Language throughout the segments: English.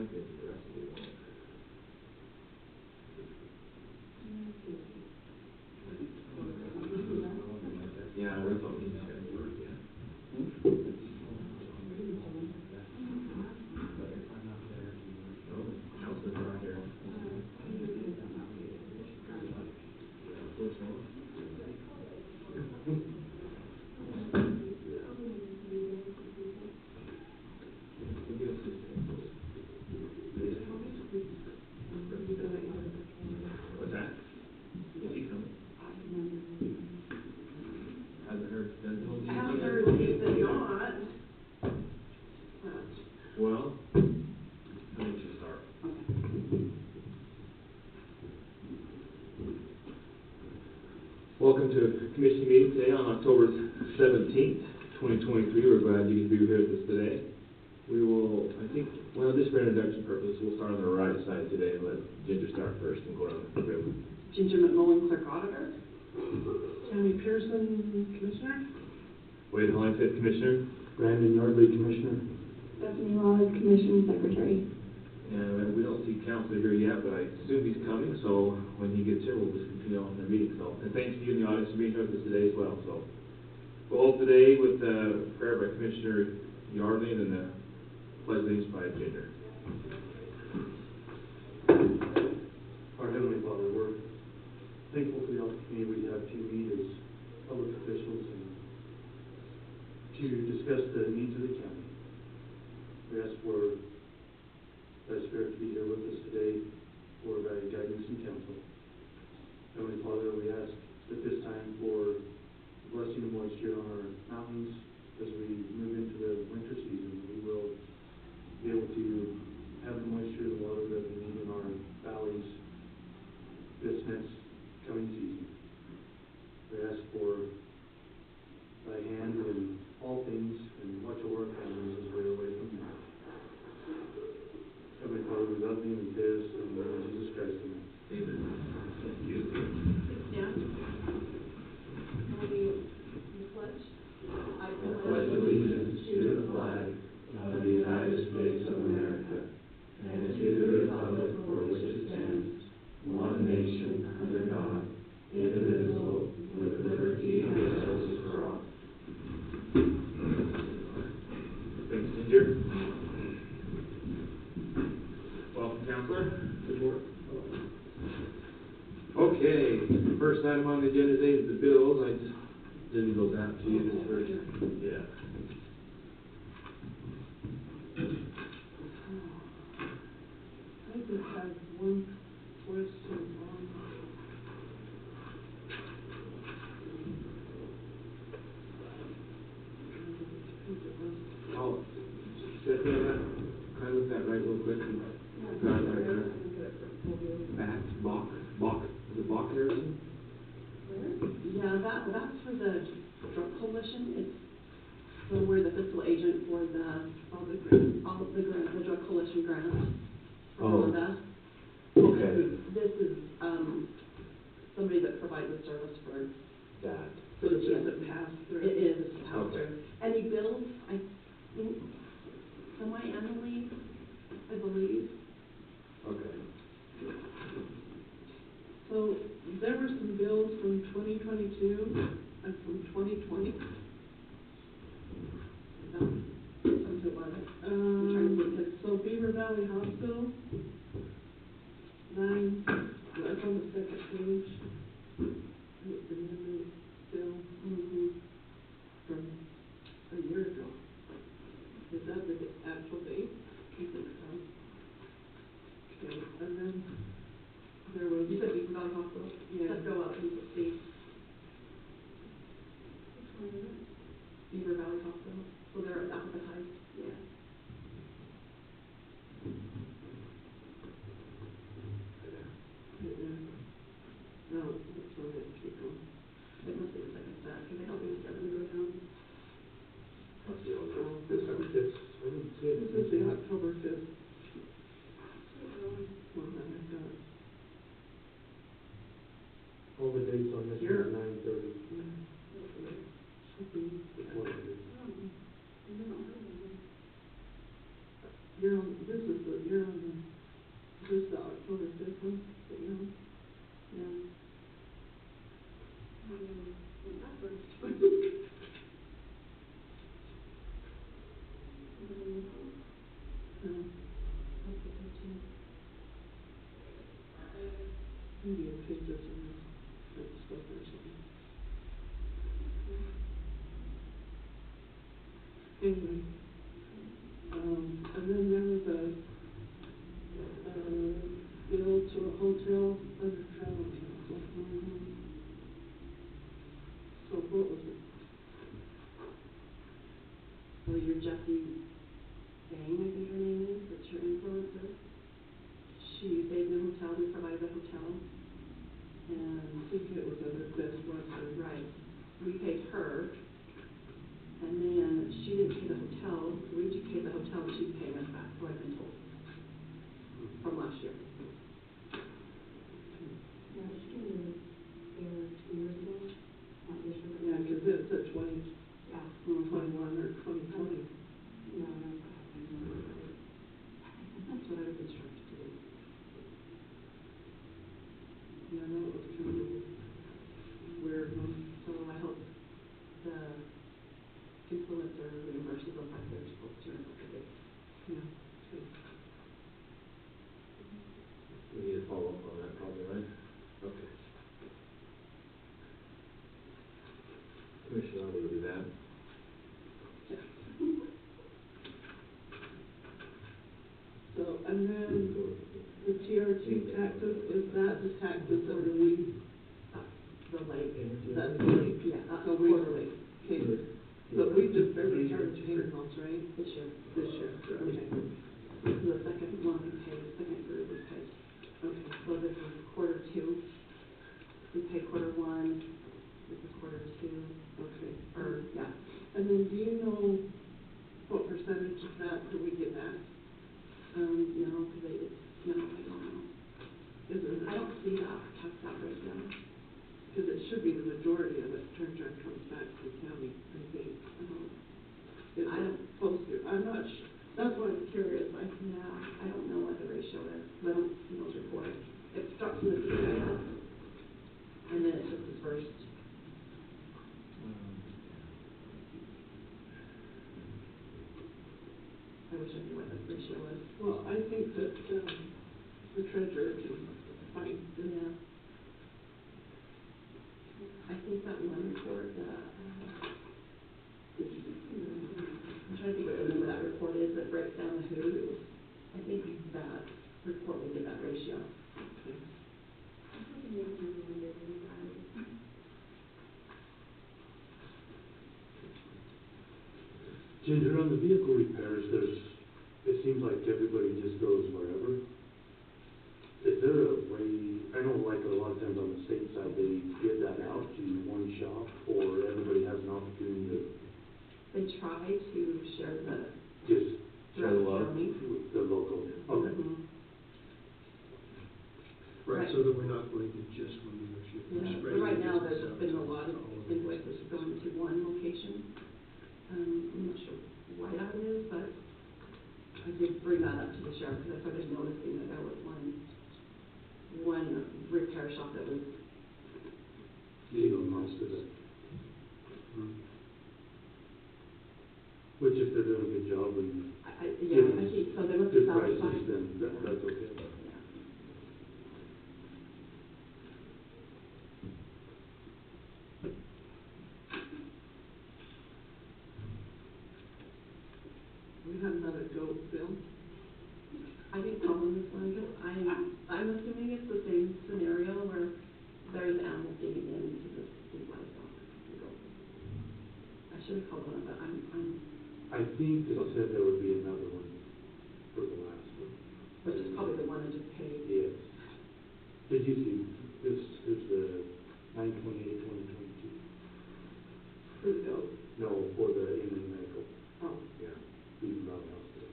might be, the rest of you won't. Yeah, we're talking September, yeah. No, Council's not here. What's that? Is he coming? Hasn't heard, doesn't hold I haven't anything. heard anything not. Well, I think you start. Welcome to commission meeting today on October 17th, 2023. We're glad you can be here with us today. We will, I think, well, just for introduction purposes, we'll start on the right side today and let Ginger start first and go down the river. Ginger McMullen, Clerk Auditor. Tammy Pearson, Commissioner. Wade Hollingford, Commissioner. Brandon Yardley, Commissioner. Stephanie Rod, Commission Secretary. And we don't see Counselor here yet, but I assume he's coming, so when he gets here, we'll just continue on the meeting. So, and thanks to you in the audience for being here with us today as well. So, we'll hold today with prayer by Commissioner Yardley and then the pledge allegiance by Ginger. Our Heavenly Father, we're thankful for the opportunity we have to meet as public officials and to discuss the needs of the county. We ask for Thy Spirit to be here with us today for Thy guidance and counsel. Heavenly Father, we ask at this time for blessing and moisture on our mountains as we move into the winter season. We will be able to have the moisture, the water that we need in our valleys this next coming season. We ask for Thy hand in all things and watch over our families as we're away from you. Heavenly Father, we love you and we pray this in the name of Jesus Christ. Amen. Thank you. Stand. Will be the pledge. I pledge allegiance to the flag of the United States of America and to the republic for which it stands, one nation, under God, indivisible, with liberty and justice for all. Thanks, Ginger. Welcome, Counselor. Good morning. Okay, first item on the agenda today is the bills. I just didn't go down to you this first. Yeah. I just have one question on Oh, Stephanie, can I look that right real quick? Got it right there. Back, Bach, is it Bach Harrison? Yeah, that's for the drug coalition. It's so we're the fiscal agent for the drug coalition grant for Rhonda. Okay. This is somebody that provides a service for That. so it doesn't pass through. It is pass Okay. through. Any bills, I think, semi-annually, I believe. Okay. So there were some bills from 2022 and from 2020. Some to what? I'm trying to think of. So Beaver Valley Hospital, 9, that's on the second page. It's the new bill from a year ago. Is that the actual date? I think so. Okay, and then there was. You said Beaver Valley Hospital? Yeah. Let's go up and see. Beaver Valley Hospital. So they're advertised. Yeah. No, that's on it, keep going. It must be the second set, because they help me together to go down. Must be on there. This one, I didn't see it. This is the October 5th. Well, then I've got. All the dates on this Here. are 9/30. Should be. It's 100. You're on, this is the, you're on the, this is the October 5th one, that you're on? Yeah. That's the 13th. Maybe a page or something, like stuff or something. Anyway, and then there was a bill to a hotel under travel council. So what was it? Well, your Jessie Bang, I think her name is, that's your influencer. She stayed in a hotel, we provided the hotel. And I think it was under Best Western. right, we paid her. And then she didn't pay the hotel, we paid the hotel, and she's paying us back, so I've been told. From last year. Yeah, she came in there 2 years ago, not this year. Yeah, because it's a 2021 Yeah. or 2020. No, no. That's what I was instructed to do. Yeah, no, it was kind of weird, huh? So I hope the influencer reimburses us like they're supposed to. Yeah. We need to follow up on that probably, right? Okay. Commissioner, I'll do that. So, and then the TRT taxes, is that the taxes that are we, The late, that's late? yeah, So we- quarterly, Okay, so we just barely started paying those, right? this year. This year, okay, The second one we paid, second group we paid. okay. So this is quarter two. We paid quarter one, this is quarter two, Okay. or, yeah. And then do you know what percentage of that do we get back? No, because no, I don't know. Is it, I don't see that, that breakdown. because it should be the majority of it turns around comes back to the county, I think. Is I it don't- supposed to? I'm not that's why I'm curious, Yeah, I don't know what the ratio is, because I don't see those reports. It starts with a CIS, and then it's just dispersed. I wish I knew what the ratio was. well, I think that, the treasurer can find this. Yeah. I think that one report, I'm trying to think what the name of that report is that breaks down the who. It was, I think that report will give that ratio. Okay. Ginger, on the vehicle repairs, it seems like everybody just goes wherever. Is there a way, I know like a lot of times on the state side, they give that out to one shop, or everybody has an opportunity to They try to share the just Share the love. county. with the local? Okay. Mhm. Right, so that we're not going to just one dealership. We're Yeah, so spreading right the now, business there's out been to a lot of all them. invoices going to one location. I'm not sure why that is, but I did bring that up to the sheriff, because I started noticing that there was one repair shop that was, Legal most of it. Mhm. Which if they're doing a good job and yeah, I think, so they must be good prices, satisfied. then that's okay. Yeah. We had another goat bill. I didn't call on this one, because I'm assuming it's the same scenario where there's animals getting into the state livestock. I should have called on it, but I think they said there would be another one for the last one. which is probably the one I just paid. Yes. Did you see, this is the 9/28/2022? For the goat. No, for the inmate medical. Oh, Yeah. Beaver Hospital.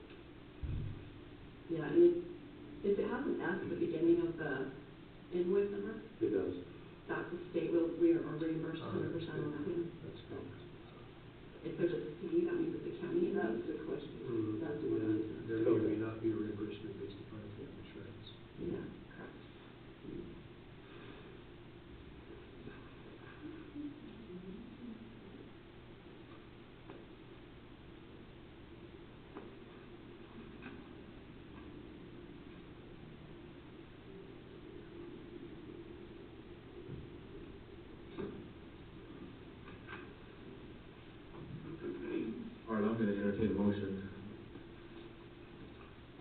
Yeah, and if it has an S at the beginning of the invoice number, It does. that's the state we are reimbursed 100% on that. That's good. If there's a C, that means it's a county that's invoice. the question. Mhm. That's what I was. There may or may not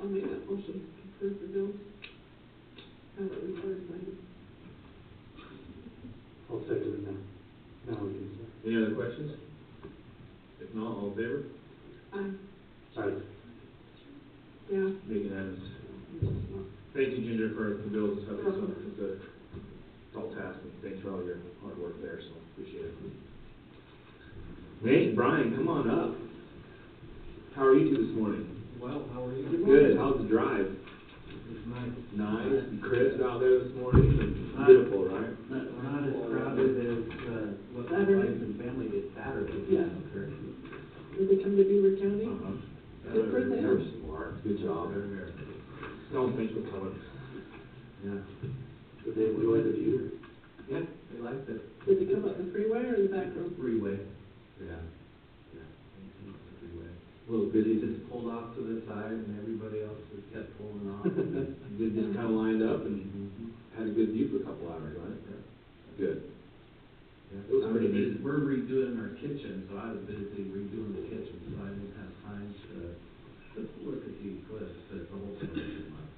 I'll make that motion to approve the bills. Have it recorded, signed. I'll second it now. Now we can start. Any other questions? If not, all in favor? Aye. Yeah. Make it as, thank you, Ginger, for the bills and stuff, it's a tall task, and thanks for all your hard work there, so appreciate it. Nate, Brian, come on up. How are you two this morning? Well, how are you? Good, how's the drive? It's nice. Nice, and crisp out there this morning, and Nice. beautiful, right? Not as crowded as, what my Saturday. wife and family get Saturday. Yeah. Did they come to Beaver County? Uh-huh. Good for them. You're smart, good job. No, thanks for coming. Yeah. Did they enjoy the view? Yeah, they liked it. Did they come up the freeway or the back road? Freeway. Yeah. Yeah. The freeway. A little busy, just pulled off to the side and everybody else just kept pulling off. You just kind of lined up and had a good view for a couple hours, right? Good. Yeah. It was pretty neat. We're redoing our kitchen, so I was busy redoing the kitchen, so I didn't have time to look at these clips, but the whole thing was too much.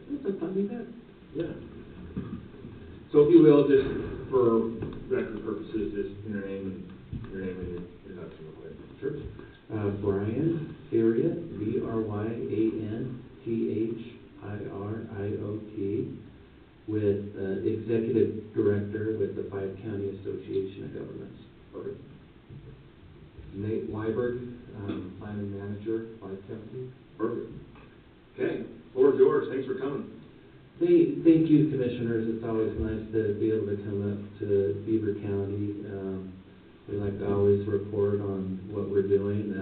That's a fun event. Yeah. So if you will, just for record purposes, just your name and your introduction real quick. Sure. Brian Theriot, BRYANTHIRIOT, with Executive Director with the 5 County Association of Governments. Perfect. Nate Weiberg, Planning Manager, 5 County. Perfect. Okay, floor is yours. Thanks for coming. Thank you, Commissioners. It's always nice to be able to come up to Beaver County. We like to always report on what we're doing.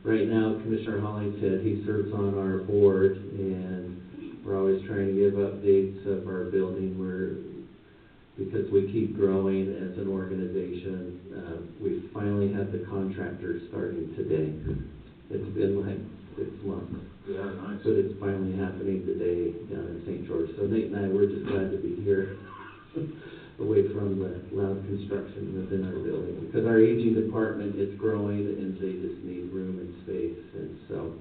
Right now, Commissioner Hollingshead, he serves on our board, and we're always trying to give updates of our building. Because we keep growing as an organization, we finally have the contractors starting today. It's been like 6 months. Yeah, nice. But it's finally happening today down in St. George. So Nate and I, we're just glad to be here, away from the loud construction within our building. Because our aging department is growing, and they just need room and space. And so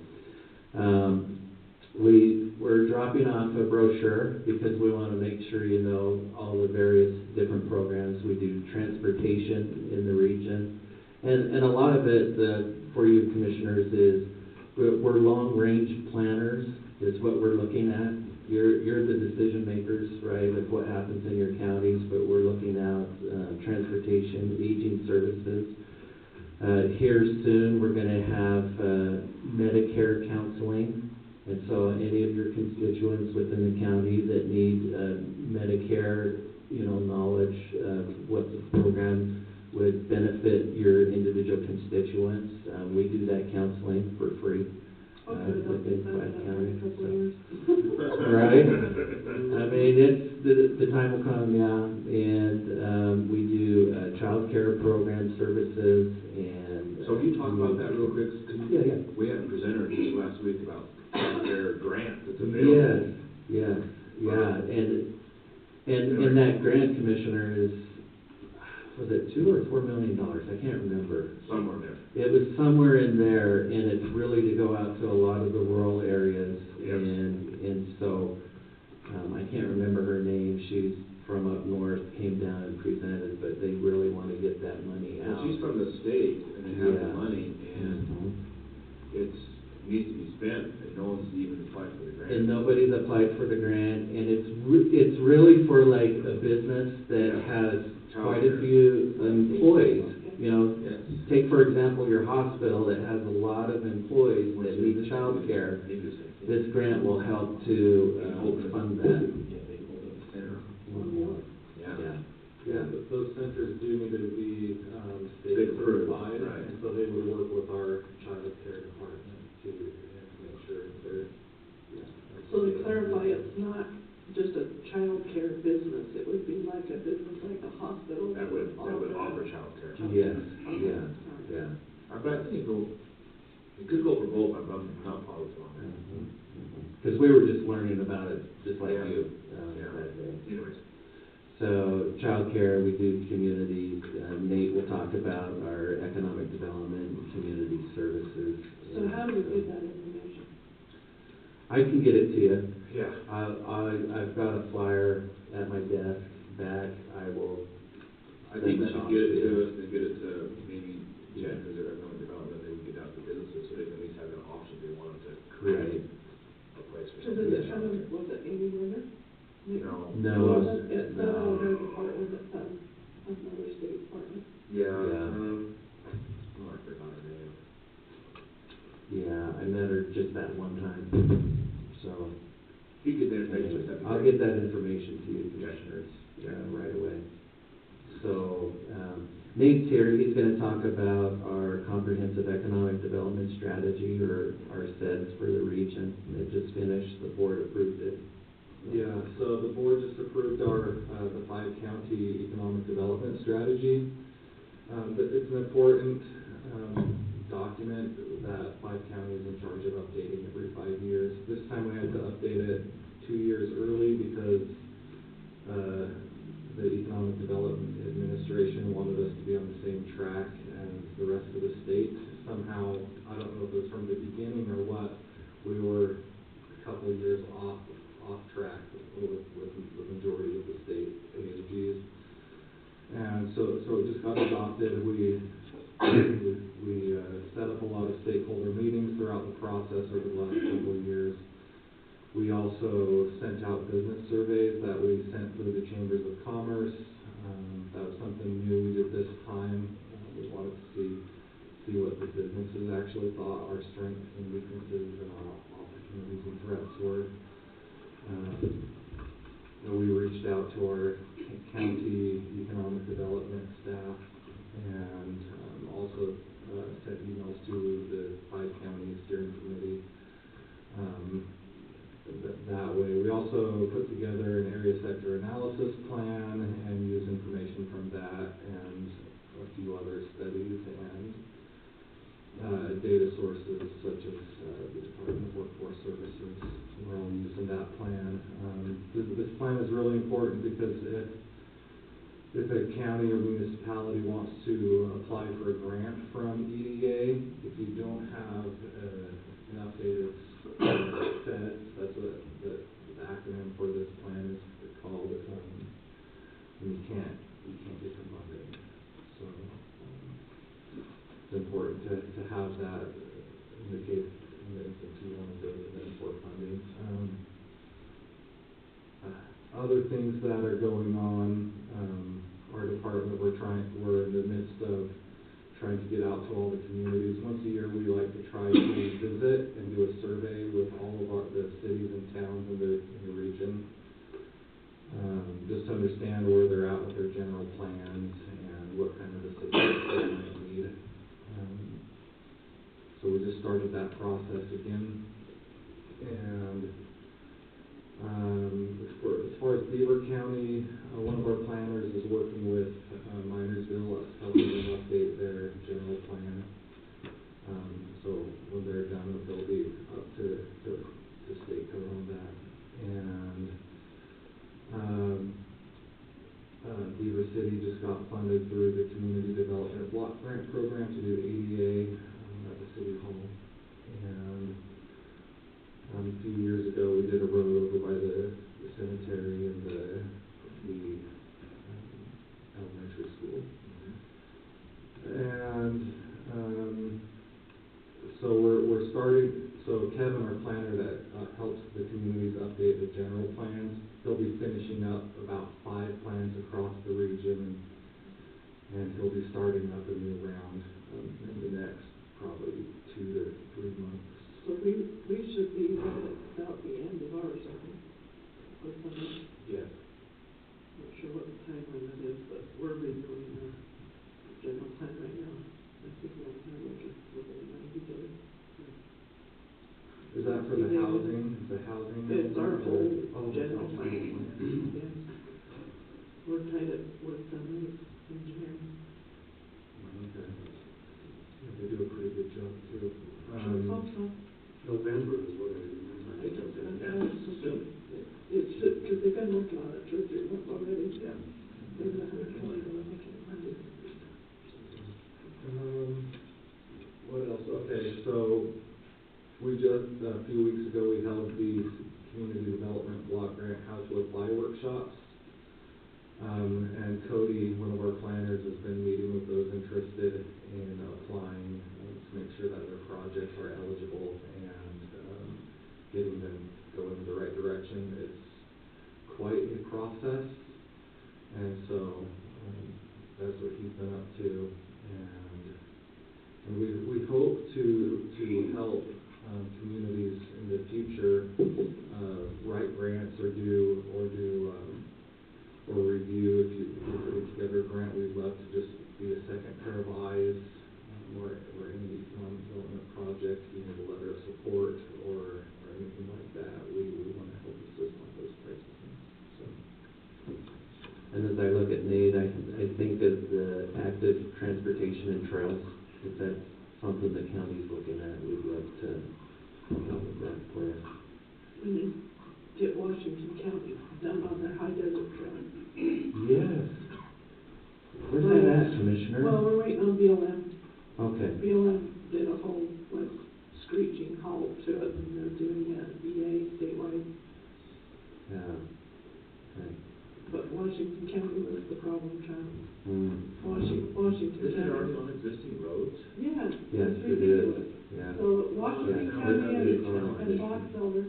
we're dropping off a brochure because we want to make sure you know all the various different programs. We do transportation in the region. And a lot of it for you commissioners is we're long-range planners is what we're looking at. You're the decision makers, right, of what happens in your counties, but we're looking at transportation, aging services. Here soon, we're going to have Medicare counseling. And so any of your constituents within the county that need Medicare, knowledge of what the program would benefit your individual constituents, we do that counseling for free. Within 5 counties. Right? I mean, the time will come, yeah. And we do child care program services and. So can you talk about that real quick? 'Cause Yeah. We had a presenter just last week about their grant that's available. Yes. And that grant, Commissioner, was it $2 or $4 million? I can't remember. Somewhere there. It was somewhere in there, and it's really to go out to a lot of the rural areas. Yes. And so, I can't remember her name. She's from up north, came down and presented, but they really want to get that money out. Well, she's from the state, and they have the Yeah. money, and it needs to be spent, and no one's even applied for the grant. And nobody's applied for the grant, and it's really for like a business that Yeah. has Child quite care. a few employees. Yes. Take for example your hospital that has a lot of employees that need child care. Interesting. This grant will help to fund that. Yeah, they hold up the center. Yeah. Yeah. But those centers do need to be, State state approved, certified, right. and so they would work with our child care department to make sure they're, So to clarify, it's not just a child care business, it would be like a business like a hospital. That would offer childcare. Yes, yeah. But I think it could go for both, I'm not positive on that. Because we were just learning about it, just like Yeah. you, Yeah. that day. Anyways. So childcare, we do community. Nate will talk about our economic development and community services. So how do we get that information? I can get it to you. Yeah. I've got a flyer at my desk back. I will. I think we send that should off get it to to you. us and get it to maybe Jen, who's our economic development, they would get out to businesses, so they can at least have an option if they wanted to create a place or Cause something. is it kind of, was it Amy Winter? No. No. It's not No. under the part, was it, another state department? Yeah, Yeah. oh, I forgot her name. Yeah, I met her just that one time, so. You get their information, that'd be I'll great. get that information to you, commissioners, right away. So, Nate's here, he's gonna talk about our comprehensive economic development strategy, or our SEDS for the region. It just finished, the board approved it. Yeah, so the board just approved our, the 5-county economic development strategy. But it's an important, document that 5 counties in charge of updating every 5 years. This time we had to update it 2 years early because, the Economic Development Administration wanted us to be on the same track as the rest of the state. Somehow, I don't know if it was from the beginning or what, we were a couple of years off track with the majority of the state AMGs. And so it just got adopted. We set up a lot of stakeholder meetings throughout the process over the last couple of years. We also sent out business surveys that we sent through the Chambers of Commerce. That was something new we did this time. We wanted to see what the businesses actually thought our strengths and weaknesses and our opportunities and threats were. We reached out to our county economic development staff and also sent emails to the 5 county steering committee. That way. We also put together an area sector analysis plan and used information from that and a few other studies and data sources such as the Department of Workforce Services. We're all using that plan. This plan is really important because if a county or municipality wants to apply for a grant from EDA, if you don't have an updated SEDS, that's what the acronym for this plan is called, and you can't get the funding. So it's important to have that in the case, in the instance you want to go to them for funding. Other things that are going on, our department, we're in the midst of trying to get out to all the communities. Once a year, we like to try to visit and do a survey with all of the cities and towns in the region, just to understand where they're at with their general plans and what kind of assistance they might need. So we just started that process again. And as far as Beaver County, one of our planners is working with Minersville, helping them update their general plan. So when they're done, they'll be up to state code on that. And Beaver City just got funded through the Community Development Block Grant Program to do ADA at the City Hall. And a few years ago, we did a road over by the cemetery and the elementary school. And so we're starting, so Kevin, our planner that helps the communities update the general plans, he'll be finishing up about 5 plans across the region, and he'll be starting up a new round in the next probably 2 to 3 months. So we should be about the end of ours, I think, or something. Yeah. Not sure what the timeline that is, but we're redoing our general plan right now. I think we're on time, like, within 90 days. Is that for the housing, It's our whole Oh, general it's plan. our whole Yes. We're tied up with engineering. Okay. Yeah, they do a pretty good job too. November is what I remember. It's, because they've been working on it 2 or 3 months already. Yeah. They've been 120 dollars, I can't remember. What else? Okay, so we just, a few weeks ago, ago, we held these community development block grant how to apply workshops. And Cody, one of our planners, has been meeting with those interested in applying to make sure that their projects are eligible and getting them going in the right direction. It's quite a process, and so that's what he's been up to. And we hope to help communities in the future write grants or review. If you're putting together a grant, we'd love to just be a second pair of eyes or any economic development project, you need a letter of support or anything like that. We want to help assist on those types of things. So. And as I look at Nate, I think of the active transportation and trails. If that's something the county's looking at, we'd love to help with that for you. We need to get Washington County done on their high desert trail. Yes. Where's that at, Commissioner? Well, we're waiting on BLM. Okay. BLM did a whole, screeching halt to it, and they're doing an EA statewide. Yeah. Okay. But Washington County was the problem child. Washington Is it County. already on existing roads? Yeah. Yes, it's it ridiculous. is. Yeah. So Washington Yeah. County Yeah. and Box Elder,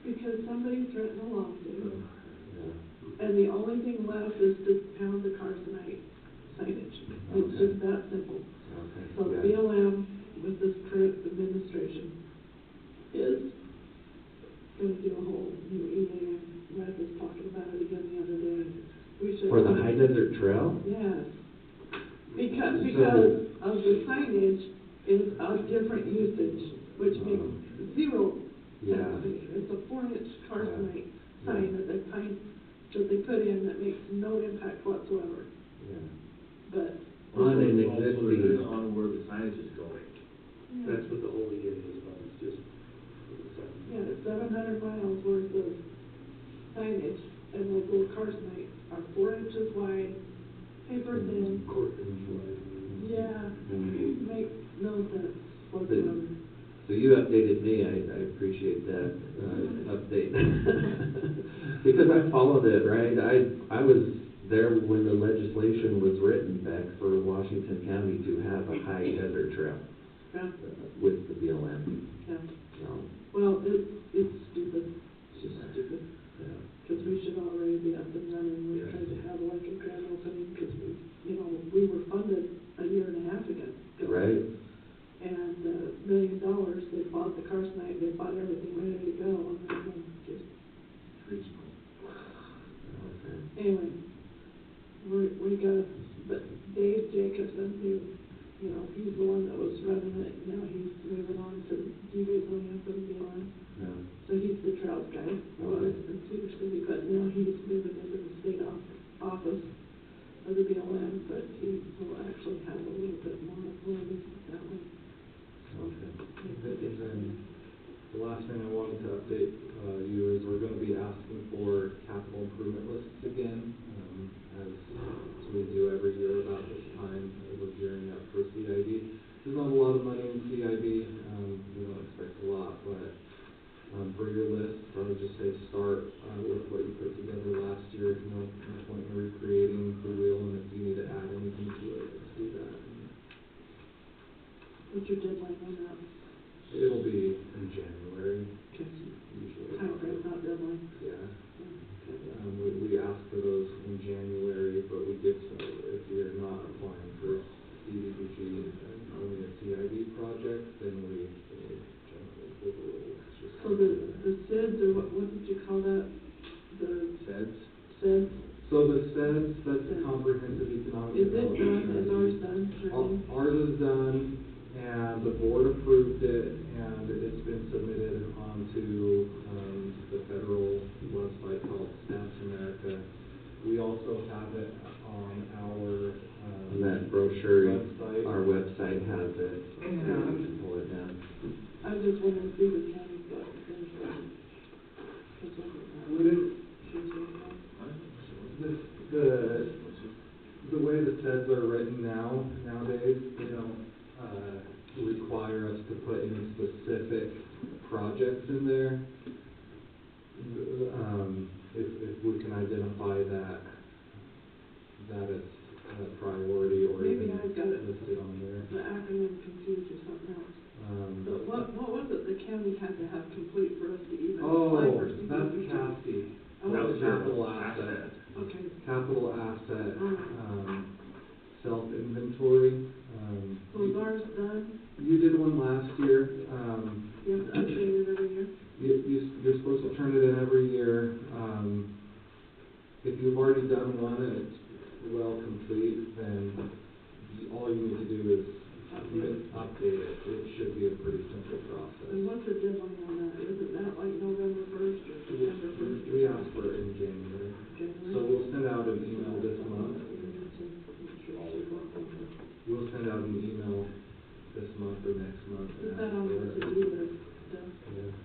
because somebody threatened a lawsuit, Yeah. and the only thing left is to pound the Carsonite signage. It's Okay. just that simple. Okay. So Yeah. BLM, with this current administration, is gonna do a whole new EA. Red was talking about it again the other day. We should. For the high desert trail? Yes. Because So- of the signage is of different usage, which makes zero Yeah. sense to me. It's a 4-inch Carsonite Yeah. sign that they put in that makes no impact whatsoever. Yeah. But On an Also, they're existing, doing on where the signage is going. That's what the whole EA is about, it's just for the sign. yeah, it's 700 miles worth of signage, and those little Carsonite are 4 inches wide, paper thin. Quarter inch wide. Yeah, Mhm. makes no sense whatsoever. So you updated me, I appreciate that, update. Because I followed it, right? I was there when the legislation was written back for Washington County to have a high desert trail Yeah, with the BLM. yeah. So, Well, it's stupid. It's just stupid. yeah. Because we should already be up and running. We're trying to have like a grand opening because we were funded a year and a half ago. Right? And $1 million, they bought the Carsonite, they bought everything ready to go, and then just, Okay. anyway, we got, but Dave Jacobson, who, he's the one that was running it, now he's moving on to, do you guys know him from BLM? No. So he's the trails guy, in Cedar City, but now he's moving into the state office of the BLM, but he will actually have a little bit more authority that way. Okay. And then the last thing I wanted to update you is we're going to be asking for capital improvement lists again, as we do every year about this time as we're gearing up for CID. There's not a lot of money in CID. We don't expect a lot, but for your list, I would just say start with what you put together last year. No point in recreating the wheel, and if you need to add anything to it, let's do that. What's your deadline on that? It'll be in January, Okay. usually. Time frame, not deadline. Yeah. Okay. We ask for those in January, but we give some, if you're not applying for CDBG and only a CID project, then we generally overrule. So the SIDS, or what did you call that? The SEDS? SIDS? So the SEDS, that's the Comprehensive Economic Is it Development. done? Is ours done? Ours is done, and the board approved it, and it's been submitted onto the federal website called Stamps America. We also have it on our And that brochure, website. our website has it. And Pull it down. I was just wondering if Beaver County got things done. The way the SEDS are written nowadays, they don't require us to put any specific projects in there. folks will turn it in every year. If you've already done one and it's well complete, then all you need to do is update it. It should be a pretty simple process. And what's the deadline on that? Isn't that like November first or September first? We asked for it in January. So we'll send out an email this month. We'll send out an email this month or next month. Is that on the to-do list stuff? Yeah.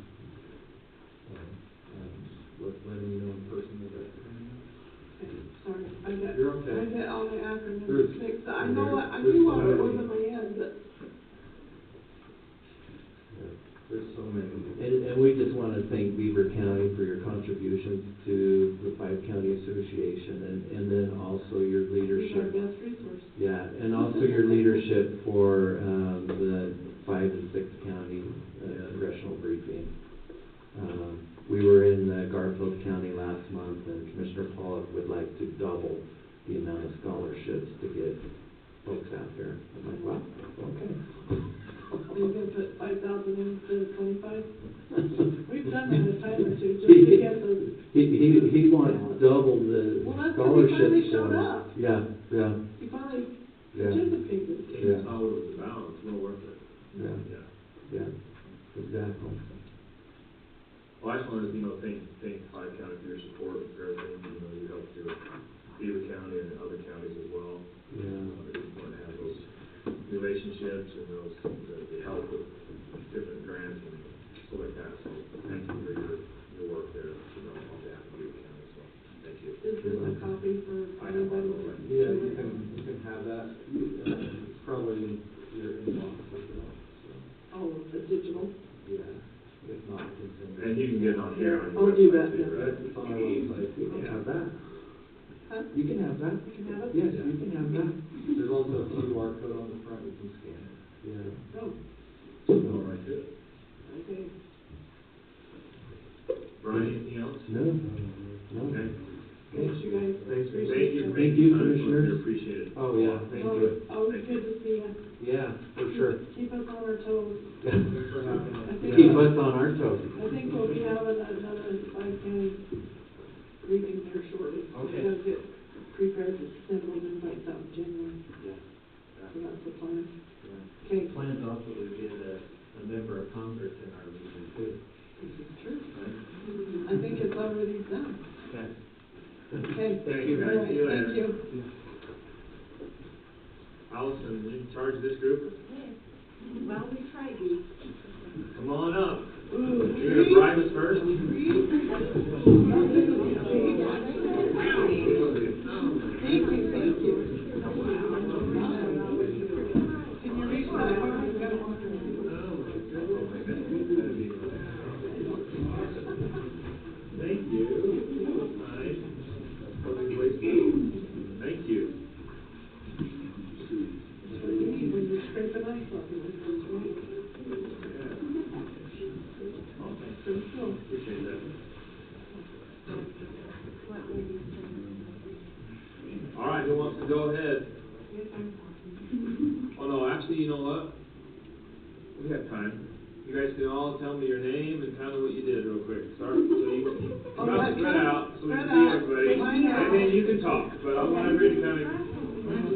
Letting you know in person that that's coming up. Okay, sorry, I You're okay. get all the acronyms There's- mixed up. I there's- know, I there's knew so what it was many. in my head, but. Yeah, there's so many. And we just want to thank Beaver County for your contributions to the Five-County Association and then also your He's our leadership. best resource. Yeah, and also your leadership for the 5 and 6 county congressional briefing. We were in Garfield County last month, and Commissioner Pollock would like to double the amount of scholarships to get folks out there. I'm like, wow, okay. Are you gonna put 5,000 instead of 25? We've done that a time or two, just to get those. He wants double the Well, that's 'cause he scholarships. finally for showed it. up. Yeah. He finally Yeah. participated. King saw what it was about, it's well worth it. Yeah. Yeah. Exactly. Well, I just wanted to, thank Five County for your support and for everything, you helped do it. Beaver County and other counties as well. Yeah. It's important to have those relationships and the help with different grants and stuff like that, so thank you for your work there, on behalf of Beaver County, so thank you. Is this a copy for I have anybody? one, right. Yeah, you can have that. It's probably in your inbox as well, so, Oh, the digital? yeah. If not, you can send it. And you can get it on here on your I'll do website that, too, yeah. right? It's on our website. You can have that. Huh? You can have that. You can have it? Yes, you can have that. There's also a QR code on the front, you can scan it. Yeah. Oh, All right, good. okay. Brian, anything else? No. Okay. Thanks, you guys. Thanks. Appreciate Thank you for it. Thank making you, time for us. Commissioners. We appreciate it. Oh, yeah, thank you. Always good to see you. Yeah, for sure. Keep us on our toes. Thanks for having I us. think- Keep us on our toes. I think we'll be having another Five-County briefing here shortly. Okay. We're gonna get prepared to send those invites out in January, Yeah. so that's the plan. Yeah. Okay. Plans also to get a member of Congress in our region too. This is true. I think it's already done. Okay. Okay. Thank you, All guys. right, See you later. thank you. Allison, you in charge of this group? Well, we tried to. Come on up. Ooh, You're gonna bribe us first? Thank you, thank you. Can you reach that? Thank you. Nice. Thank you. That's what you need when you're scraping ice off your windows, right? Pretty cool. Appreciate that. All right, who wants to go ahead? Oh, no, actually, you know what? We have time. You guys can all tell me your name and kind of what you did real quick. Start, so you Oh, come out, that spread kind- out, so we can spread see out. everybody. Line up. And then you can talk, but I want everybody to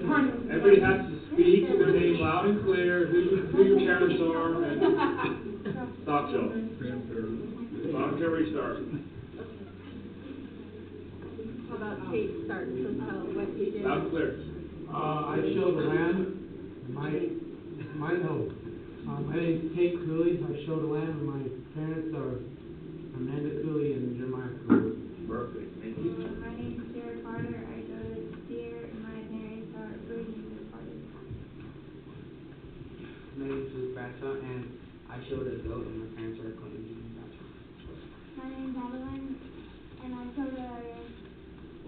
kind of, everybody has to speak their name loud and clear, who your parents are, and talk show. So I don't care where you start. How about Kate starts to tell what you did? Loud and clear. I show the land, my name's Kate Cooley, I show the land, and my parents are Amanda Cooley and Jeremiah Cooley. Perfect, thank you. My name is Sarah Carter. I go to Deer, and my parents are Brittany and Carter. My name's Luke Bradshaw, and I show the goat, and my parents are Clinton and Bradshaw. My name is Adeline, and I go to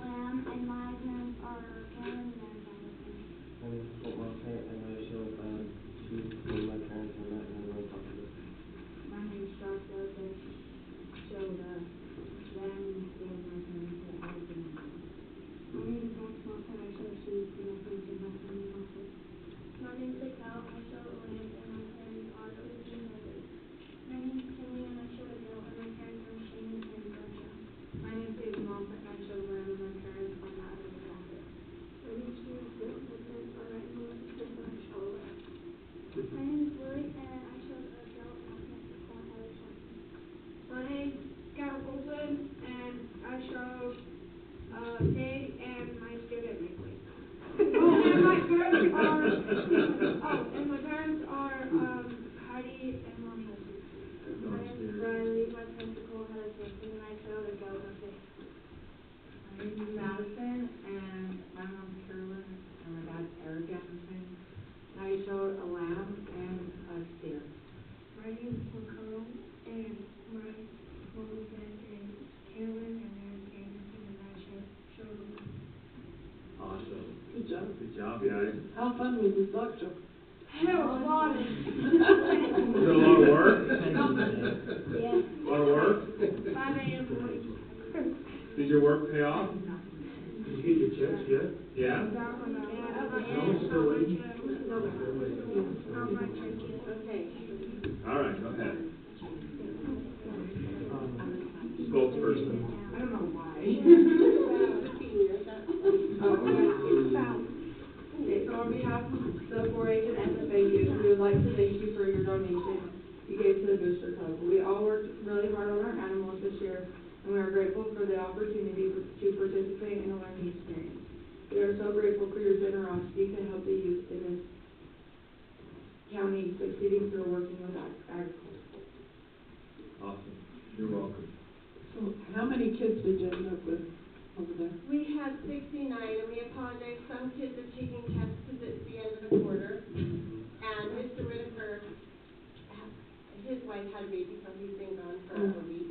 Lamb, and my parents are Karen and Alexander. My name's Colt Montfort, and I show sheep, and my parents are Matt and Will Copley. My name's Josh Joseph. I show the lamb and my parents are Alexander. My name is Max Montfort. I show sheep, and my parents are Bethany and Montfort. My name is Cal. I show Lamb, and my parents are Lucy and Heather. My name is Kimmy, and I show a goat, and my parents are Shane and Dave and my student Nicholas. And my parents are, Heidi and Mommy. My name's Riley, my parents are cool, how to sing, and I tell the girls how to sing. My name's Madison, and my mom's Carolyn, and my dad's Eric Anderson. And I showed a lamb and a steer. My name's Carl, and my mom and dad is Carolyn and Eric Anderson, and I showed them. Awesome. Good job. Good job, guys. How fun was this dog show? There was a lot of. Was it a lot of work? Yeah. A lot of work? 5 a.m. morning. Did your work pay off? Did you get your checks yet? Yeah? Okay. All right, go ahead. Spokesperson. I don't know why. Okay, so on behalf of the 4-H and SFA youth, we would like to thank you for your donation you gave to the Booster Club. We all worked really hard on our animals this year, and we are grateful for the opportunity to participate in a learning experience. We are so grateful for your generosity to help the youth in this county succeeding through working with agriculture. Awesome. You're welcome. So how many kids did you end up with over there? We had 69, and we apologize, some kids are taking tests because it's the end of the quarter. And Mr. Whitaker, his wife had a baby, so he's been gone for a week.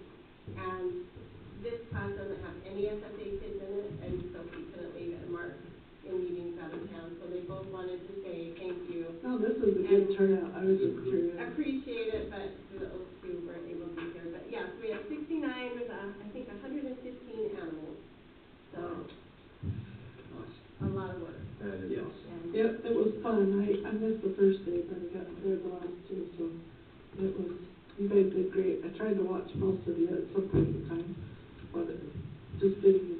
And this class doesn't have any SFA kids in it, and so he couldn't leave it. Mark in meetings out of town, so they both wanted to say thank you. Oh, this is a good turnout. I was just curious. Appreciate it, but those two weren't able to be here. But yes, we had 69 with, I think, 115 animals. So, a lot of work. That is Yes. awesome. It was fun. I missed the first day, but I got there the last two, so it was, you guys did great. I tried to watch most of you at some point in time, but just bidding and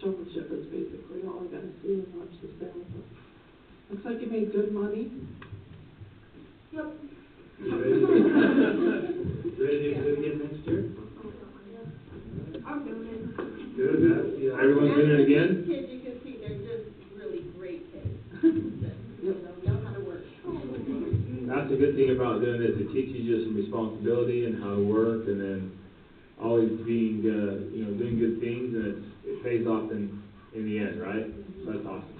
showmanship is basically all I got to see and watch the sales. But looks like you made good money. Yep. You ready to do it again next year? I'm doing it. Good, that's, Everyone's doing it again? These kids, you can see they're just really great kids that, know how to work. That's the good thing about doing this. It teaches you some responsibility and how to work, and then always being, doing good things, and it pays off in the end, right? So that's awesome.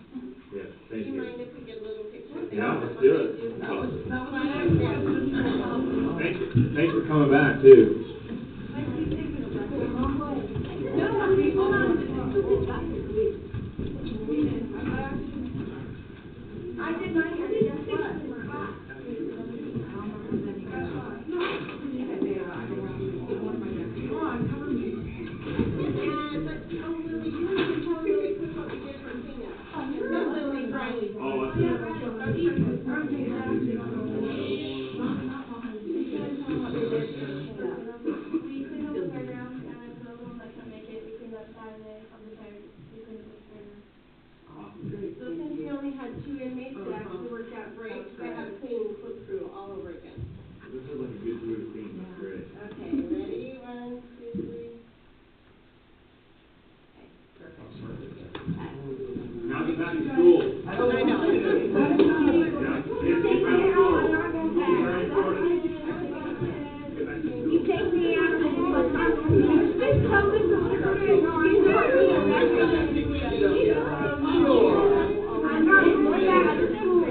Yeah, thank Do you you. mind if we get a little picture? Yeah, let's do it. That was my next question. Thanks for coming back, too. I did mine here, guess what? Oh, that's it. We cleaned up the fairgrounds, and then for those ones that couldn't make it, we cleaned up Saturday of the fair, we cleaned up the fairgrounds. So since we only had 2 inmates, it actually worked out great, because I had a cleaning crew all over again. This is like a good routine. That's great. Okay, ready? 1, 2, 3. Okay, perfect. Now get back to school. I know. Yeah, get back to school. Very important. Get back to school. You take the animals, there's something to look at. I'm not going back to school.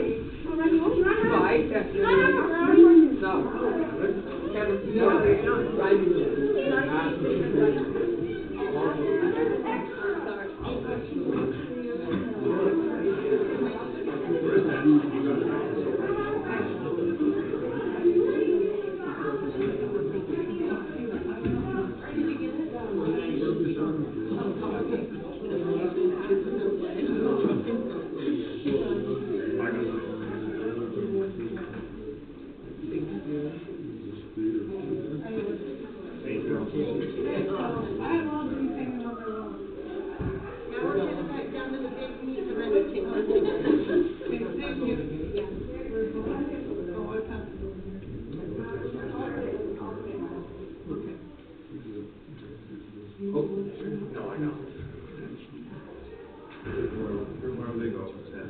Now we're headed back down to the big meat to run the chicken. Thank you. Oh, I passed it over here. Okay. Oh, no, I got it. Wherever they go, yeah.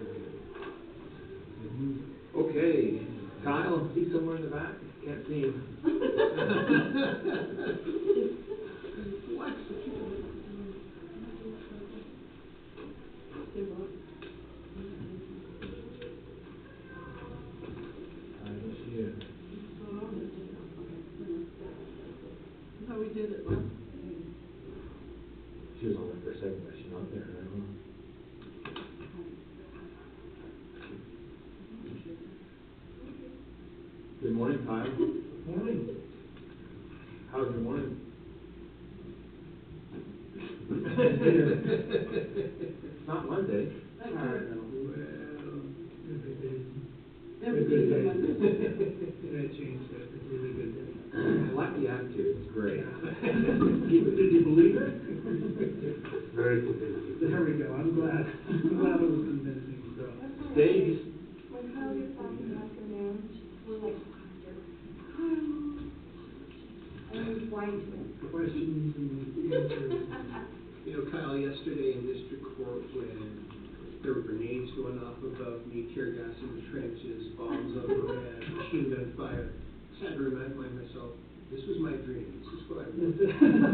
Okay, Kyle, see somewhere in the back? Can't see him. What? Give up. Kyle's here. It's not on this thing now. Okay. That's how we did it last meeting. She was on there for a second, but she's not there, right? Good morning, Kyle. Morning. How's your morning? It's not Monday. I don't know. Well, every day. Every day is a Monday. That changed that. It's a really good day. I like the attitude, it's great. Did you believe it? Very convincing. There we go. I'm glad it was convincing, so. Dave, When Kyle gets back in the afternoon, we're like, and he's white to it. Questions and answers. You know, Kyle, yesterday in district court, when there were grenades going off above me, tear gas in the trenches, bombs overhead, machine gun fire, I had to remind myself, this was my dream, this is what I wanted.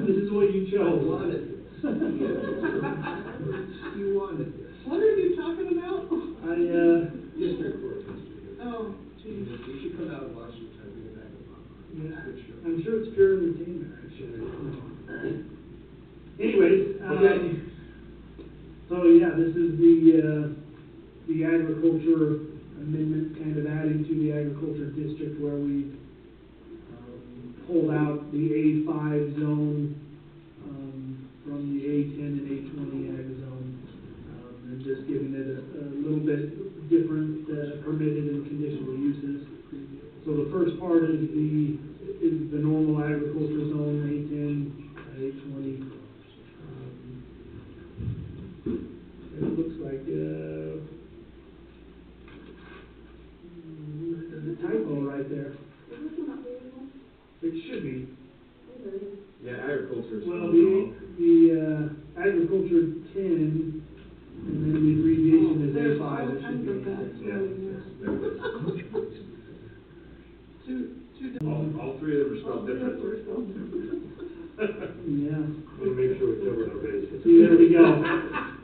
This is what you I chose. wanted this. Yes. You wanted this. What are you talking about? District court yesterday. Oh, geez. You should come out and watch it, try to bring it back to popcorn. Yeah, Good show. I'm sure it's pure entertainment, actually. Anyways, Okay. so yeah, this is the agriculture amendment, kind of adding to the agriculture district where we pulled out the A5 zone from the A10 and A20 ag zone, and just giving it a little bit different permitted and conditional uses. So the first part is the normal agriculture zone, A10, A20. And it looks like there's a typo right there. Is this not readable? It should be. yeah, agriculture is. Well, the agriculture 10, and then the abbreviation is There's A5, all it should kinds be of bad A6. Yeah, spelling there. there it is. Two different. All three of them are spelled differently. Are spelled different. Yeah. We'll make sure we cover our bases. See, there we go.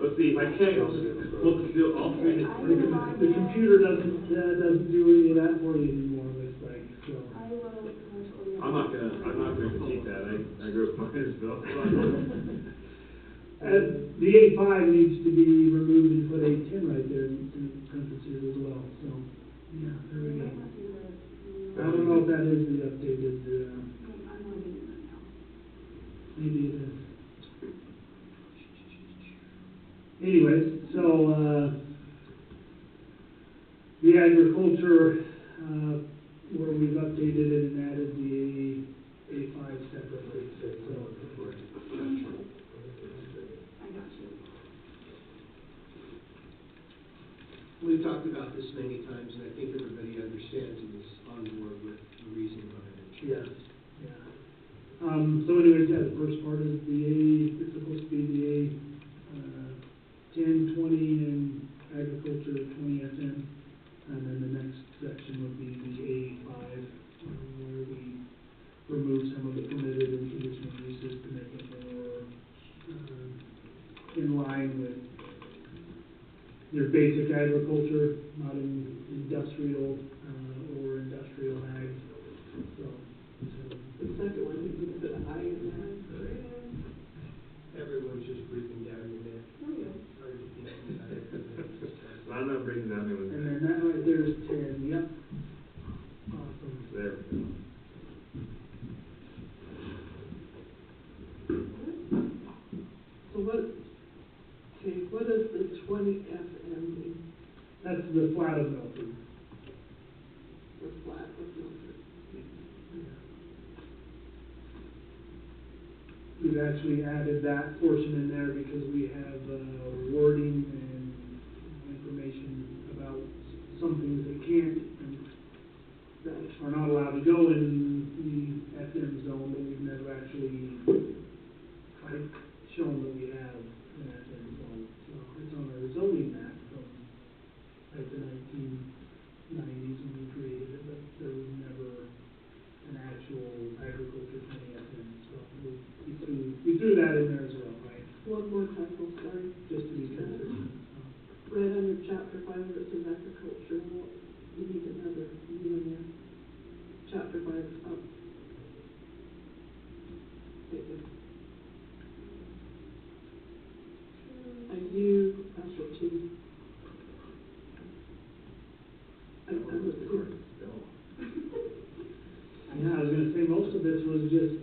Let's see, if I can, we'll do all three. The computer doesn't do any of that for you anymore, it looks like, so. I will. I'm not gonna critique that, I grew up in Myers,ville The A5 needs to be removed and put A10 right there in parentheses as well, so, yeah, there we go. I don't know if that is the updated, maybe it is. Anyways, so, the agriculture, where we've updated it and added the A5 separately, so. I got you. We've talked about this many times, and I think everybody understands and is on board with the reason behind it. Yeah, yeah. So anyways, yeah, the first part is it's supposed to be the 10, 20, and agriculture 20 FM. And then the next section would be the A5, where we remove some of the permitted and conditional uses to make it more in line with your basic agriculture, not in industrial or industrial ag. So The second one, you can put an I in there. Everyone's just breathing down your neck. Oh, yeah. Sorry to keep you tired. I'm not breaking down anyone's and neck. then that right there is 10. Yep. Awesome. There we go. So what does the 20 FM mean? That's the flat of Milford. The flat of Milford? We've actually added that portion in there because we have wording and information about some things that can't and that are not allowed to go in the FM zone, but we've never actually tried shown that we have in that end zone. So it's on our zoning map from like the 1990s when we created it, but there was never an actual agriculture 20FN. So we threw that in there as well, right? One more typo, sorry. Just to be consistent. Right under chapter 5, where it says agricultural, you need another U in there. Chapter 5 is up. Thank you. A U, actual T. I was here. Yeah, I was gonna say most of this was just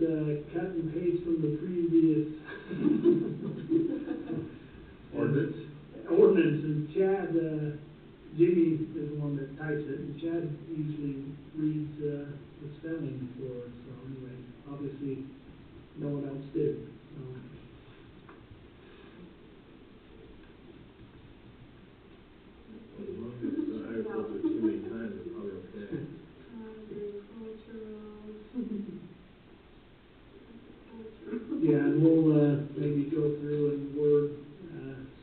cut and paste from the previous ordinance, and Chad, Jimmy is the one that types it, and Chad usually reads the spelling for us, so anyway, obviously, no one else did, so. As long as I go through too many times, it's probably okay. Yeah, and we'll, maybe go through and word,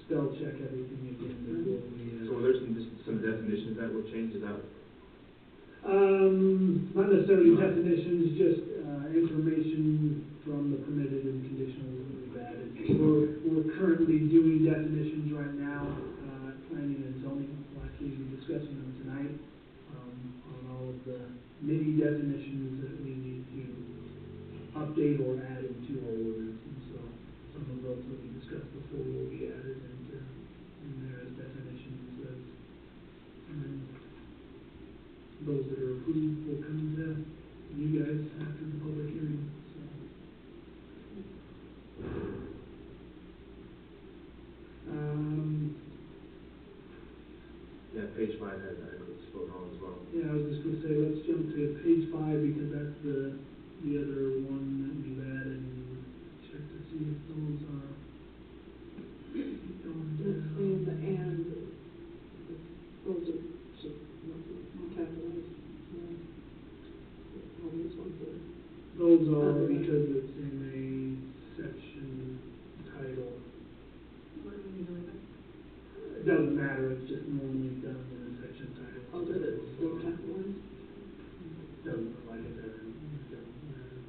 spell check everything again before we, So there's some definitions that will change, is that? Not necessarily definitions, just, information from the permitted and conditional that we've added. We're currently doing definitions right now, planning and zoning, we'll actually be discussing them tonight, on all of the many definitions that we need to update or add into our ordinance, and so some of those that we discussed before will be added into, in there as definitions, and then those that are approved will come to you guys after the public hearing, so. Yeah, page 5 has that, it's spelled wrong as well. Yeah, I was just gonna say, let's jump to page 5, because that's the other one that we've added, and check to see if those are going Let's down. say the and, those are just not capitalized. All these ones are. Those are because it's in a section title. It doesn't matter, it's just normally done in a section title. Oh, that it's still capitalized? Doesn't look like it doesn't matter.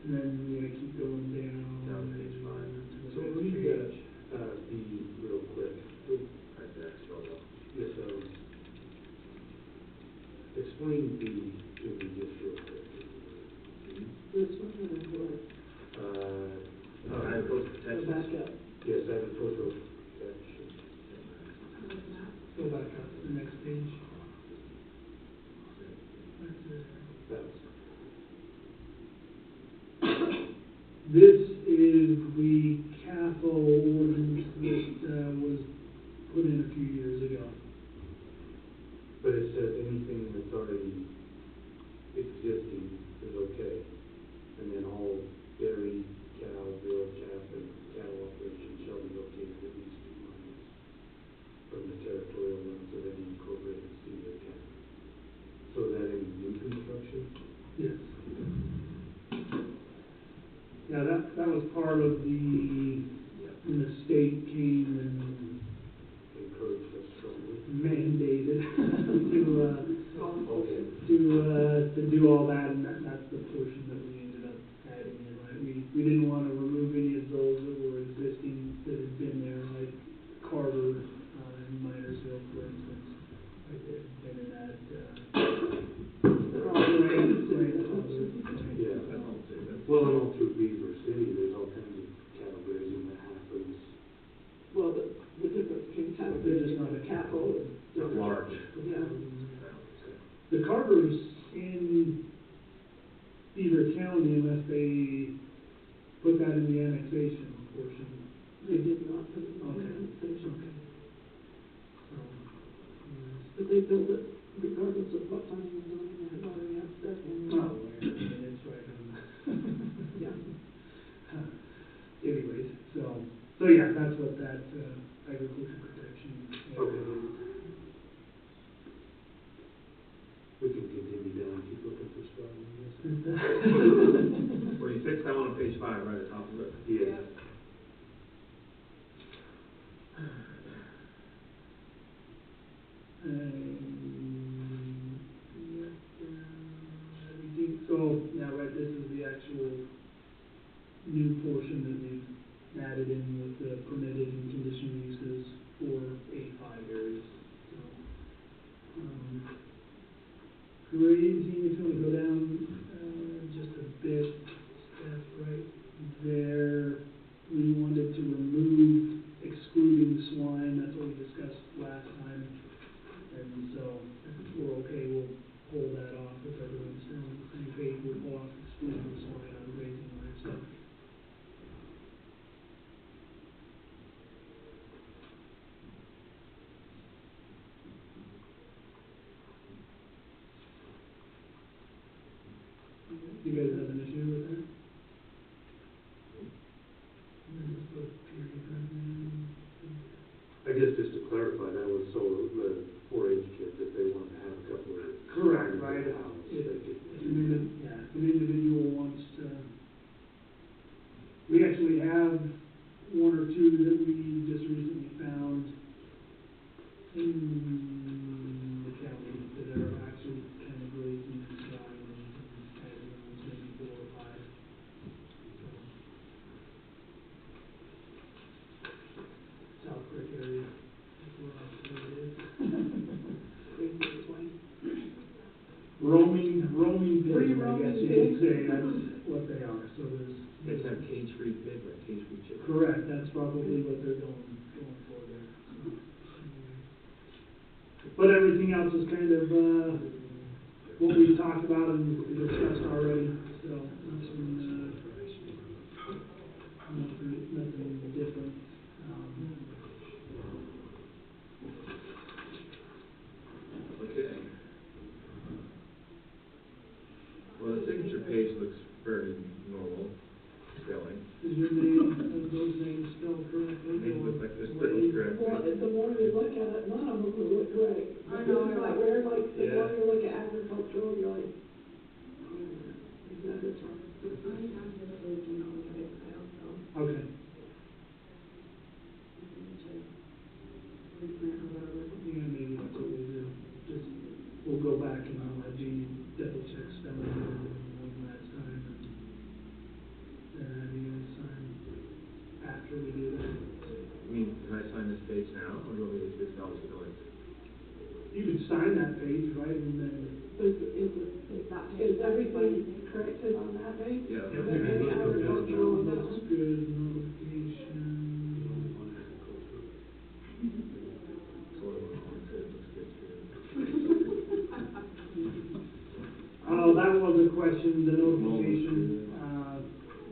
And then we're gonna keep going down. Down page 5. to So the read next that, B real quick. Right there, spelled out. Yes, explain B to me just real quick. This one, or what? Agricultural Go protection. back up. Yes, agricultural protection. Go back up to the next page. Right there. That's, This is the capital ordinance that was put in a few years ago. but it says anything that's already existing is okay. And then all dairy, cow, grill, calf, and cattle operations shall be located at least 2 miles from the territorial limits of any incorporated city or county. So is that any new construction? Yes. Yeah, that was part of when the state came and Encouraged us strongly. mandated Okay. to do all that, and that's the portion that we ended up adding in, right? We didn't want to remove any of those that were existing, that had been there, like Carter, and Minersville, for instance. Like they had been in that, They're all Yeah. Well, and all through Beaver City, there's all kinds of cattle grazing that happens. Well, the difference between cattle They're just grazing not and a cattle is Not different. large. Yeah. The Carters in Beaver County, unless they put that in the annexation portion. They did not put it on Okay. the annexation. Okay. So, But they build it regardless of what time of zoning they have already have stuff in. oh, it's right on. Yeah. Anyways, so yeah, that's what that, agriculture protection. Okay. We can continue down and keep looking for spelling on this. Well, you fixed that one on page 5, right at the top of it. Yes. new portion that we've added in with the permitted and conditional uses for A5 areas. So, grazing, if you want to go down just a bit, step right there, we wanted to remove excluding swine. That's what we discussed last time. And so if we're okay, we'll pull that off. If everyone's still on the same page, we'll pull off excluding swine on grazing livestock. Do you guys have an issue with that? I guess just to clarify, that was so the 4-H kids, if they want to have a couple of. Correct, right? in the house, they could. If an individual wants to, we actually have one or two that we just recently found in the county that are actually kind of grazing swine and adding on maybe 4 or 5. So, South Creek area, that's where it is. Grazing swine. Roaming pigs, I guess you could say, that's what they are, so there's. They have cage-free pig, like cage-free chicken. Correct, that's probably what they're going for there. But everything else is kind of, what we talked about and discussed already, so nothing different. Okay. Well, the signature page looks very normal spelling. Is your name, those names spelled correctly? Names look like they're spelled correctly. Well, the more you look at it, none of them will look right. I know, Isn't that weird? Like, the Yeah. more you look at agricultural, you're like, that is wrong. I have this original right now, so. Okay. Yeah, maybe that's what we'll do. Just, we'll go back and I'll have Jeannie double check spelling one last time. And have you guys sign after we do that. I mean, can I sign this page now, or do you want me to just acknowledge the noise? You could sign that page, right, and then. Is everything corrected on that page? Yeah. Is there any agricultural on that Looks one? good, notification. Oh, that was a question, the notification,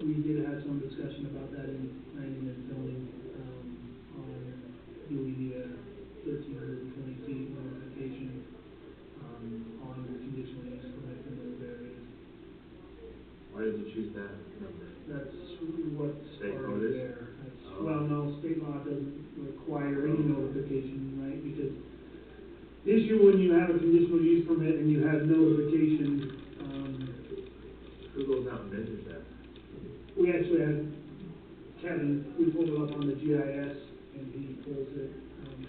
we did have some discussion about that in planning and zoning, on doing the 1,320 feet notification, on the conditional use permit in those areas. Why did you choose that number? That's what's State already notice? there. That's, Oh. well, no, state law doesn't require any notification, right? Because the issue when you have a conditional use permit and you have notification, Who goes out and measures that? we actually had Kevin, we pulled it up on the GIS and he pulls it,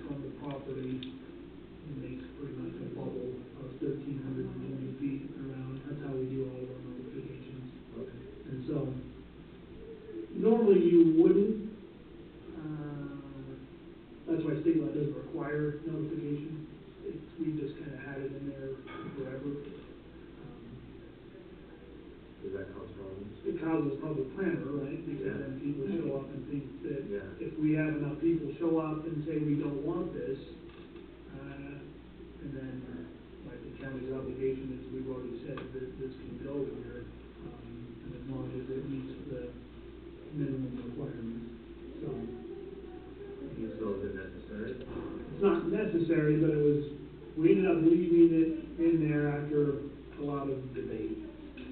from the property and makes pretty much a bubble of 1,320 feet around. That's how we do all of our notifications. Okay. And so, normally you wouldn't, that's why state law doesn't require notification. We just kind of had it in there forever. Does that cause problems? It causes public clamor, right? Because Yeah. then people show up and think that Yeah. if we have enough people show up and say we don't want this, and then, like, the county's obligation is, we've already said that this can go here, and as long as it meets the minimum requirements, so. So is it necessary? It's not necessary, but it was, we ended up leaving it in there after a lot of debate.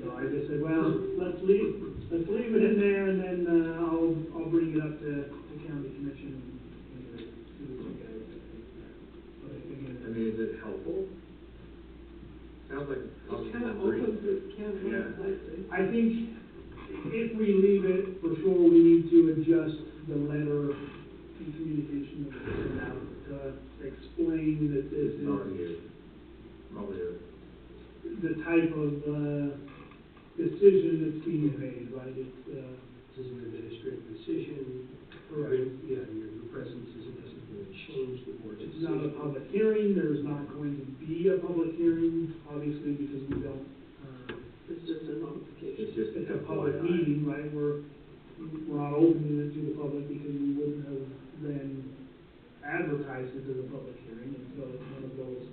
So I just said, well, let's leave it in there, and then, I'll bring it up to the county commission and see what you guys think. But again. I mean, is it helpful? Sounds like it's It causing kind of some grief. opens the can of Yeah. worms, I'd say. I think if we leave it, for sure, we need to adjust the letter and communication that we send out to explain that this It's is already is. Probably is. the type of, decision that's being made, right? It's, Just opening it to the public because we wouldn't have then advertised it as a public hearing, and so it's one of those,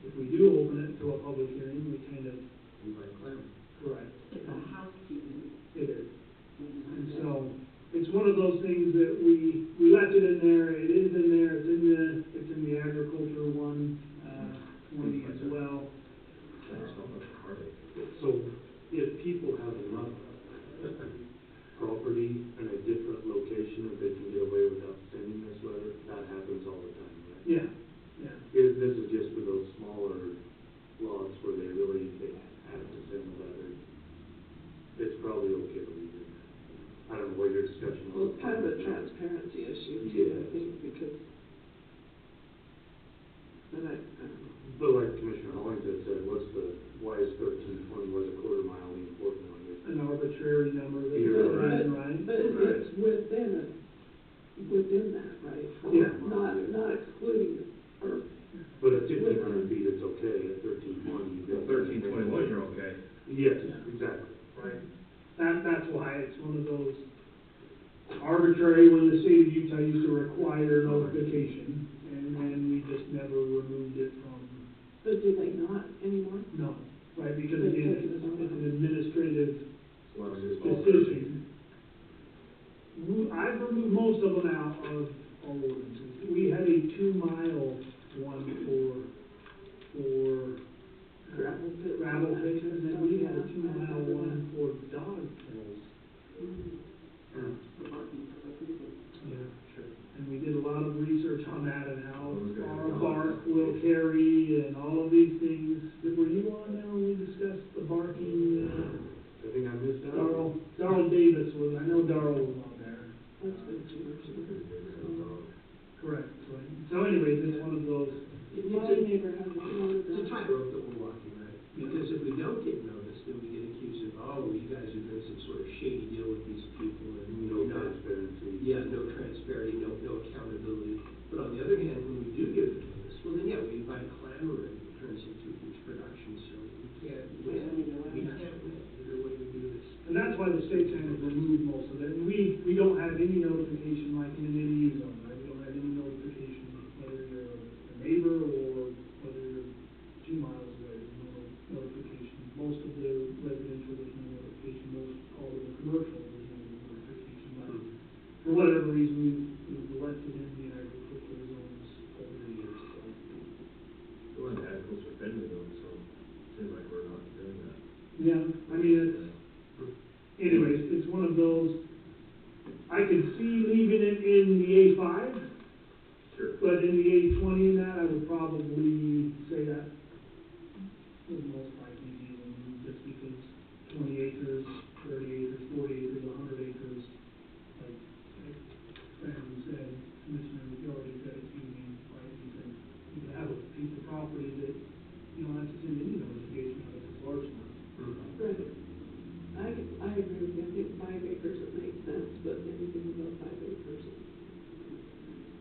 if we do open it to a public hearing, we kind of. Invite clamor. Correct. It's a housekeeping. It is. And so, it's one of those things that we left it in there, it is in there, it's in the agriculture one, committee as well. So if people have enough property in a different location that they can get away without sending this letter, that happens all the time, right? Yeah, yeah. This is just for those smaller lots where they have to send the letter. It's probably okay to leave it. I don't know what your discussion Well, was. it's kind of a transparency issue too, I think, because, but I don't know. But like Commissioner Hollings had said, why is 1320, why is a quarter mile the important one? An arbitrary number that You're you're right. right? But it's within that, right? Yeah. Not excluding it, or, But at 1,500 feet, it's okay. At 1320, you've got. 1321, you're okay. Yes, exactly. Right. That's why it's one of those arbitrary when the state of Utah used to require notification, and then we just never removed it from. but do they not anymore? No, right, because again, it's an administrative As long as it's all decision. I've removed most of them out of all ordinances. We had a 2-mile one for Gravel pits. and then we had a 2-mile one for dog kennels. Yeah, sure. And we did a lot of research on that and how our bark will carry and all of these things. Were you on there when we discussed the barking? I think I missed out. Darrell Davis was, I know Darrell was on there. That's been 2 years ago. Correct. So anyways, it's one of those. My neighbor has one of It's a those. tightrope that we're walking, right? Because if we don't get noticed, then we get accused of, oh, you guys are doing some sort of shady deal with these people and No you're not. transparency. Yeah, no transparency, no accountability. But on the other hand, when we do get noticed, well, then, yeah, we invite clamor and it turns into a huge production, so we can't win. We can't win either way we do this. And that's why the state kind of removed most of it. And we don't have any notification like in an NE zone, right? We don't have any notification whether you're a neighbor or whether you're 2 miles away. There's no notification. Most of the residential, there's no notification. Most, all of the commercial, there's no notification. But for whatever reason, we've left it in the agricultural zones over the years. So. We're in the agriculture friendly zone, so it seems like we're not doing that. Yeah, I mean, anyways, it's one of those, I could see leaving it in the A5, Sure. but in the A20 in that, I would probably say that would most likely be removed, just because 20 acres, 30 acres, 40 acres, 100 acres, like Brandon said, Commissioner, you already said it to me, right, you can have a piece of property that you don't have to send any notification on if it's large enough. Right. I agree with you, I think 5 acres would make sense, but anything above 5 acres,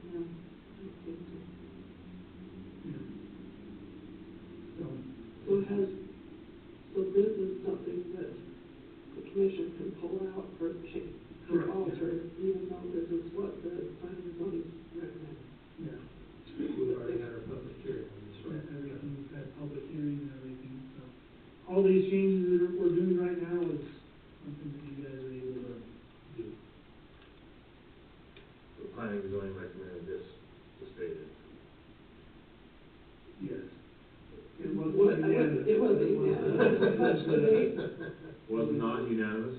yeah, I don't think so. Yeah. So this is something that the commission can pull out or change, or Correct. alter, even though this is what the planning and zoning recommend. yeah. We've already had our public hearing on this, right? Everything's had public hearing and everything, so. All these changes that we're doing right now is something that you guys are able to do. The planning and zoning recommended this stated. Yes. It was unanimous. It wasn't unanimous. Much debate. Was not unanimous?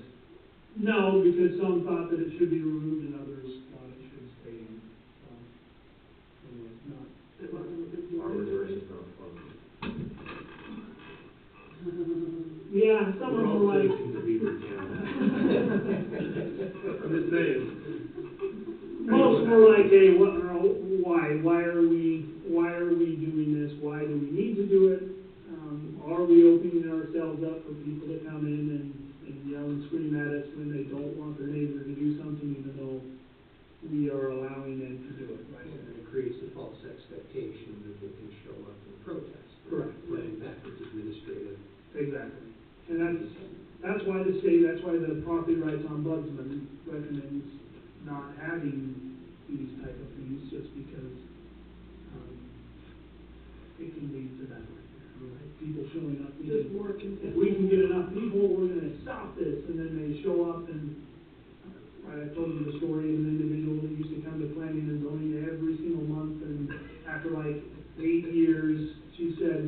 No, because some thought that it should be removed and others thought it should stay in, so. Anyways, not. It wasn't a big deal. Farmers versus not farmers. Yeah, some of them were like. Citizens of Beaver County. I'm just saying. Most were like, hey, why are we doing this? Why do we need to do it? Are we opening ourselves up for people to come in and yell and scream at us when they don't want their neighbor to do something, even though we are allowing them to do it, right? And it creates a false expectation that they can show up and protest. Correct. Running backwards administrative. Exactly. And that's why the state, that's why the property rights ombudsman recommends having these type of things, just because, it can lead to that, right? People showing up, Just thinking, more if consistent. we can get enough people, we're gonna stop this, and then they show up and, right, I told you the story of an individual that used to come to planning and zoning every single month, and after like 8 years, she said,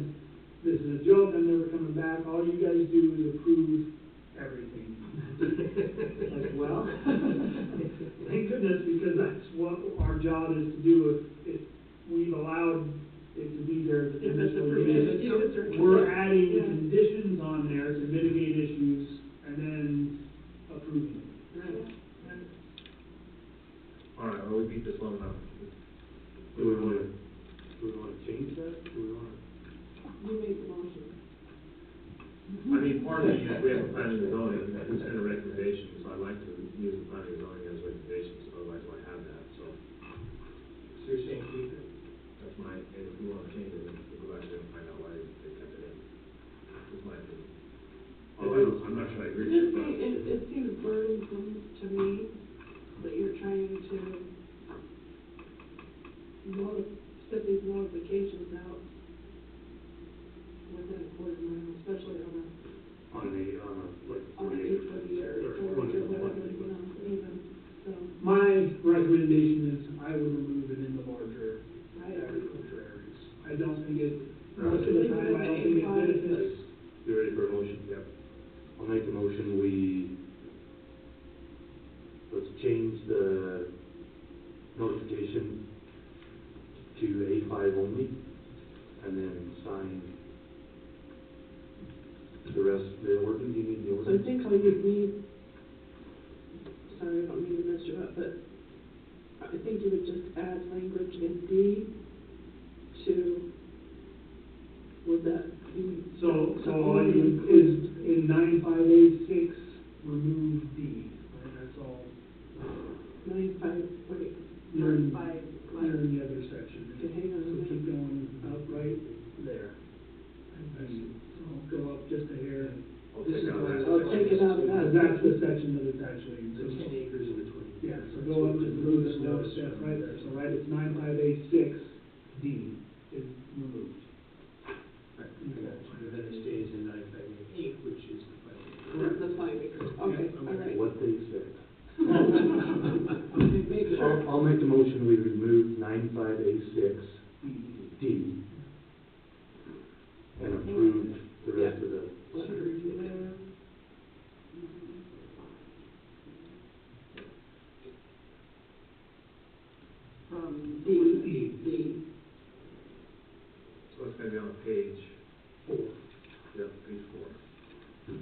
this is a joke, I'm never coming back, all you guys do is approve everything. Like, well, thank goodness, because that's what our job is to do. If we've allowed it to be there as a If it's a conditional permitted use, use or. we're adding Yeah. conditions on there to mitigate issues and then approving it. Right, right. All right, well, we beat this one enough. Do we wanna change that? Do we wanna? You made the motion. I mean, part of it, we have a planning and zoning, we send a recommendation, so I'd like to use the planning and zoning as recommendations, otherwise I have that, so. So you're saying keep it? That's my, and if we want to change it, we'll go back there and find out why they kept it in. That's my opinion. Although, I'm not sure I agree with it, It seems burdensome to me that you're trying to set these notifications out within a quarter mile, especially on a On a, like, 8-foot year, or 40 or 20. whatever, you know, even, so. My recommendation is I would remove it in the larger Right. agriculture areas. I don't think it, most of the time, I don't think it benefits. You ready for a motion? Yep. I'll make a motion, let's change the notification to A5 only, and then sign the rest, the ordinance, you need the So I ordinance? think all you need, sorry, I don't mean to mess you up, but I think you would just add language in D to, would that be? So to all only you, include- is, in 95A6, remove D, right, that's all. 95, wait, You're in, 95, you're in the other section. Okay, hang on a So minute. keep going up right there. So go up just a hair. I'll This take is out where- that. Oh, take it out of that. That's the section that it's actually, The 10 acres and the 20. yeah, so go up just a little bit more step right there. So right, it's 95A6 D is removed. Right. And then it stays in 958, which is the final. Correct. The 5 acres, okay, Yeah, all right. What they said. Okay, make sure. I'll make the motion, we remove 95A6 D and approve the rest of the. Let her review there. From D. So it's gonna be on page 4. Yep, page 4.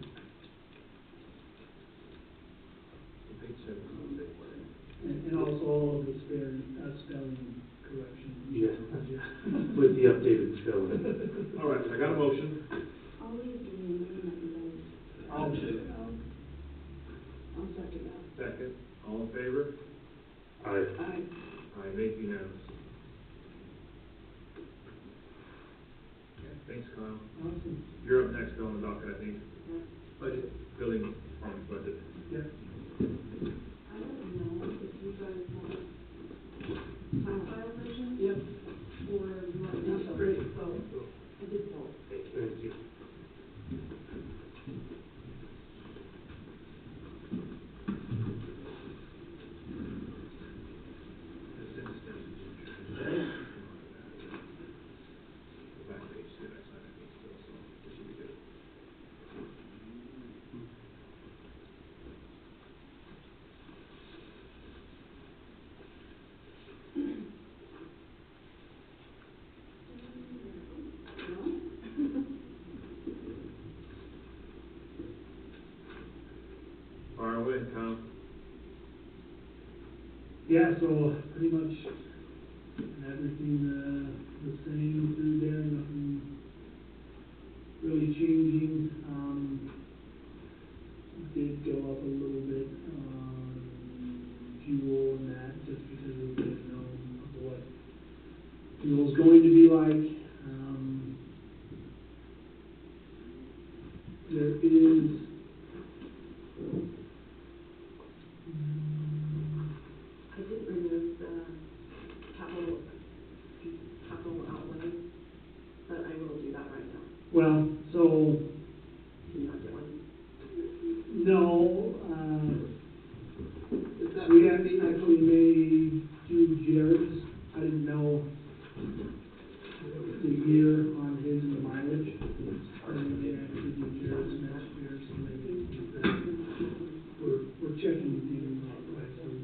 Page 7 is on the big one. And also all of the spelling corrections. Yeah. With the updated spelling. All right, so I got a motion. Always remember that. I'll, I'll second that. Second, all in favor? Aye. Aye. Aye, make unanimous. Okay, thanks, Kyle. awesome. You're up next on the docket, I think, Budget. building department budget. Yeah. I don't know if you guys want file version? Yep. Or you want That's to great. both? I did both. Thank you. This is the back page, too, I signed it still, so this should be good. Fire away, Kyle. Yeah, so pretty much everything, the same through there, nothing really changing. Did go up a little bit on fuel and that, just because of the unknown of what fuel's going to be like. There is, I didn't actually may do Jared's. I didn't know the year on his and the mileage. And they actually do Jared's next year, so maybe we're checking things off prices.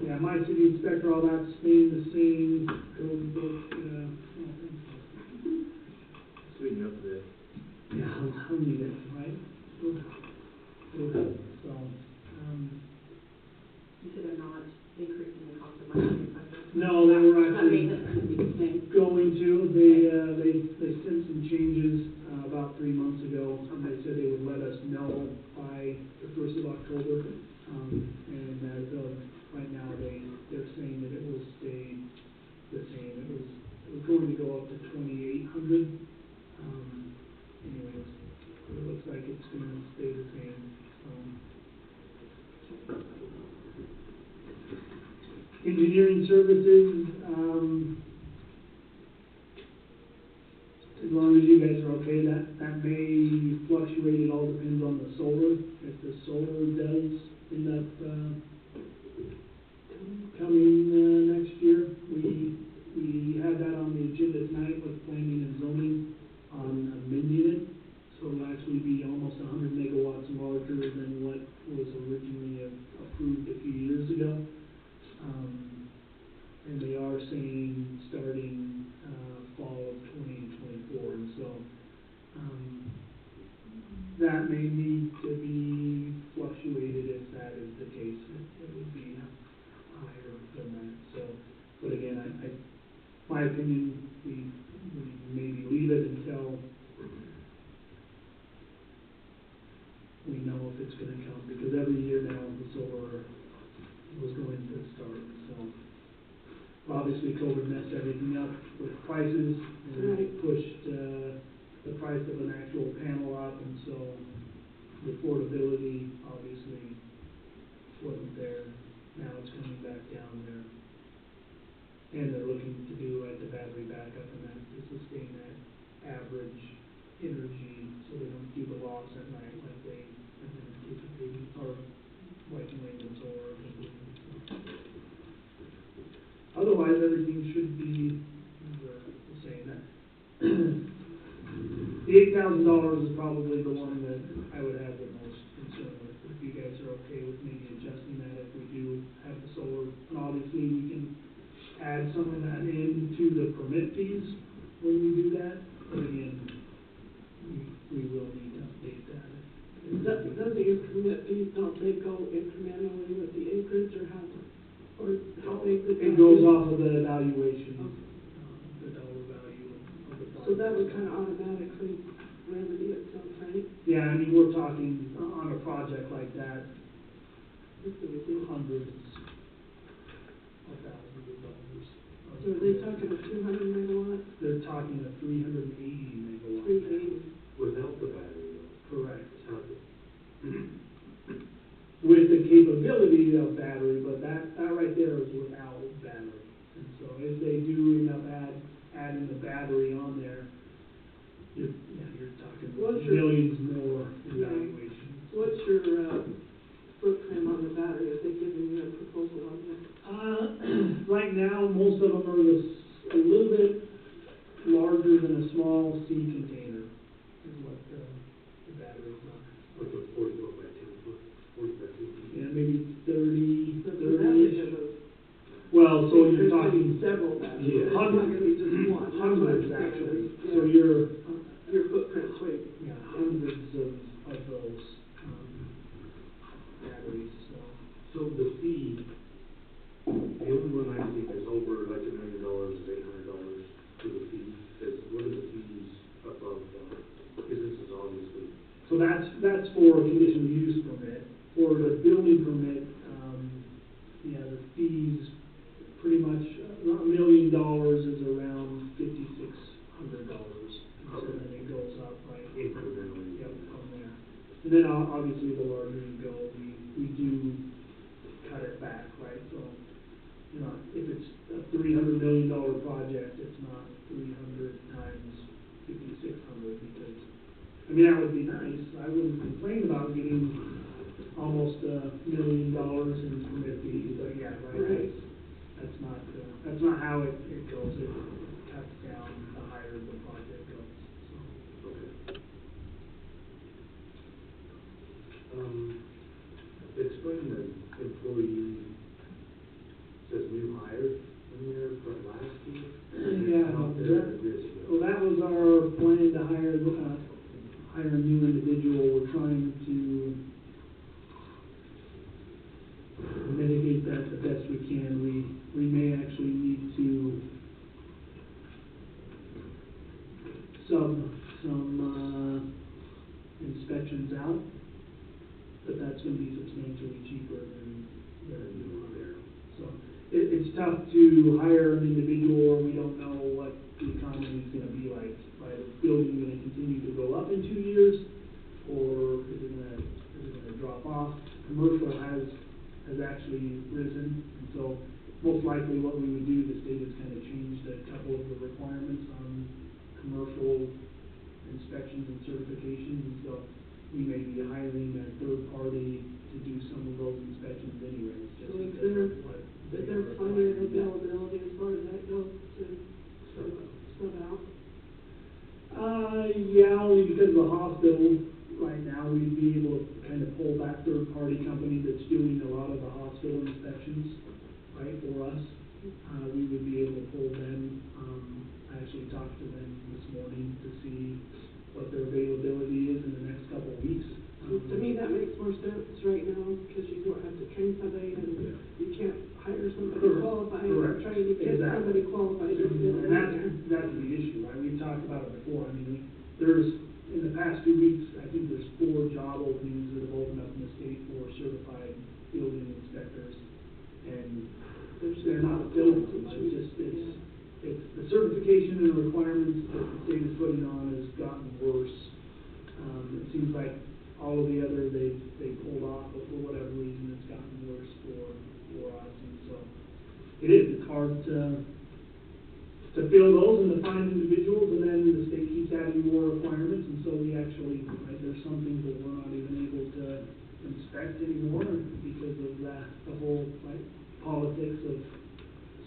Yeah, my city inspector, all that's staying the same, code book, Sweeten you up today. yeah, I'll need it, right? So, You said they're not increasing the cost of my inspector? no, they were That actually maintenance is gonna be the same. going to, they sent some changes, about 3 months ago. And they said they would let us know by the 1st of October. And as of right now, they're saying that it will stay the same. It was going to go up to 2,800. Anyways, it looks like it's gonna stay the same, Engineering services, as long as you guys are okay, that may fluctuate. It all depends on the solar. If the solar does end up coming next year, we have that on the agenda tonight with planning and zoning on amending it. So it'll actually be almost 100 megawatts larger than what was originally approved a few years ago. And they are saying starting fall of 2024, and so that may need to be fluctuated if that is the case. It would be higher than that. So, but again, my opinion, we maybe leave it until we know if it's going to come, because every year now the solar was going to start. So obviously COVID messed everything up with prices, and it pushed the price of an actual panel up, and so the affordability obviously wasn't there. Now it's coming back down there, and they're looking to do like the battery backup and that to sustain that average energy, so they don't do the loss at night like they have been anticipating, or like wind and solar. Otherwise, everything should be the same. The $8,000 is probably the one that I would have the most concern with. If you guys are okay with maybe adjusting that if we do have the solar, and obviously we can add some of that into the permit fees when we do that. But again, we will need to update that. Does your permit fees, don't they go incrementally with the acreage, or how big the? It goes off of the evaluation, the dollar value of the project. So that would kind of automatically remedy itself, right? Yeah, I mean, we're talking on a project like that, hundreds of thousands of dollars. So are they talking a 200 megawatt? They're talking a 380 megawatt. 380. Without the battery, though. Correct. It's not With the capability of battery, but that right there is without battery. And so if they do end up adding the battery on there, you're talking millions more evaluations. What's your footprint on the battery? Have they given you a proposal on that? Right now, most of them are a little bit larger than a small sea container, is what the batteries are. like a 40 foot by 10 foot, 40 by 50. Yeah, maybe 30. Well, So you're talking several batteries. Yeah. It's not going to be just one. Hundreds actually. Yeah. So Your footprint's way. yeah, hundreds of those batteries. So the fee, the only one I think is over like $1 million is $800 for the fee. What are the fees above that? Because this is obviously. So that's for a conditional use permit. For the building permit, the fees pretty much $1 million is around $5,600. So then it goes up like Incrementally. Yep, from there. And then obviously the larger you go, we do cut it back, right? So, if it's a $300 million project, it's not 300 times 5,600, because I mean, that would be nice, I wouldn't complain about getting almost $1 million in permit fees, but yeah, right, that's not how it goes, it cuts down the higher the project goes, so. Explain the employee, says new hire in there from last year? Yeah, Out there this year. well, that was our plan to hire a new individual, we're trying to mitigate that the best we can, we may actually need to sub some inspections out, but that's gonna be substantially cheaper than doing there. So, it's tough to hire an individual, we don't know what the economy is gonna be like. Right, is building gonna continue to go up in 2 years, or is it gonna drop off? Commercial has actually risen, and so most likely what we would do, the state has kind of changed a couple of the requirements on commercial inspections and certifications, and so we may be hiring a third party to do some of those inspections anyways, just So is because of what is they there are funding required. availability as far as that goes to sub out? Yeah, only because of the hospital, right now, we'd be able to kind of pull that third-party company that's doing a lot of the hospital inspections, right, for us. We would be able to pull them, I actually talked to them this morning to see what their availability is in the next couple of weeks. To me, that makes more sense right now, because you don't have to train somebody, and you can't hire somebody qualified, or Correct. trying to get Exactly. somebody qualified. And that's the issue, right, we've talked about it before, I mean, there's, in the past 2 weeks, I think there's 4 job openings that have opened up in the state for certified building inspectors, and they're not filling them, it's the certification and the requirements that the state is putting on has gotten worse. It seems like all of the other they pulled off, but for whatever reason, it's gotten worse for us, and so it's hard to fill those and to find individuals, and then the state keeps adding more requirements, and so we actually, right, there's some things that we're not even able to inspect anymore because of that, the whole, like, politics of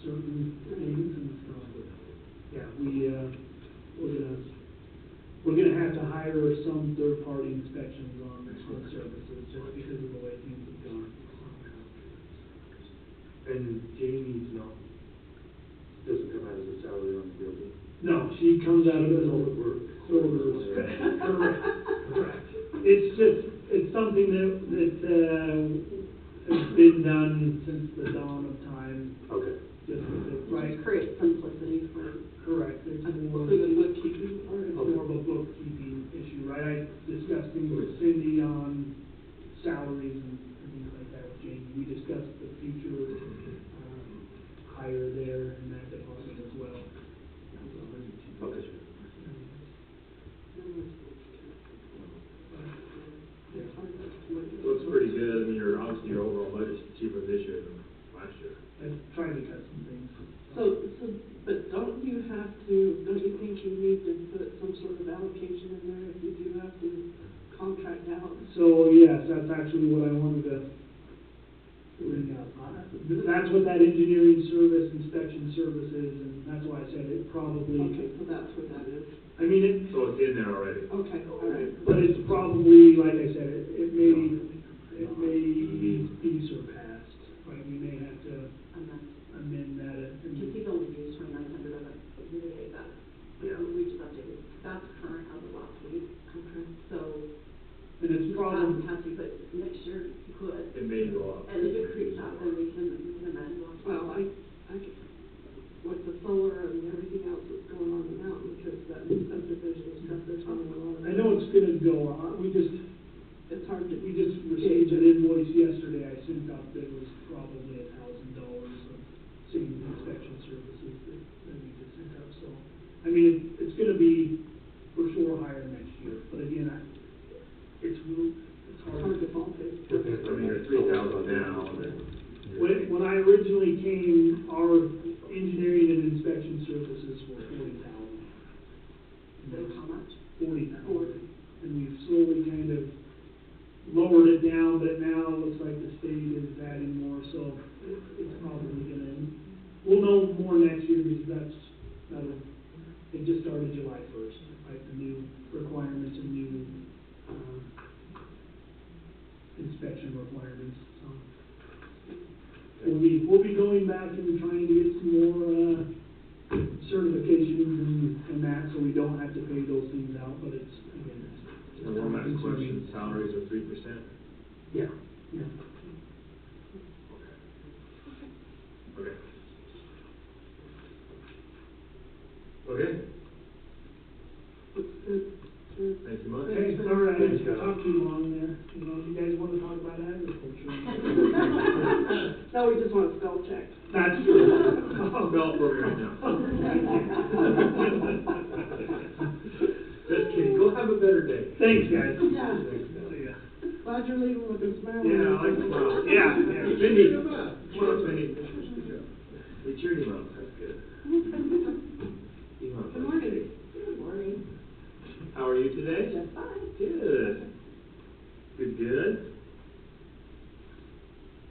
certain things, and so, yeah, we're gonna have to hire some third-party inspections on school services just because of the way things have gone. And Jamie's doesn't come out as a salary on the building? No, she comes out of She does the all the work. Correct. It's something that has been done since the dawn of time. Okay. Just with it, right? Just create simplicity for. Correct. It's more, For the bookkeeping, or it's more of a bookkeeping issue, right? I discussed things with Cindy on salaries and things like that with Jamie. We discussed the future hire there in that department as well. Okay. So it's pretty good, I mean, obviously your overall budget's cheaper this year than last year. I tried to cut some things. but don't you think you need to put some sort of allocation in there if you do have to contract out? So, yes, that's actually what I wanted to bring up. That's what that engineering service, inspection service is, and that's why I said it probably. Okay, so that's what that is. I mean, So it's in there already. Okay, all right. but it's probably, like I said, it may be surpassed, right? We may have to amend that. Because he's only used 2,900 of it year to date, that, Yeah. we just updated, that's current as of last week. Okay. So, And it's probably, have to, but next year he could. It may go up. And if it creeps out, then we can amend. Well, I could, with the solar and everything else that's going on in the mountain, because that new subdivision and stuff, there's running a lot of. I know it's gonna go on, It's hard to. we just received an invoice yesterday, I sent out that was probably $1,000 of same inspection services that we just sent out, so. I mean, it's gonna be for sure higher next year, but again, it's hard to fall to. I mean, you're 3,000 now, and then. When I originally came, our engineering and inspection services were $40,000. So how much? $40,000. and we've slowly kind of lowered it down, but now it looks like the state is adding more, so it's probably gonna, we'll know more next year, because it just started July 1st, like the new requirements and new, inspection requirements, so. We'll be going back and trying to get some more, certifications and that, so we don't have to pay those things out, but it's, again, it's. And one last question, salaries are 3%? Yeah, yeah. Okay. Okay. Thank you much. Okay, sorry, I Thanks, didn't Scott. talk too long there. You know, you guys want to talk about agriculture? No, we just want to spell check. That's true. Spell for me right now. Just kidding, go have a better day. Thanks, guys. Yeah. Thanks, Scott. See ya. Glad you're leaving with a smile. Yeah, I like the smile. Yeah, yeah. Cindy, come on, Cindy. We cheered him up, that's good. Good morning. Good morning. How are you today? Just fine. Good. Good, good.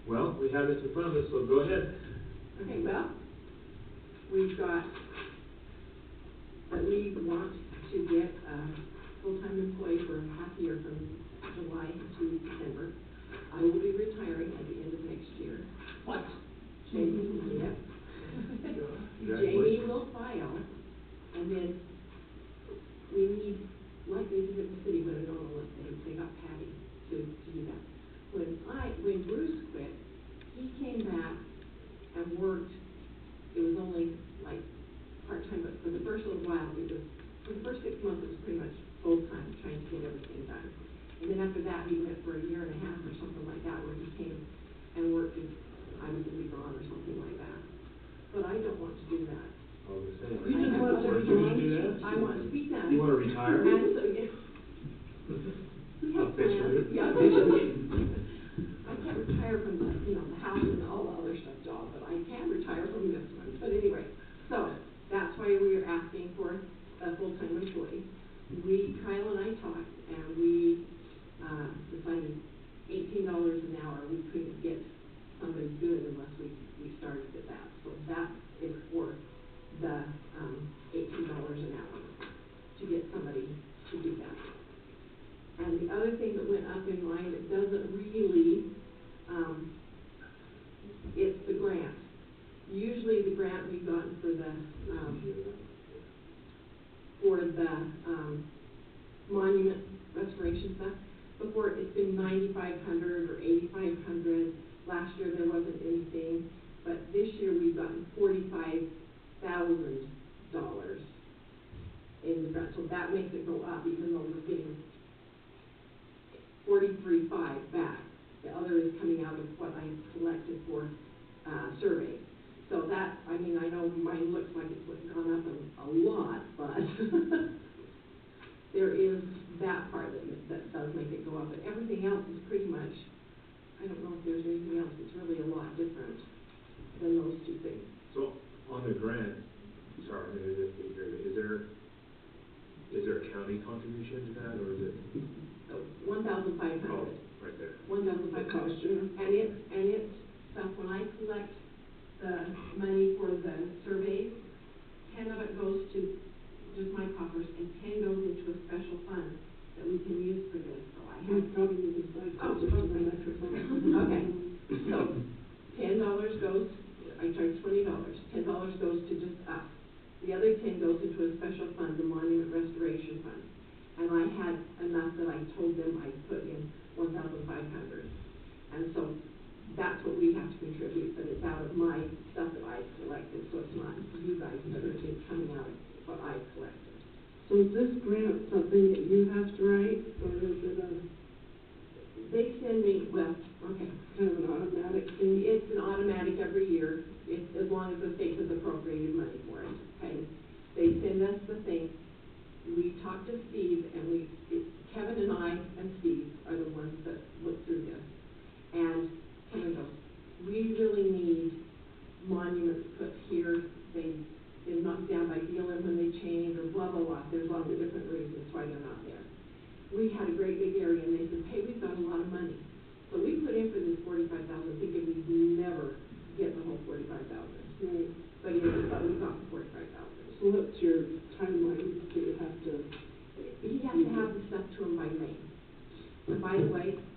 Well, we have this in front of us, so go ahead. Okay, well, we've got that we want to get a full-time employee for half a year from July to December. I will be retiring at the end of next year. What? Jamie, yep. Jamie will file, and then we need, like they did at the city when they got Patty to do that. When Bruce quit, he came back and worked, it was only like part-time, but for the first little while, for the first 6 months, it was pretty much full-time, trying to get everything done. And then after that, he went for a year and a half or something like that, where he came and worked as, I was going to be gone or something like that. But I don't want to do that. Oh, the same. You just want to Aren't you gonna do that? I want to be done. You wanna retire? And so, yeah. We have Officially? plans. Yeah, officially. I can't retire from the, the house and all the other stuff job, but I can retire from this one. But anyway, so that's why we are asking for a full-time employee. Kyle and I talked, and we decided $18 an hour. We couldn't get somebody good unless we started at that. So that is for the $18 an hour to get somebody to do that. And the other thing that went up in mine that doesn't really, it's the grant. Usually the grant we've gotten for the monument restoration stuff, before it's been $9,500 or $8,500. Last year there wasn't anything, but this year we've gotten $45,000 in the grant. So that makes it go up, even though we're getting $43,500 back. The other is coming out of what I collected for survey. So that, I know mine looks like it's gone up a lot, but there is that part that does make it go up. But everything else is pretty much, I don't know if there's anything else that's really a lot different than those two things. So, on the grant, sorry, maybe this is here, is there a county contribution to that, or is it? $1,500. Oh, right there. $1,500. And it's stuff, when I collect the money for the surveys, 10 of it goes to just my coffers, and 10 goes into a special fund that we can use for this. So I have probably used okay. So $10 goes, I charge $20. $10 goes to just us. The other 10 goes into a special fund, the Monument Restoration Fund. And I had enough that I told them I'd put in $1,500. And so that's what we have to contribute, but it's out of my stuff that I've collected, so it's not you guys that are just coming out of what I've collected. So is this grant something that you have to write, or is it They send me, well, okay. kind of an automatic thing? It's an automatic every year, as long as the state has appropriated money for it, okay? They send us the thing. We talk to Steve, and Kevin and I and Steve are the ones that look through this. And Kevin goes, we really need monuments put here. They've been knocked down by BLM when they changed, or blah, blah, blah. There's lots of different reasons why they're not there. We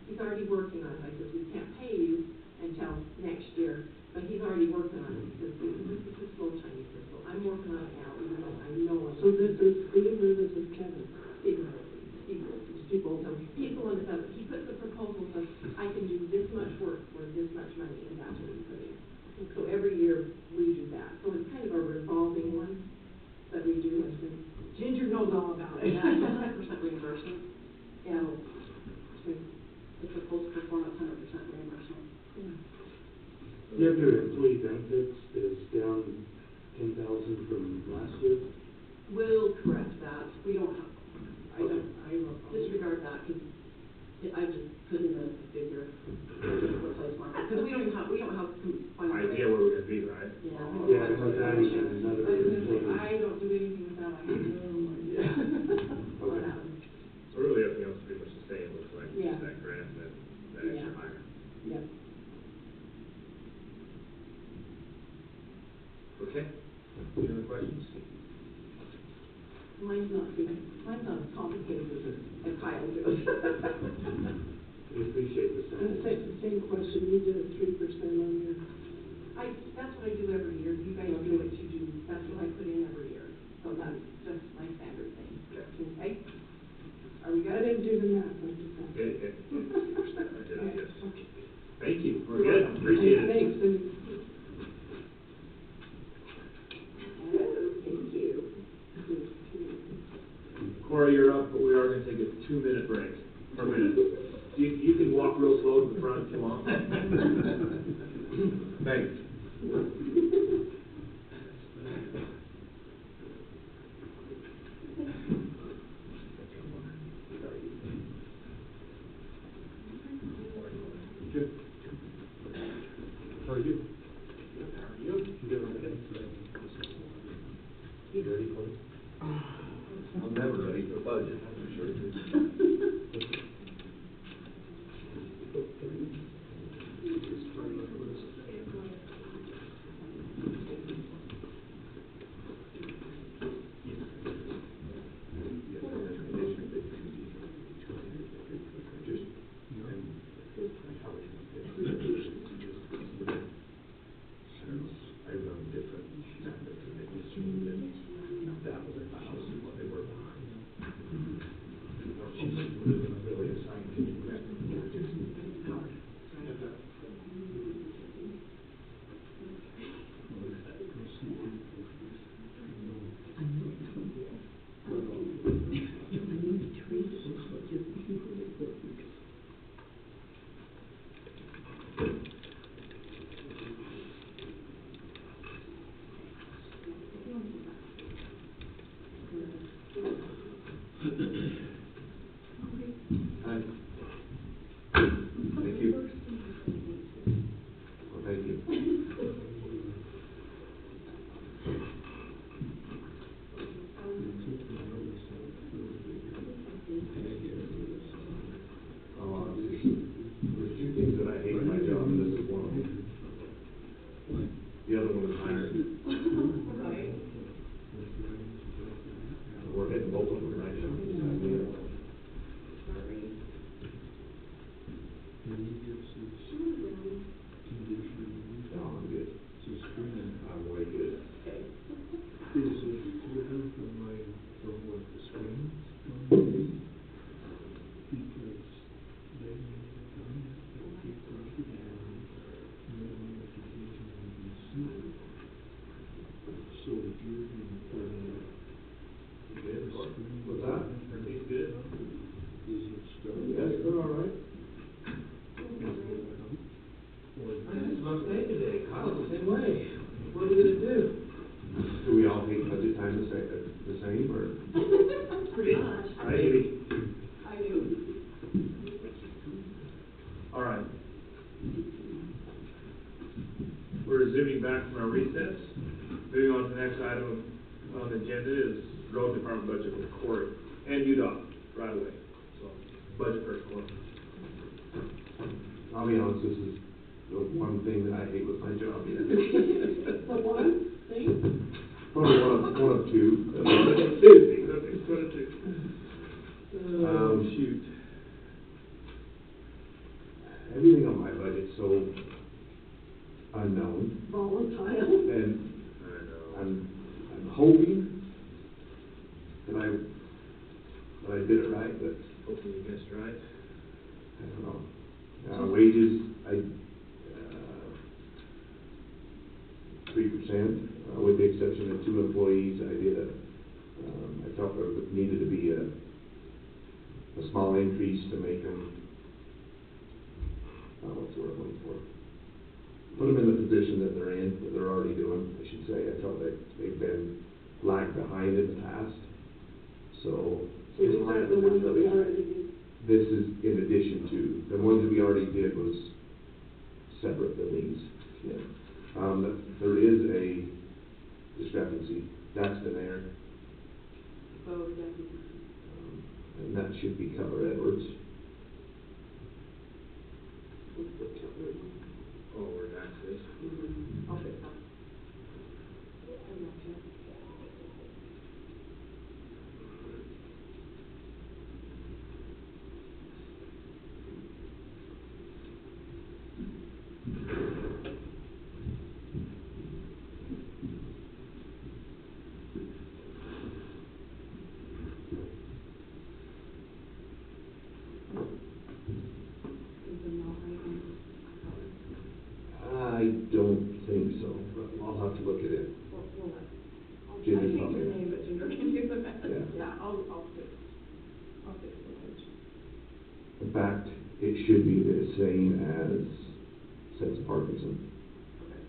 he's already working on it. I said, we can't pay you until next year, but he's already working on it. He says, this is slow Chinese pistol. I'm working on it now, even though I know I'm. So this is Steve or this is Kevin? Steve Bolton. He's the one that does it. He puts the proposal, says, I can do this much work for this much money, and that's what he put in. So every year, we do that. So it's kind of a revolving one that we do. Ginger knows all about it. Yeah, it's 100% reimbursement. Yeah. If the post-performance, 100% reimbursement. Yet your employee benefits is down 10,000 from last year. We'll correct that. We don't have, I disregard that because I just put in a figure for place market. Because we don't have final. Idea where we're gonna be, right? Yeah. Yeah, and with that, another employee. I don't do anything without I have no idea. What happens. So really, everything else is pretty much the same, looks like, Yeah. just that grant and that extra hire. Yeah. Okay, any other questions? Mine's not as complicated as Kyle does. We appreciate the Same question, you did a 3% on your. That's what I do every year. You guys do what you do. That's what I put in every year. So that's just my standard thing. Okay? Are we I good? didn't do the math, I just have. Yes. Thank you, we're good, appreciate it. Thanks, and Thank you. Corey, you're up, but we are gonna take a 2-minute break, per minute. You can walk real slow to the front if you want. Thanks. Good. How are you? Good. You ready for it? I'm never ready for budget, that's for sure. I run different methods and it was that was what they were behind. She's really a scientific method. Hi. Thank you. Well, thank you. There's two things that I hate in my job, and this is one of them. The other one is hiring. Right. We're hitting both of them right now. No, I'm good. I'm way good. Good. What's that? Everything's good? Yes, they're all right. It's my day today, Kyle's the same way. What are we gonna do? Do we all hate budget time the same, or? Pretty much. Maybe. I do. All right. We're resuming back from our recess. Moving on to the next item on the agenda is road department budget with Corey and UDOT right away. So, budget first, Corey. I'll be honest, this is the one thing that I hate with my job, yeah. The one thing? Probably one of two. Two things, okay, go to two. Shoot. everything on my budget's so unknown, Volatile. and I'm hoping that I did it right, but Hopefully you guessed right. I don't know. Wages, 3%, with the exception of 2 employees. I felt there needed to be a small increase to make them, what's the word I'm looking for? Put them in the position that they're in, that they're already doing, I should say. I felt that they've been lagged behind in the past, so. So these are the ones that we already did. This is in addition to, the ones that we already did was separate than these, yeah. There is a discrepancy, that's the mayor, Oh, yeah. and that should be Cutler Edwards. What's the cover? Oh, where Dax is. Mm-hmm. I'll fix that. I'm not sure. Is the amount right on color? I don't think so, but I'll have to look at it. We'll let. I Ginger changed probably. the name, but Ginger can do the rest. Yeah. Yeah, I'll fix the page. In fact, it should be the same as says Parkinson. Okay.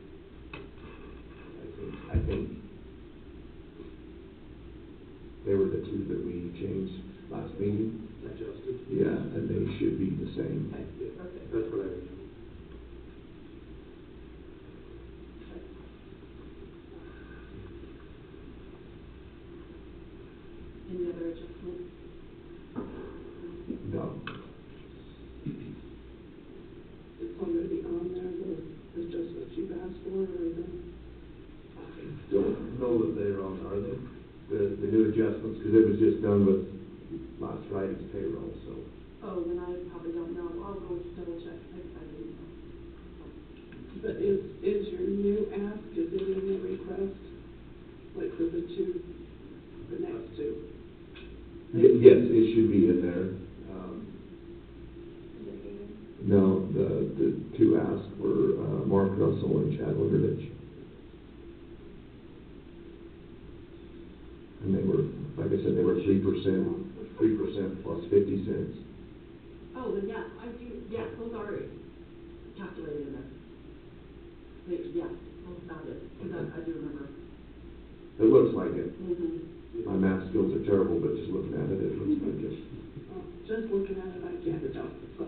I think they were the 2 that we changed last meeting. Adjusted. Yeah, and they should be the same. Okay, perfect. That's what I remember. Any other adjustments? No. It's already on there, the adjustments you've asked for, or the, I don't know that they're on, are they? The new adjustments, because it was just done with last Friday's payroll, so. Oh, then I probably don't know. I'll go double check. I didn't know. but is your new ask, is it in the request? Like for the 2, the next 2? Yes, it should be in there. Is it Hayden? No, the 2 asks were Mark Russell and Chad Wimberlich. And they were, like I said, they were 3% plus 50 cents. Oh, then yeah, I do, yeah, those are calculated in there. Yeah, that is, because I do remember. It looks like it. Mm-hmm. My math skills are terrible, but just looking at it, it looks like it. Just looking at it, I can't tell, so.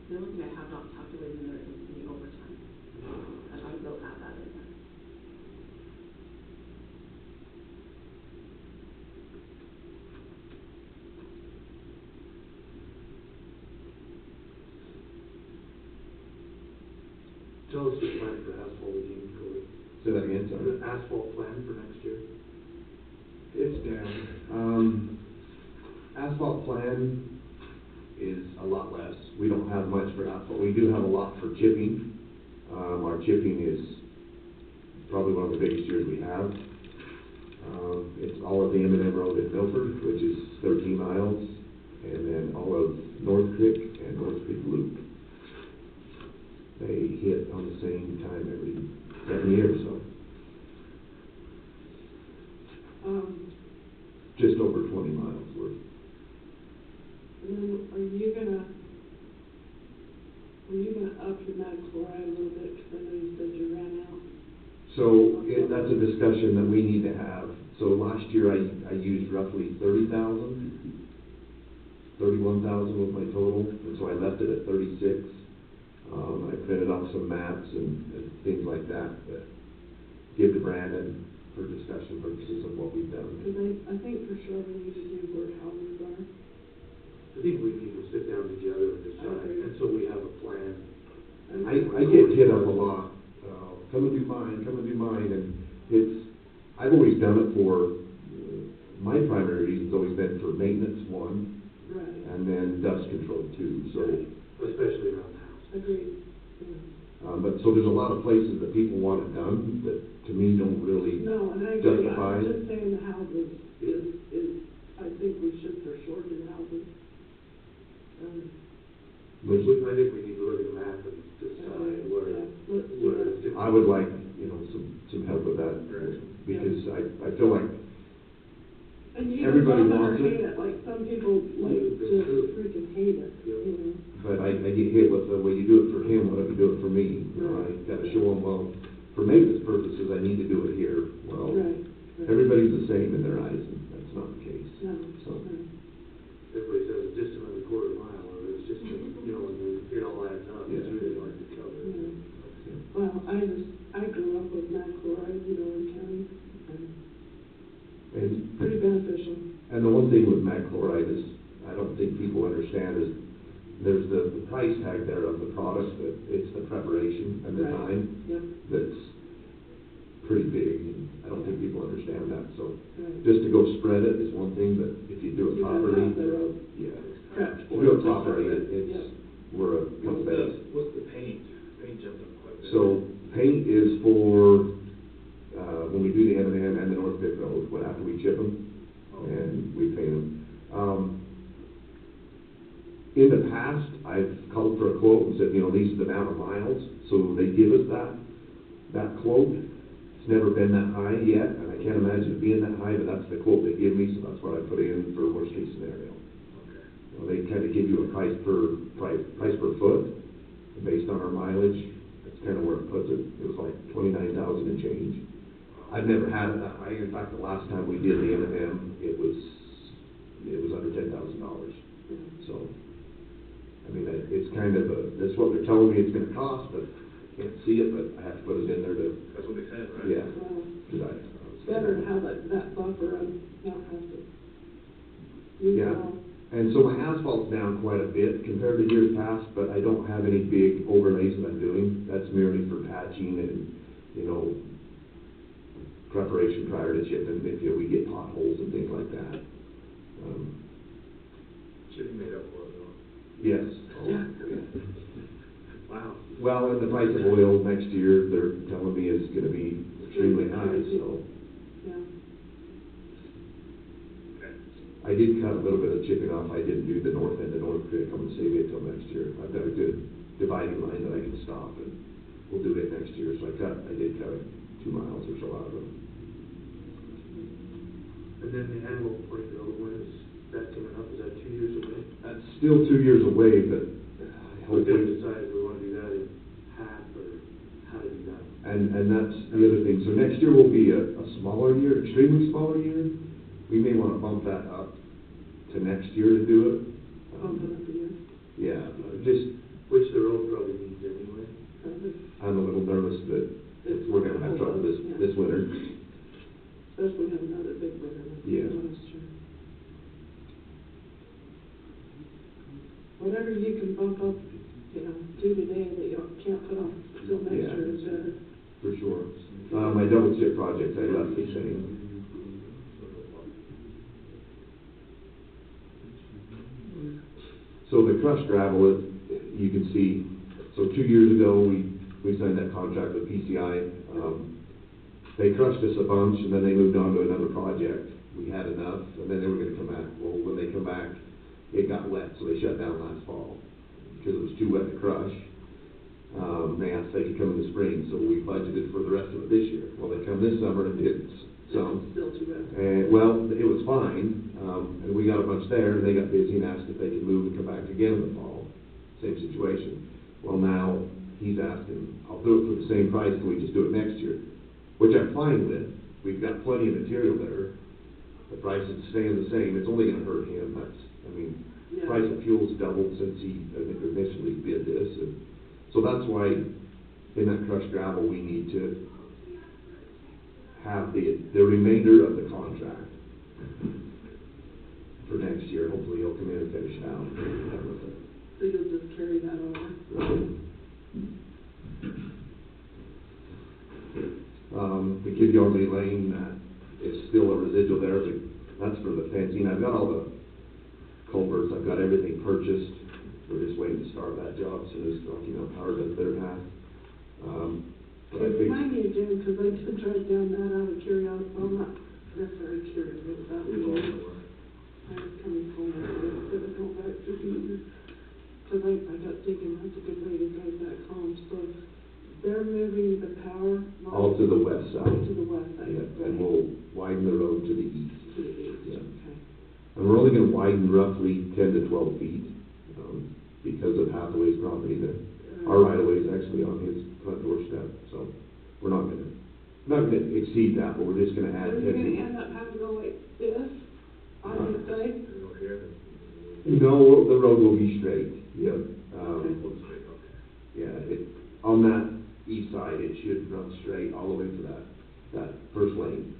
The only thing I have not calculated in there is the overtime. And I will add that in there. Tell us the plan for asphalt again, Cody. Say that again, The sorry. asphalt plan for next year? It's down. Asphalt plan is a lot less. We don't have much for asphalt. We do have a lot for chipping. Our chipping is probably one of the biggest years we have. It's all of the M&M Road in Milford, which is 13 miles, and then all of North Creek and North Creek Loop. They hit on the same time every 7 years, so just over 20 miles worth. And then were you gonna up your mag chloride a little bit, because I know you said you ran out? So that's a discussion that we need to have. So last year I used roughly 30,000, 31,000 was my total, and so I left it at 36. I printed off some maps and things like that give to Brandon for discussion purposes of what we've done. Because I think for sure we need to do where houses are. I think we need to sit down together and decide, and so we have a plan. I get hit up a lot, come and do mine, and I've always done it for, my primary reason's always been for maintenance, one, Right. and then dust control, two, so. Especially around the house. Agreed, yeah. But, so there's a lot of places that people want it done, that to me don't really No, and I agree, justify I'm it. just saying the houses is, I think we should for sure do houses. Which, I think we need to look at the map and decide where, Yeah, let's do where that. it's different. I would like, some help with that, because I feel like And you everybody don't love wants it or it. hate it, like some people like just freaking hate it, you know? But I get hit with the, well, you do it for him, what if you do it for me? You know, I gotta show them, well, for maintenance purposes, I need to do it here. Well, Right. everybody's the same in their eyes, and that's not the case. No, So, no. Everybody says it's just another quarter mile, or it's just, you know, and it all adds up, it's really hard to cover. Yeah. Well, I grew up with mag chloride, you know, in county, and pretty beneficial. and the one thing with mag chloride is, I don't think people understand is, there's the price tag there of the product, but it's the preparation and the Right. time Yep. that's pretty big, and I don't think people understand that, so. Right. Just to go spread it is one thing, but if you do it You gotta properly, have the road yeah. prepped If for you do it it to properly, start with. it's, Yep. we're a much better. What's the paint? Paint jumped up quite a bit. So paint is for, when we do the M&M and the North Pit Road, when after we chip them, and we paint them. In the past, I've called for a quote and said, these are the amount of miles, so they give us that quote. It's never been that high yet, and I can't imagine it being that high, but that's the quote they give me, so that's what I put in for worst case scenario. They kind of give you a price per foot, based on our mileage. That's kind of where it puts it. It was like 29,000 and change. I've never had it that high. In fact, the last time we did the M&M, it was under $10,000. So, I mean, it's kind of that's what they're telling me it's going to cost, but I can't see it, but I have to put it in there to. That's what they said, right? Yeah. Well, it's better to have that buffer and not have to use it Yeah. all. And so my asphalt's down quite a bit compared to years past, but I don't have any big overlays that I'm doing. That's merely for patching and, preparation prior to chipping, if we get potholes and things like that. Chipping made up for it, though. Yes. Yeah. Wow. Well, and the price of oil next year, they're telling me is gonna be extremely high, so. Yeah. Okay. I did cut a little bit of chipping off. I didn't do the north end of North Creek. I'm gonna save it till next year. I've got a good dividing line that I can stop, and we'll do it next year. So I did cut 2 miles or so out of them. And then the annual point, though, when is that coming up? Is that 2 years away? That's still 2 years away, but We gotta hopefully. decide if we wanna do that in half, or how to do that. And that's the other thing. So next year will be a smaller year, extremely smaller year. We may wanna bump that up to next year to do it. Bump it up a year. Yeah, just, Which the road probably needs anyway. I'm a little nervous that we're gonna have trouble this winter. Especially have another big winter like Yeah. last year. Whatever you can bump up, do today that you can't put off till next Yeah. year is better. For sure. My double chip project, I left the same. So the crushed gravel, you can see, so 2 years ago, we signed that contract with PCI. They crushed us a bunch, and then they moved on to another project. We had enough, and then they were gonna come back. Well, when they come back, it got wet, so they shut down last fall, because it was too wet to crush. They asked if they could come in the spring, so we budgeted for the rest of it this year. Well, they come this summer and did some. Still too bad. And, well, it was fine, and we got a bunch there, and they got busy and asked if they could move and come back again in the fall. Same situation. Well, now, he's asking, I'll do it for the same price, can we just do it next year? Which I'm fine with. We've got plenty of material there. The price is staying the same, it's only gonna hurt him, Yeah. price of fuel's doubled since he initially bid this, and so that's why in that crushed gravel, we need to have the remainder of the contract. for next year. Hopefully he'll come in and finish it out. And be done with it. So you'll just carry that over? Right. The Kid Yardley Lane, is still a residual there, but that's for the fencing. I've got all the culverts, I've got everything purchased. We're just waiting to start that job as soon as Rocky Mountain Power does their half. But I think, Remind me again, because I did drive down that out of curiosity, well, not necessarily curious, but that was where I was coming from, instead of going back to Beaver. Because I got thinking, that's a good way to drive back home, so they're moving the power line. all to the west side. To the west side. Yeah, and we'll widen the road to the east. To the east, Yeah. okay. And we're only gonna widen roughly 10 to 12 feet, because of Hathaway's property there. Our right of way is actually on his front doorstep, so we're not gonna exceed that, but we're just gonna add Are 10 you feet. gonna end up having to go like this, on this side? No, the road will be straight, yep. Okay. Yeah, on that east side, it should run straight all the way to that first lane.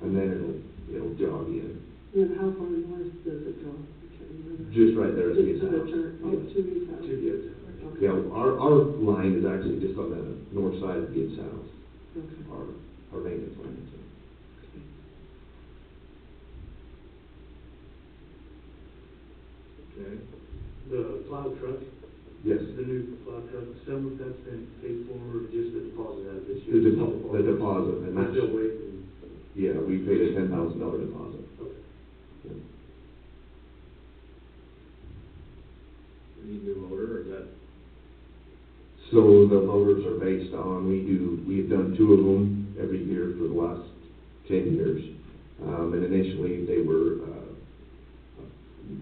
And then it'll jog in, And how far north does it go? I can't remember. just right there at Just his to the house. turn, oh, Yeah. to his house. Yeah, our line is actually just on the north side of Gibbs' house, Okay. our maintenance line, so. Okay. The plow truck, Yes, the new plow truck, some of that's been paid for, or just the deposit out of this the year? deposit, and We're that's, still waiting. yeah, we paid a $10,000 deposit. Okay. Yeah. We need new motor, or is that? So the loaders are based on, we've done 2 of them every year for the last 10 years. And initially, they were,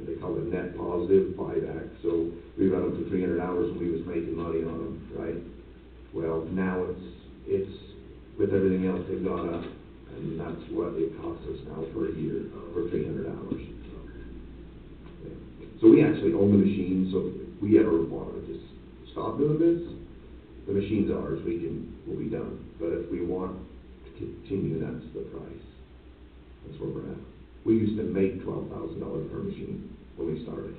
they call it net positive buyback, so we ran them for 300 hours and we was making money on them, right? Well, now it's, with everything else, they've gone up, and that's what it costs us now for a year, for 300 hours. Yeah. So we actually own the machine, so if we ever want to just stop doing this, the machine's ours, we'll be done. But if we want to continue, that's the price. That's where we're at. We used to make $12,000 per machine when we started.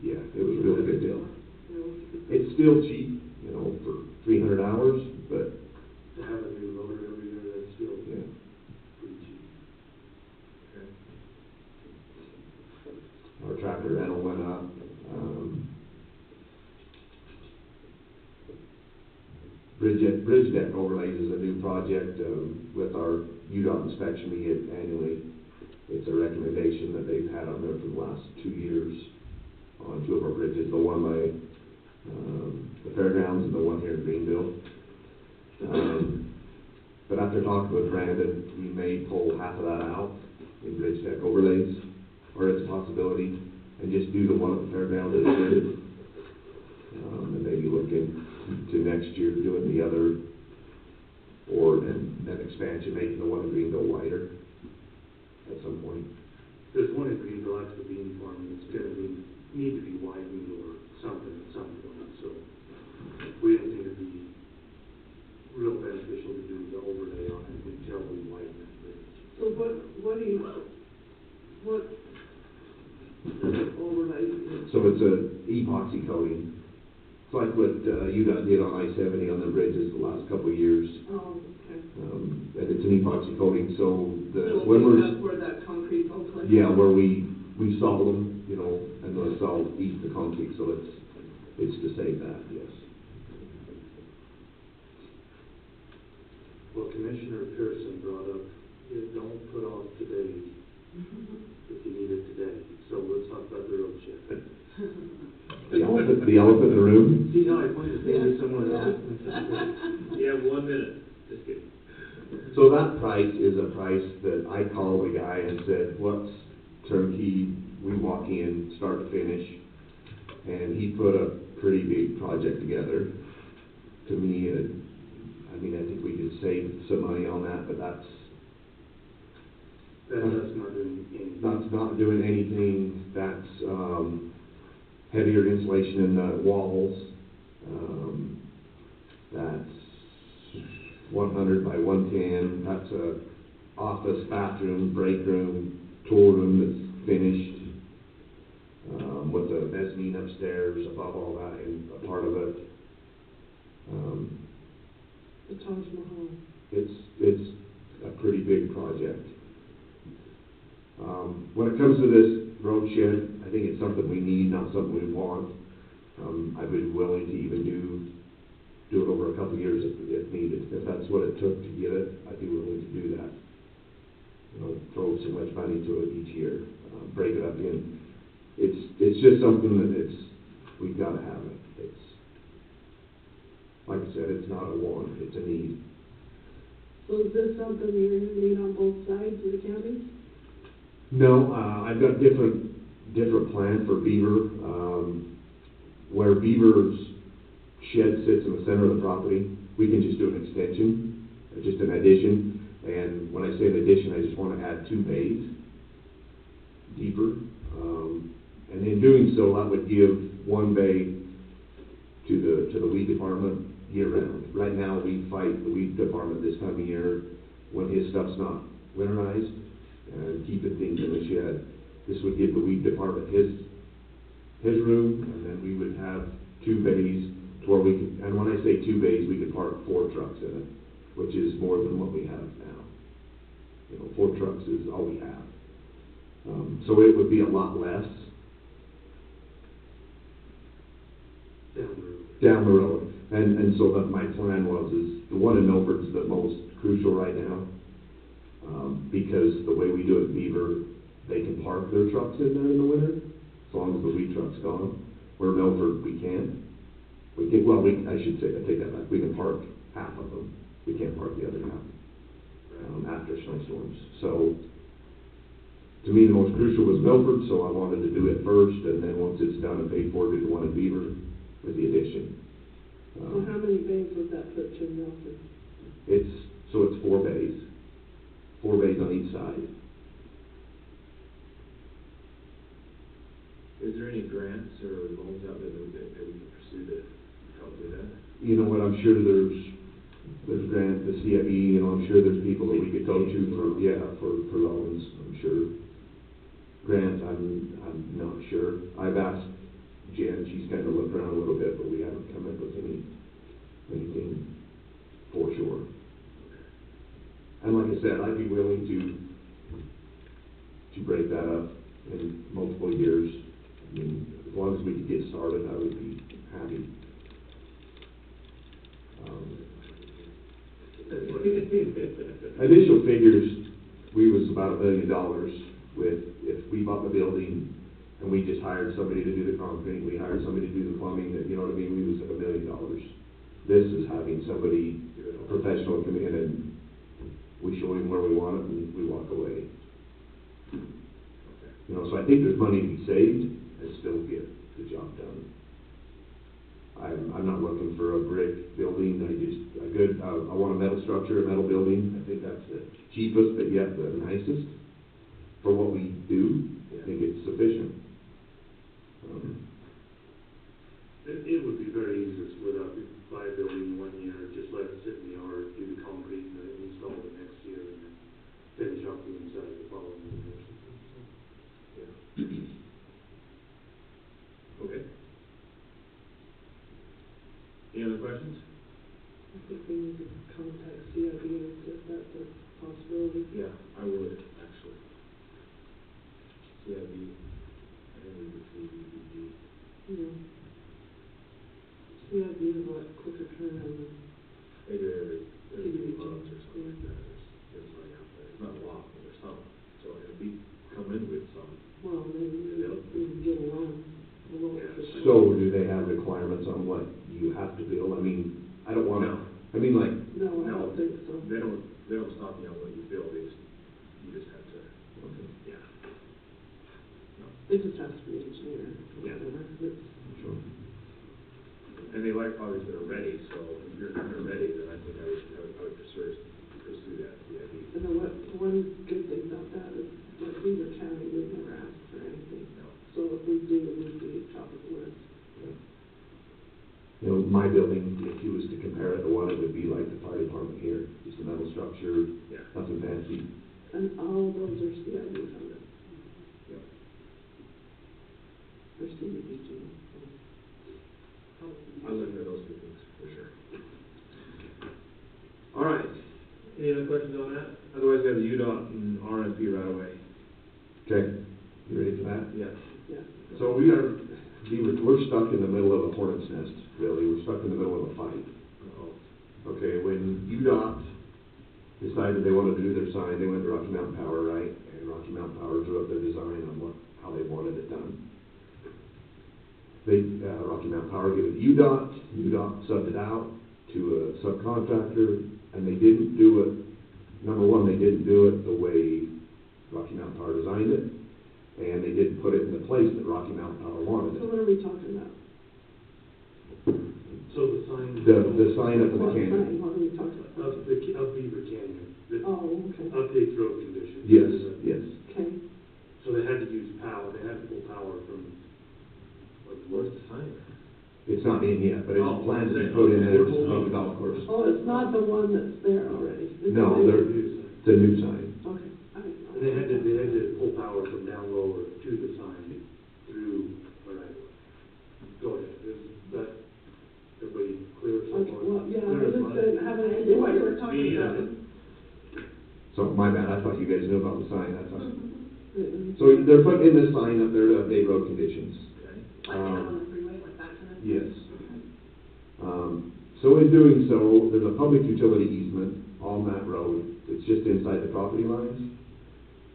Yeah, it was a really good deal. It's still cheap, for 300 hours, but To have a new loader every year, that's still yeah. pretty cheap. Okay. Our tractor rental went up. Bridge deck overlays is a new project, with our UDOT inspection we get annually. It's a recommendation that they've had on there for the last 2 years on 2 of our bridges, the one by, the fairgrounds and the one here in Greenville. But after talking with Brandon, we may pull half of that out in bridge deck overlays, or it's a possibility, and just do the one at the fairgrounds as it is. And maybe look into next year doing the other, or then expansion, making the one in Greenville wider at some point. There's one in Greenville, that's the bean farm, and it's gonna need to be widened or something at some point, so we didn't think it'd be real beneficial to do the overlay on it until we widen that bridge. So what overlay is? So it's a epoxy coating. It's like what UDOT did on I-70 on the bridges the last couple of years. Oh, okay. And it's an epoxy coating, so So when we're, that's where that concrete goes like? yeah, where we solid them, and the salt eats the concrete, so it's to save that, yes. Well, Commissioner Pearson brought up, don't put off today if you need it today, so let's talk about the road chip. The elephant in the room? See how I pointed the finger somewhere else? You have 1 minute, just kidding. So that price is a price that I called the guy and said, what's turnkey? We walk in, start to finish, and he put a pretty big project together. To me, I think we could save some money on that, but that's That's not doing anything. That's not doing anything. That's heavier insulation in the walls. That's 100 by 110. That's a office, bathroom, break room, storeroom that's finished, with the mezzanine upstairs, above all that, and a part of it. The Taj Mahal. It's a pretty big project. When it comes to this road shed, I think it's something we need, not something we want. I'd be willing to even do it over a couple of years if needed. If that's what it took to get it, I'd be willing to do that. You know, throw so much money to it each year, break it up in. It's just something that we've got to have it. It's, like I said, it's not a want, it's a need. So is this something you're gonna need on both sides of the county? No, I've got different plan for Beaver. Where Beaver's shed sits in the center of the property, we can just do an extension, just an addition. And when I say an addition, I just want to add 2 bays deeper. And in doing so, I would give 1 bay to the weed department year round. Right now, we fight the weed department this time of year when his stuff's not winterized and keeping things in the shed. This would give the weed department his room, and then we would have 2 bays to where we could, and when I say 2 bays, we could park 4 trucks in it, which is more than what we have now. You know, 4 trucks is all we have. So it would be a lot less down the road. And so that my plan is the one in Milford's the most crucial right now, because the way we do it in Beaver, they can park their trucks in there in the winter, as long as the weed truck's gone. Where Milford, we can't. I should say, I take that back. We can park half of them. We can't park the other half after snowstorms. So, to me, the most crucial was Milford, so I wanted to do it first, and then once it's done and paid for, do the one in Beaver with the addition. So how many bays would that put you in Milford? It's 4 bays. 4 bays on each side. Is there any grants or loans out there that we can pursue to help with that? You know what, I'm sure there's grants, the CIB, you know, I'm sure there's people that we could go to for loans, I'm sure. Grants, I'm not sure. I've asked Jen, she's kind of looked around a little bit, but we haven't come up with anything for sure. And like I said, I'd be willing to break that up in multiple years. I mean, as long as we could get started, I would be happy. Initial figures, we was about $1 million with, if we bought the building and we just hired somebody to do the concrete, we hired somebody to do the plumbing, you know what I mean, we was at $1 million. This is having somebody, a professional, come in and we show him where we want it and we walk away. You know, so I think there's money to be saved and still get the job done. I'm not looking for a brick building, I want a metal structure, a metal building. I think that's the cheapest, but yet the nicest. For what we do, I think it's sufficient. It would be very easy to split up, buy a building 1 year, just let it sit in the yard, do the concrete, and then install it next year, and then finish up the inside the following year. Okay. Any other questions? I think we need to contact CIB and see if that's a possibility. Yeah, I would, actually. CIB, and the CBDG. Yeah. CIB is a lot quicker turnaround than They do every CDBG. months or something like that. There's money out there. It's not a lot, but there's some. So if we come in with some, Well, maybe we can get along a little bit. So do they have requirements on what you have to build? I mean, I don't want to, I mean, like, No, I don't think so. they don't stop you on what you build, you just have to, yeah. No. It just has to be engineered, Yeah. whatever. It's, sure. And they like projects that are ready, so if you're ready, then I think I would pursue that, yeah. and then one good thing about that is, like, Beaver County would never ask for anything. No. So if we do, we'd be top of the list. You know, my building, if you was to compare it to one, it would be like the fire department here, just a metal structure, Yeah. nothing fancy. And all those are CIB funded. for CDBG. I'll look into those two things, for sure. All right, any other questions on that? Otherwise, we have the UDOT and RFP right away. Okay, you ready for that? Yes. Yeah. So we're stuck in the middle of a hornet's nest, really. We're stuck in the middle of a fight. Okay, when UDOT decided they wanted to do their sign, they went to Rocky Mountain Power, right? And Rocky Mountain Power drew up their design on how they wanted it done. Rocky Mountain Power gave it to UDOT. UDOT subbed it out to a subcontractor, and they didn't do it. Number one, they didn't do it the way Rocky Mountain Power designed it, and they didn't put it in the place that Rocky Mountain Power wanted So it. what are we talking about? So the sign. The sign up in the What canyon. sign? What are we talking about? Of Beaver Canyon, that Oh, okay. updates road conditions. Yes, yes. Okay. So they had to use power, they had to pull power from. Where's the sign? It's not in yet, but it's Oh, planned to be okay. put in there to make the golf course. Oh, it's not the one that's there already? It's No, the- it's a new sign. Okay. I didn't know. And they had to pull power from down lower to the sign through, all right. Go ahead, is that, everybody clear so Okay, far? well, yeah, Clear I as just mud? didn't have any idea what you were Me talking either. about. So my bad, I thought you guys knew about the sign, that's all. Mm-mm. So they're putting in this sign up there to update road conditions. Okay. Like they have on the freeway, like that kind of? Yes. So in doing so, there's a public utility easement on that road. It's just inside the property lines.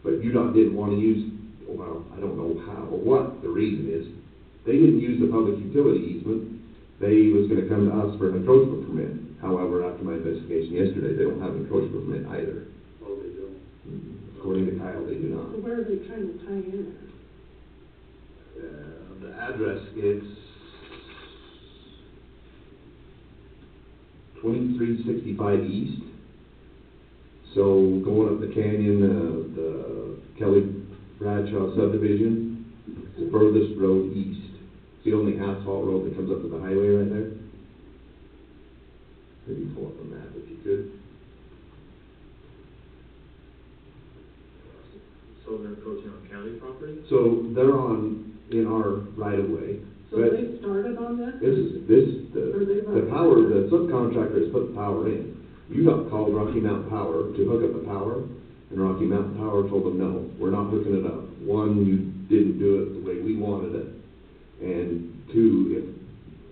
But UDOT didn't want to use, well, I don't know how or what the reason is. They didn't use the public utility easement. They was going to come to us for an encroachment permit. However, after my investigation yesterday, they don't have an encroachment permit either. Oh, they don't. According to Kyle, they do So not. where are they trying to tie in at? The address, it's 2365 East. So going up the canyon, the Kelly Bradshaw subdivision, it's the furthest road east. It's the only asphalt road that comes up to the highway right there. Maybe pull up a map if you could. So they're encroaching on county property? So they're in our right of way. So they started on this? The power, the subcontractor has put the power in. UDOT called Rocky Mountain Power to hook up the power, and Rocky Mountain Power told them, no, we're not hooking it up. One, you didn't do it the way we wanted it, and two,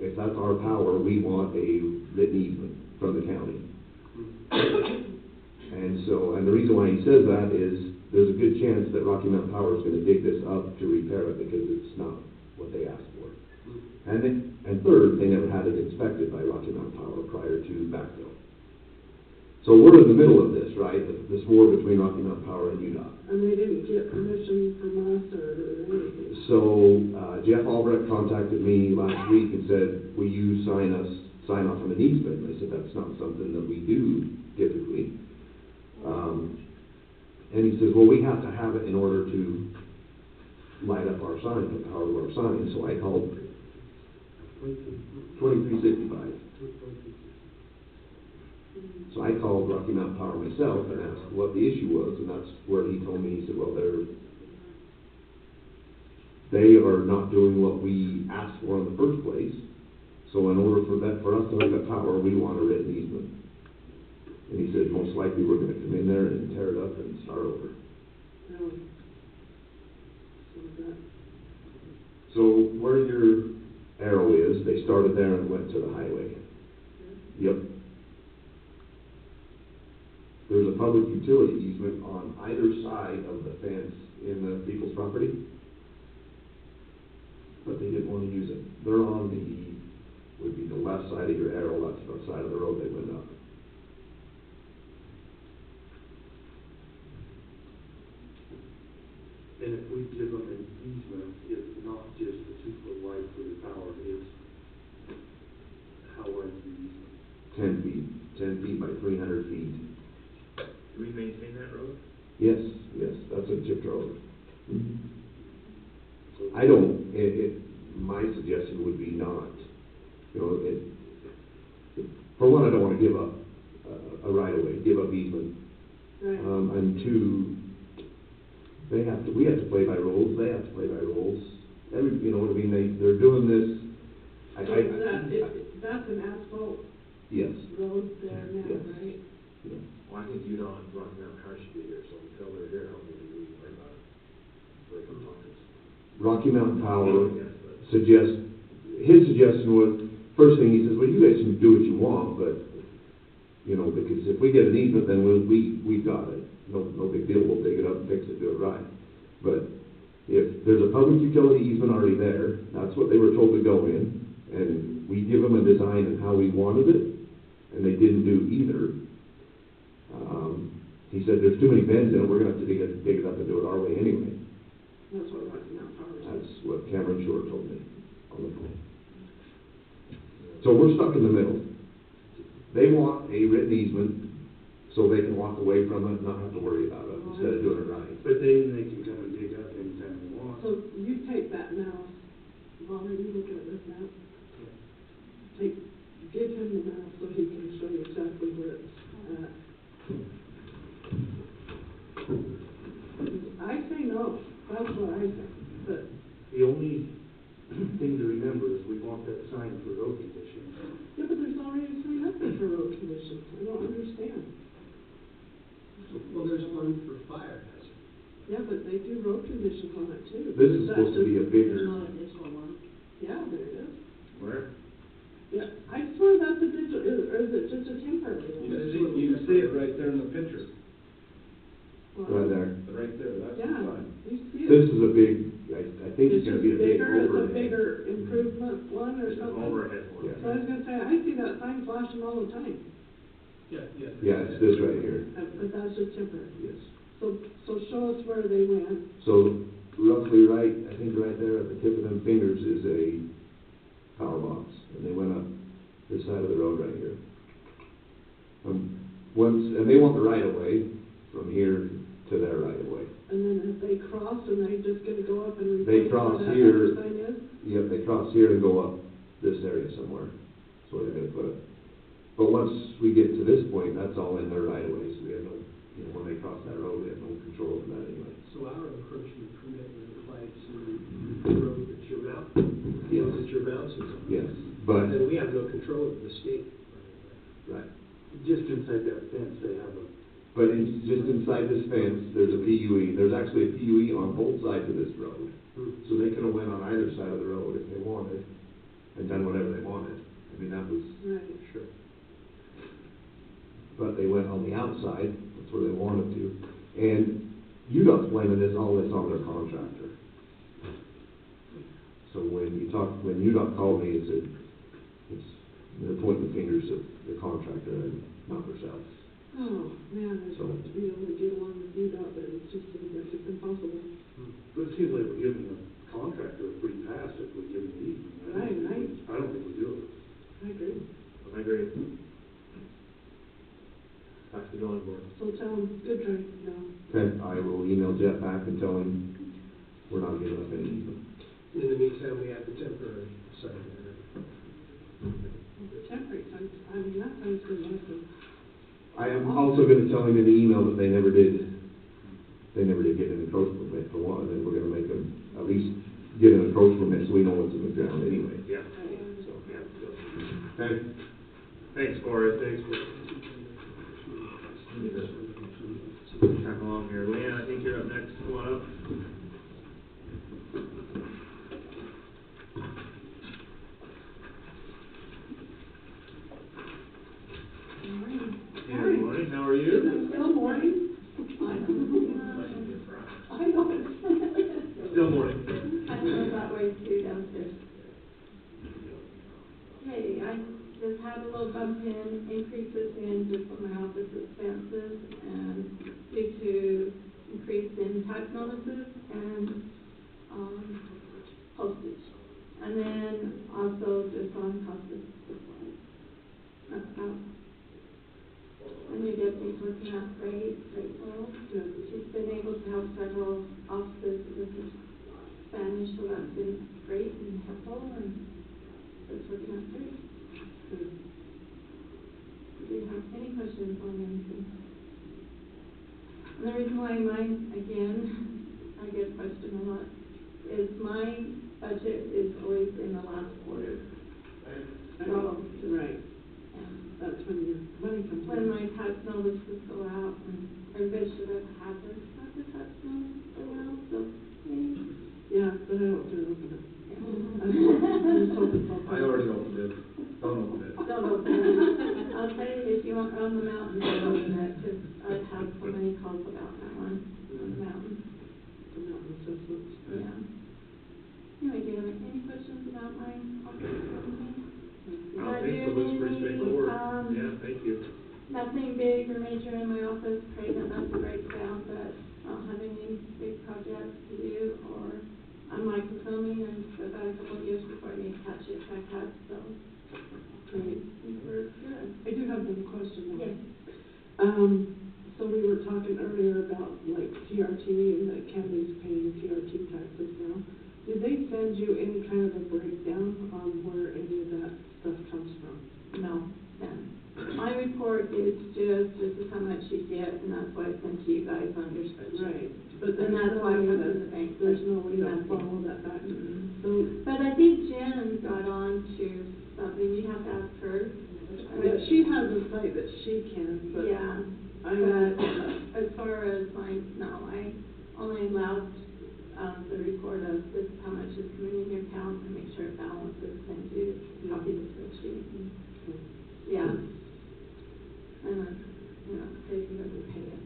if that's our power, we want a written easement from the county. And the reason why he says that is, there's a good chance that Rocky Mountain Power is gonna dig this up to repair it, because it's not what they asked for. And third, they never had it inspected by Rocky Mountain Power prior to backfill. So we're in the middle of this, right, this war between Rocky Mountain Power and UDOT. And they didn't get permission from us or anything? So, Jeff Albrecht contacted me last week and said, will you sign off on an easement? And I said, that's not something that we do typically. And he says, well, we have to have it in order to light up our sign, the power of our sign. So I called 2365. So I called Rocky Mountain Power myself and asked what the issue was, and that's where he told me, he said, well, they are not doing what we asked for in the first place. So in order for us to hook up power, we want a written easement. And he said, most likely we're gonna come in there and tear it up and start over. Really? So where your arrow is, they started there and went to the highway. Yep. There's a public utility easement on either side of the fence in the people's property, but they didn't want to use it. They're on would be the left side of your arrow, that's the side of the road they went up. And if we give them an easement, it's not just the 2-foot wide for the power, it's how wide is the easement? 10 feet by 300 feet. Do we maintain that road? Yes, that's a chipped road. I don't, my suggestion would be not. You know, for one, I don't want to give up a right of way, give up easement. Right. And two, we have to play by rules, they have to play by rules. you know what I mean, they're doing this, So that's an asphalt yes, road there now, Yes. right? yes. Well, I think you know, Rocky Mountain Power should be here, so until they're here, I don't think we can worry about it. Break up pockets. Rocky Mountain Power Yes, but- his suggestion was, first thing he says, well, you guys can do what you want, but, you know, because if we get an easement, then we've got it. No big deal, we'll dig it up and fix it, do it right. But if there's a public utility easement already there, that's what they were told to go in, and we give them a design and how we wanted it, and they didn't do either. He said, there's too many bends in it, we're gonna have to dig it up and do it our way anyway. That's what Rocky Mountain Power is. That's what Cameron Shore told me on the phone. So we're stuck in the middle. They want a written easement so they can walk away from it and not have to worry about it instead of doing it right. But then they can come and dig up anytime they want. So you take that now, Bob, are you looking at this now? Give him the map so he can show you exactly where it's at. I say no, that's what I think, but, The only thing to remember is we want that sign for road conditions. yeah, but there's already a sign up there for road conditions, I don't understand. Well, there's one for fire hazard. Yeah, but they do road conditions on it too. This is That's supposed to be a just- bigger, There's not an additional one. Yeah, there it is. Where? Yeah, I swear that's a digital, or is it just a temporary one? You can see it right there in the picture. Well, right there. Right there, that's the Yeah, sign. you see it. This is a big, I think it's It's gonna just be a big bigger, it's a overhead. bigger improvement one or It's an something. overhead one. Yeah. So I was gonna say, I see that sign flashing all the time, Yeah. Yeah, it's this right here, but that's just temporary. yes. So show us where they went. So roughly right, I think right there at the tip of them fingers is a power box, and they went up this side of the road right here. And they want the right of way from here to their right of way. And then if they cross, and they just gonna go up and They replace cross where that here. other sign is? Yep, they cross here and go up this area somewhere, that's where they're gonna put it. But once we get to this point, that's all in their right of way, so we have no, you know, when they cross that road, we have no control over that anyway. So our encroachment permit would apply to the road that you're mounting, Yes. that you're bouncing on. Yes, but, And we have no control over the state. right. Just inside that fence, they have a, But just inside this fence, there's a PUE. There's actually a PUE on both sides of this road. So they could have went on either side of the road if they wanted and done whatever they wanted. I mean, that was, Right. sure. But they went on the outside, that's where they wanted to. And UDOT's blaming all this on their contractor. So when UDOT called me and said, they're pointing the fingers at the contractor and not themselves. Oh, man, I'd So- love to be able to get along with you, but it just seems like it's impossible. but it seems like we're giving the contractor a free pass if we give them the easement. Right. I don't think we do it. I agree. I agree. Back to the drawing board. So tell them, good try, no. Okay, I will email Jeff back and tell him we're not giving up any easement. In the meantime, we have the temporary sign there. The temporary sign, I mean, that sounds good, listen. I am also gonna tell him in the email that they never did get an encroachment permit for one, and we're gonna make them at least get an encroachment permit so we know what's in the ground anyway. Yeah. So, Yeah. okay, Thanks, Forrest. Thanks for. Track along here. Leanne, I think you're up next. Come on up. Good morning. How are Is you? it still morning? I know it's. Still morning. I feel that way too downstairs. Okay, I just had a little bump in increases in just what my office expenses and due to increase in tax notices and, postage. And then also just on cost of supplies. That's about. And your deputy's working out great well. She's been able to help several offices with the Spanish, so that's been great and helpful, and it's working out great. Do you have any questions on anything? And the reason why mine, again, I get questioned a lot, is my budget is always in the last quarter. So, Right, yeah. that's when your money comes in. When my tax notices go out, and everybody should have had the tax notice go out, so, yay. Yeah, but I don't do it. Yeah. I'm just hoping for. I already opened it, don't open it. Don't open it. I'll tell you, if you want on the mountain, don't open it, because I've had so many calls about that one, on the mountain. The mountain assessments. Yeah. Anyway, do you have any questions about my office or anything? I don't think so, looks pretty straightforward. Yeah, thank you. Nothing big or major in my office, pray that nothing breaks down, but I don't have any big projects to do, or I'm microfilming, and I've got a couple of years before I need to catch it back up, so. Great. We're good. I do have one question. Yes. So we were talking earlier about like TRT and the county's paying TRT taxes now. Did they send you any kind of a breakdown on where any of that stuff comes from? No, none. My report is just, this is how much you get, and that's why I sent to you guys on your spreadsheet. Right, but And that's no why it way comes that- in the bank. There's no way to Nothing. follow that back. Mm-mm. So, But I think Jen got on to something, you have to ask her. yeah, she has a site that she can, but Yeah, I but as far as mine, no, I only allowed, the report of this is how much is coming in your account, and make sure it balances, and do copy the spreadsheet. And, yeah. And, say who doesn't pay it.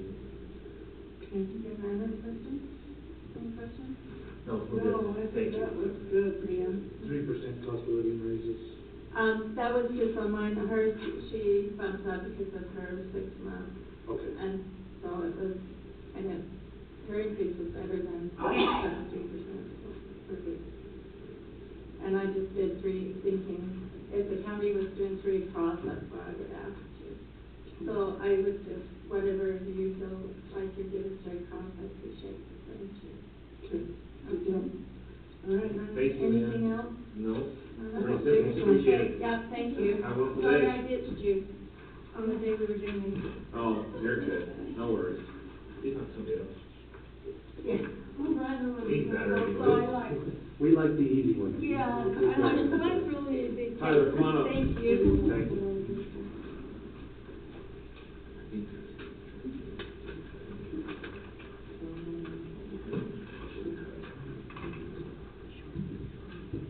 Okay. Do you have another question? Any questions? No, we're good. No, I think that looks good, Brian. 3% cost of living raises. That was just on mine, hers, she bumped up because of her 6 months, Okay. and so it was, and it, her increase was better than 3%, so we're good. And I just did 3, thinking if the county was doing 3 across, that's what I would ask too. So I would just, whatever you feel like you're giving straight across, I appreciate the same too. Okay, good deal. All right. Thank you, Anything Ann. else? No. That's Pretty it. simple, appreciate it. Okay, yeah, thank you. Have a wonderful Sorry day. I ditched you on the day we were doing these. Oh, you're good, no worries. He's not somebody else. Yeah. Oh, Brandon was. He's better anyway. So I like, We like the easy ones. yeah, I like, mine's really a big. Tyler, come on up. Thank you. Thank you.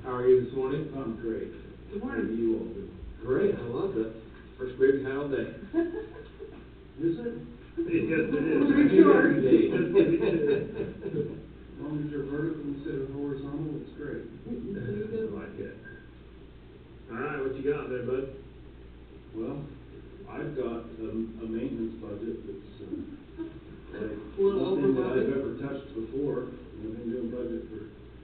How are you this morning? I'm great. Good How are morning. you all doing? Great, I love it. First break we've had all day. Is it? Yes, it is. Pretty short. Every day. As long as you're vertical instead of horizontal, it's great. I like it. All right, what you got there, bud? Well, I've got a maintenance budget that's like Little nothing that over I've budget. ever touched before. I've been doing budget for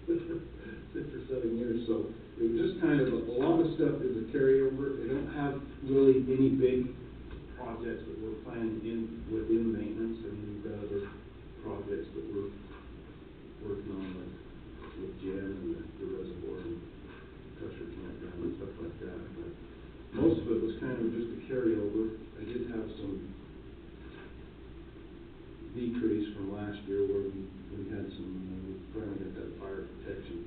6 or 7 years, so it was just kind of, a lot of stuff is a carryover. They don't have really any big projects that we're planning within maintenance. I mean, we've got other projects that we're working on with Jen and the reservoir and pressure campground and stuff like that, but most of it was kind of just a carryover. I did have some decrease from last year where we had some, we finally got that fire protection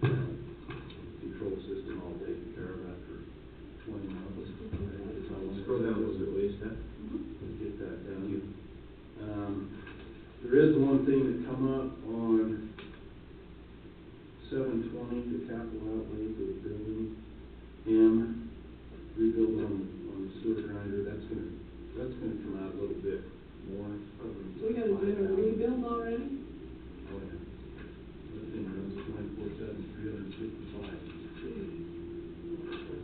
control system all taken care of after 20 months. Scroll down a little bit, please, Seth. Get that done. There is one thing that come up on 720, the capital outlay for the building, and rebuild on the sewer grinder. That's gonna come out a little bit more, probably. We gotta do a 5,000. rebuild already? Oh, yeah. That thing runs 24/7, 365.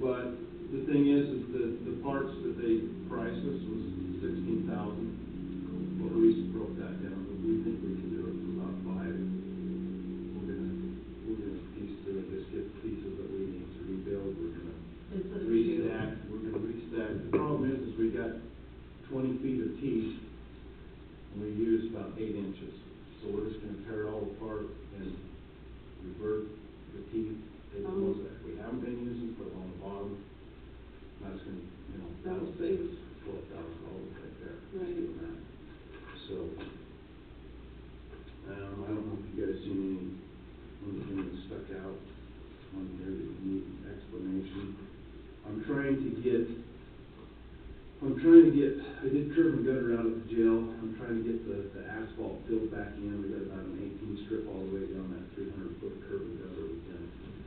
But the thing is the parts that they priced us was 16,000. Well, we broke that down, but we think we can do it for about 5. We're gonna piece it, just get the pieces that we need to rebuild. We're gonna Instead of restack. We're gonna restack. The problem is we got 20 feet of teeth, and we use about 8 inches. So we're just gonna tear it all apart and revert the teeth, take the ones that we haven't been using, put them on the bottom. That's gonna, That'll save us. $12,000 right there. Right. Doing that. So, I don't know if you guys seen anything that stuck out on here that you need explanation. I did curb and gutter out at the jail. I'm trying to get the asphalt filled back in. We got about an 18 strip all the way down that 300-foot curb and gutter we've done.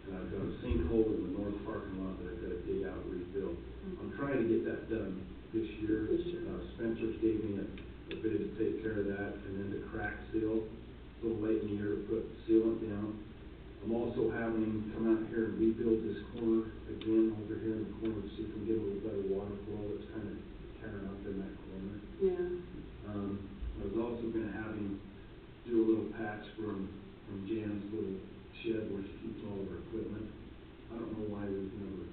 And I've got a sinkhole in the north parking lot that I've got to dig out and refill. I'm trying to get that done this year. Spencer's gave me a bid to take care of that, and then the crack seal, a little late in the year to put sealant down. I'm also having him come out here and rebuild this corner again over here in the corner to see if we can get a little better water flow. It's kind of tearing up in that corner. Yeah. I was also gonna have him do a little patch from Jan's little shed where she keeps all of her equipment. I don't know why we've never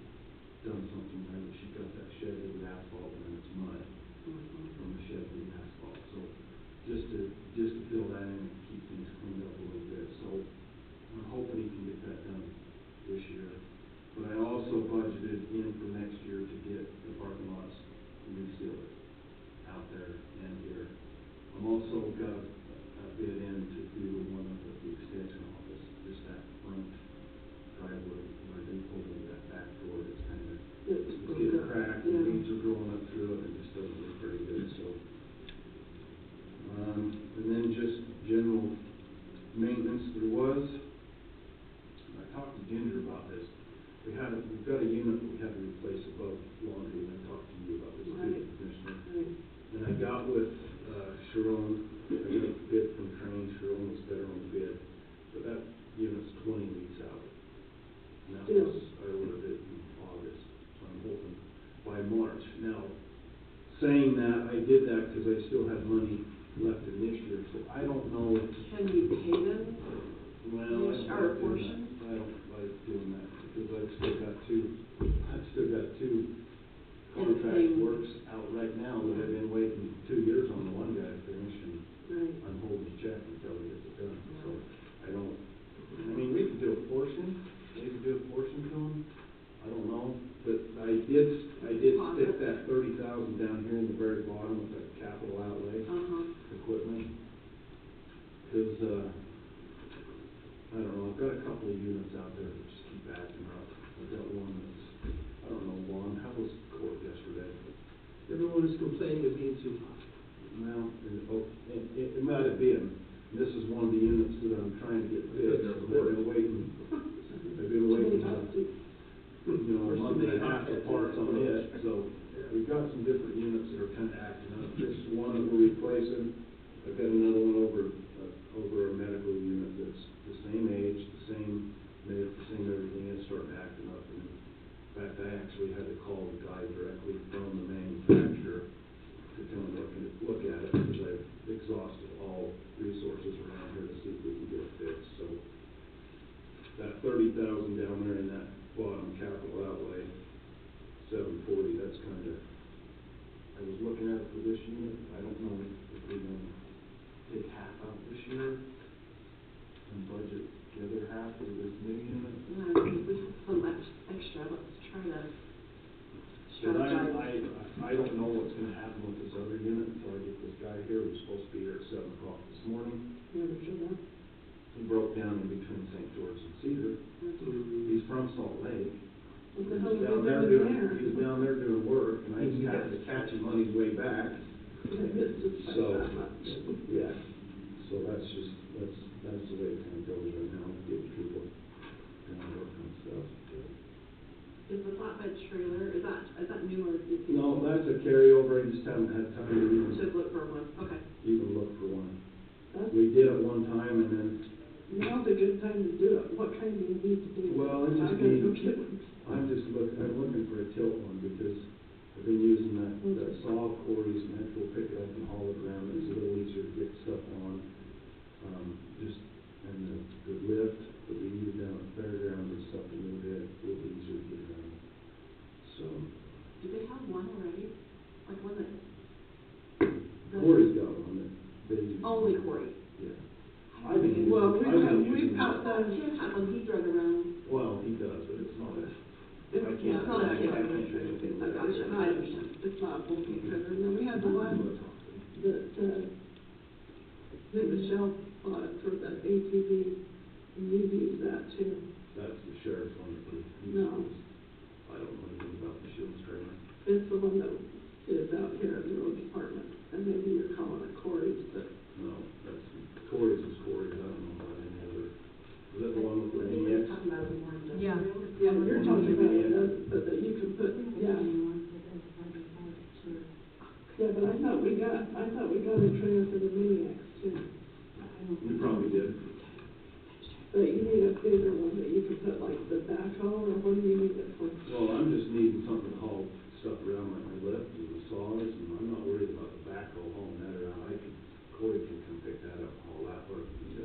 done something there, but she got that shed with the asphalt and then it's mud from the shed with the asphalt. So just to fill that in and keep things cleaned up a little bit. So I'm hoping he can get that done this year. But I also budgeted in for next year to get the parking lots resealed out there and here. I'm also got a bid in to do the one up at the extension office, just that front driveway where they pulled in that back door. It's kind of, it's getting cracked and weeds are growing up through it and it just doesn't look very good, so. And then just general maintenance there was. I talked to Ginger about this. We've got a unit that we had to replace above laundry, and I talked to you about this, too, Commissioner. And I got with Sharon, I got a bid from Train. Sharon was better on the bid, but that unit's 20 weeks out. And that was, I ordered it in August, so I'm hoping by March. Now, saying that, I did that because I still have money left in this year, so I don't know. Can we pay them? Well, Our portion? I don't like doing that, because I've still got two contract works out right now that I've been waiting 2 years on the one guy to finish, and I'm holding his check until he gets it done, so I mean, we could do a portion, maybe do a portion to him, I don't know, but I did stick that 30,000 down here in the very bottom with that capital outlay equipment, because, I don't know, I've got a couple of units out there that just keep acting up. I've got one that's, I don't know, Lon, how was court yesterday? Everyone is complaining of being too hot. Well, it might have been. This is one of the units that I'm trying to get fixed. I've been waiting, a month and a half for parts on it, so we've got some different units that are kind of acting up. This is one that we're replacing. I've got another one over a medical unit that's the same age, the same everything. It's starting acting up. And in fact, I actually had to call the guy directly from the manufacturer to come and look at it, because I've exhausted all resources around here to see if we can get it fixed. So that 30,000 down there in that bottom capital outlay, 740. That's kind of. I was looking at it for this unit. I don't know if we're going to take half out this year and budget the other half for this new unit. Yeah, I think we have some extra. Let's try to strategize. I don't know what's going to happen with this other unit until I get this guy here. We're supposed to be here at 7 o'clock this morning. He broke down in between St. George and Cedar. He's from Salt Lake. He was down there doing work, and I just happened to catch him on his way back. So, yeah. So that's the way it kind of goes right now, getting people down to work on stuff. Is the flatbed trailer, is that new or is it? No, that's a carryover. I just haven't had time to look for one, okay. even look for one. We did it one time, and then. Now's a good time to do it. What kind do you need to do? Well, I'm looking for a tilt one, because I've been using that saw quarries, and we'll pick it up and haul it around. It's a little easier to get stuff on. And the lift that we use down at the fairgrounds and stuff, a little easier to get around. So. Do they have one already? Like one that? Corey's got one that they use. Only Corey? Yeah. We've passed that. Tim has one he drug around. Well, he does, but it's not a. It's not a kid. I gotcha, I understand. It's not a full-time trailer. And then we had the one that Then Michelle bought it for the ATV, and you use that too. That's the sheriff's one that we. No. I don't know anything about the Shields trailer. It's the one that is out here in the road department, and maybe you're calling it Corey's, but. No, that's, Corey's is Corey's, I don't know about any other. Is that the one with the mini X? Talking about the more industrial. Yeah, you're talking about it, but that you can put, yeah. Yeah, but I thought we got a trailer for the mini X too. You probably did. But you need a bigger one that you can put like the backhoe, or what do you need it for? Well, I'm just needing something to haul stuff around like my lift and the saws, and I'm not worried about the backhoe hauling that around. Corey can come pick that up, haul that, but it's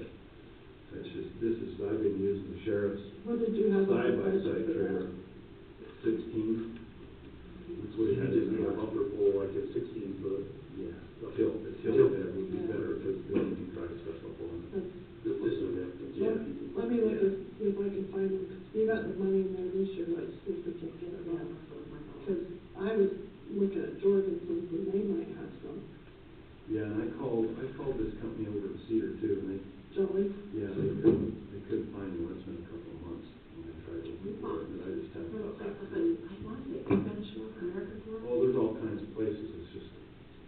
just, I've been using the sheriff's What did you have? side-by-side trailer, 16. That's what he had in there. A bumper pull like a 16-foot. Yeah. Tilt bed would be better, because then you can drive stuff up on it. This is it. Yeah. Let me look and see if I can find them, because you got the money in there this year, let's see if we can get it on. Because I was looking at Jorgensen's, and they might have some. Yeah, and I called this company over in Cedar too, and Jolly? they couldn't find me. It's been a couple of months when I tried to look for it, and I just haven't got back to it. I want it, Benchmark, American Tour. Oh, there's all kinds of places, it's just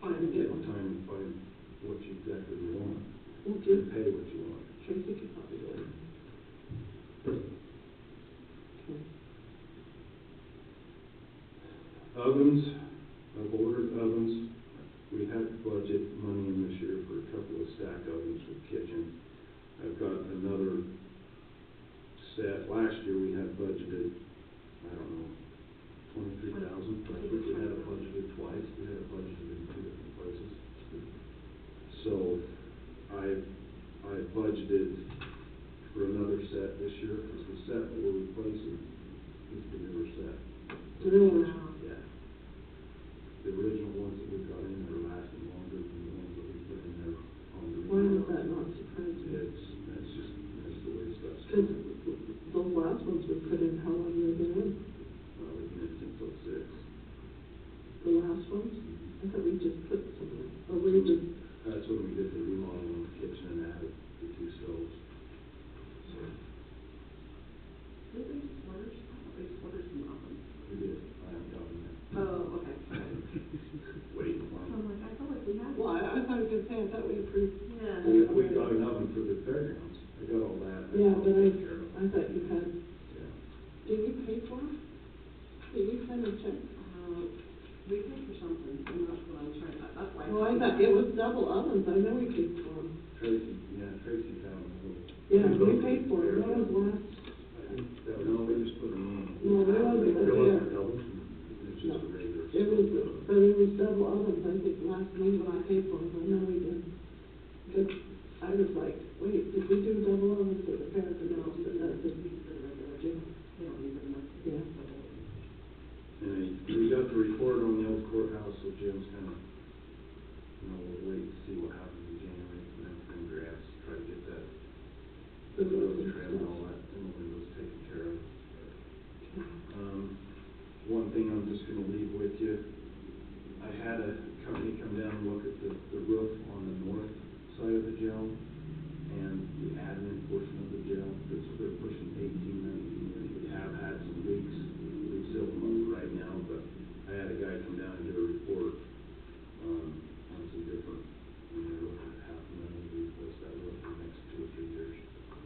Finding it. getting time to find what you exactly want, Okay. and pay what you want. Tracy could probably do it. Okay. Ovens, I've ordered ovens. We had budget money in this year for a couple of stack ovens for the kitchen. I've got another set. Last year we had budgeted, I don't know, 23,000. I think we had it budgeted twice. We had it budgeted in 2 different places. So I budgeted for another set this year, because the set that we're replacing is the newer set. Really? Yeah. The original ones that we've got in there are lasting longer than the ones that we put in there on the. Why does that not surprise you? That's the way stuff's Because going. those last ones we put in, how long have they been in? We've been in since '06. The last ones? I thought we just put some in, or we just, That's when we did the remodel in the kitchen and added the 2 stoves. So, Did we just order, I thought we just ordered some ovens. we did, I haven't gotten that. Oh, okay. Wait, I'm like, I felt like we had. well, I thought you were gonna say, I thought we approved. Yeah. we got an oven for the fairgrounds. I got all that. Yeah, but I Care of. thought you had, Yeah. did you pay for them? Did you send a check? We paid for something, and that's what I'm trying, that's why. Well, I thought it was double ovens, I know we paid for them. Tracy found a little. Yeah, we paid for them, that was last, No, we just put them on. no, that wasn't this year. It's just a regular. It was, but it was double ovens, I think, last meeting I paid for them, I know we did. Because I was like, wait, did we do double ovens at the fair? No, but that's a, yeah. And we got the report on the old courthouse, so Jim's kind of, we'll wait to see what happens in January, and then from grants, try to get that, the trim and all that, and the windows taken care of. One thing I'm just gonna leave with you, I had a company come down and look at the roof on the north side of the jail, and the admin portion of the jail, they're pushing 18, 19 years. We have had some leaks. We seal them up right now, but I had a guy come down and do a report on some different, they're looking at $500,000 to replace that roof for the next 2 or 3 years.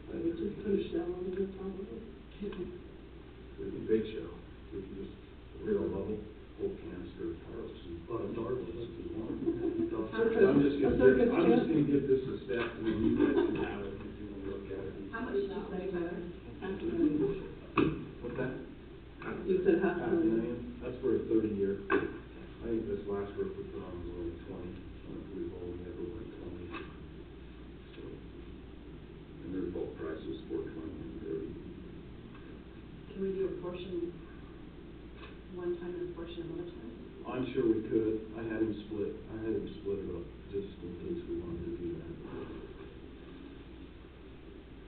I would just put a shell over the top of it. It'd be big shell. We can just real level, whole canister of tarps and. If you want. I'm just gonna get this a step, and then you guys can have it if you wanna look at it. How much did you say, Tyler? What's that? You said $500,000. That's for a 30-year. I think this last roof we put on was only 20. We've only ever went 20. So, and their bulk price was $420 and $30. Can we do a portion one time and a portion another time? I'm sure we could. I had him split it up just in case we wanted to do that.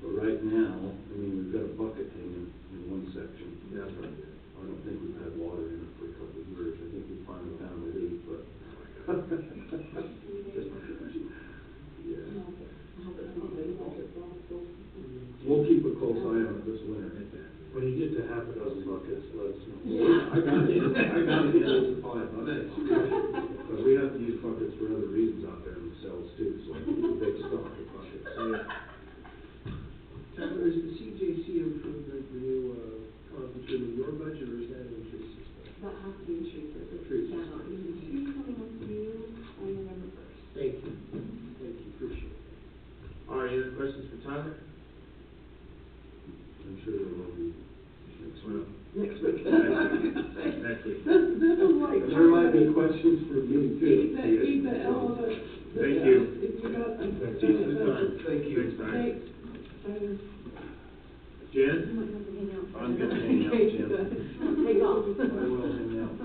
But right now, we've got a bucket hanging in one section. Yeah. I don't think we've had water in it for a couple of years. I think we finally found a leak, but. Yeah. buckets, let us know. I got it, it's a supply of buckets. But we have to use buckets for other reasons out there themselves too, so it's a big stock of buckets. Tyler, is the CJC improvement new, contributing your budget, or is that in Tracy's budget? That has to be in Teresa's, it Teresa's. cannot be. She's coming up to you on November first. Thank you, appreciate it. All right, any other questions for Tyler? I'm sure there will be next week. Next week. Next week. This is like. And there might be questions for me too. Eat the element. Thank you. If you got. Thank you for the time. Thank you. Thanks, Tyler. Thanks. Tyler. Jen? You might have to hang out. I'm gonna hang out, Jim. Take off. I will hang out.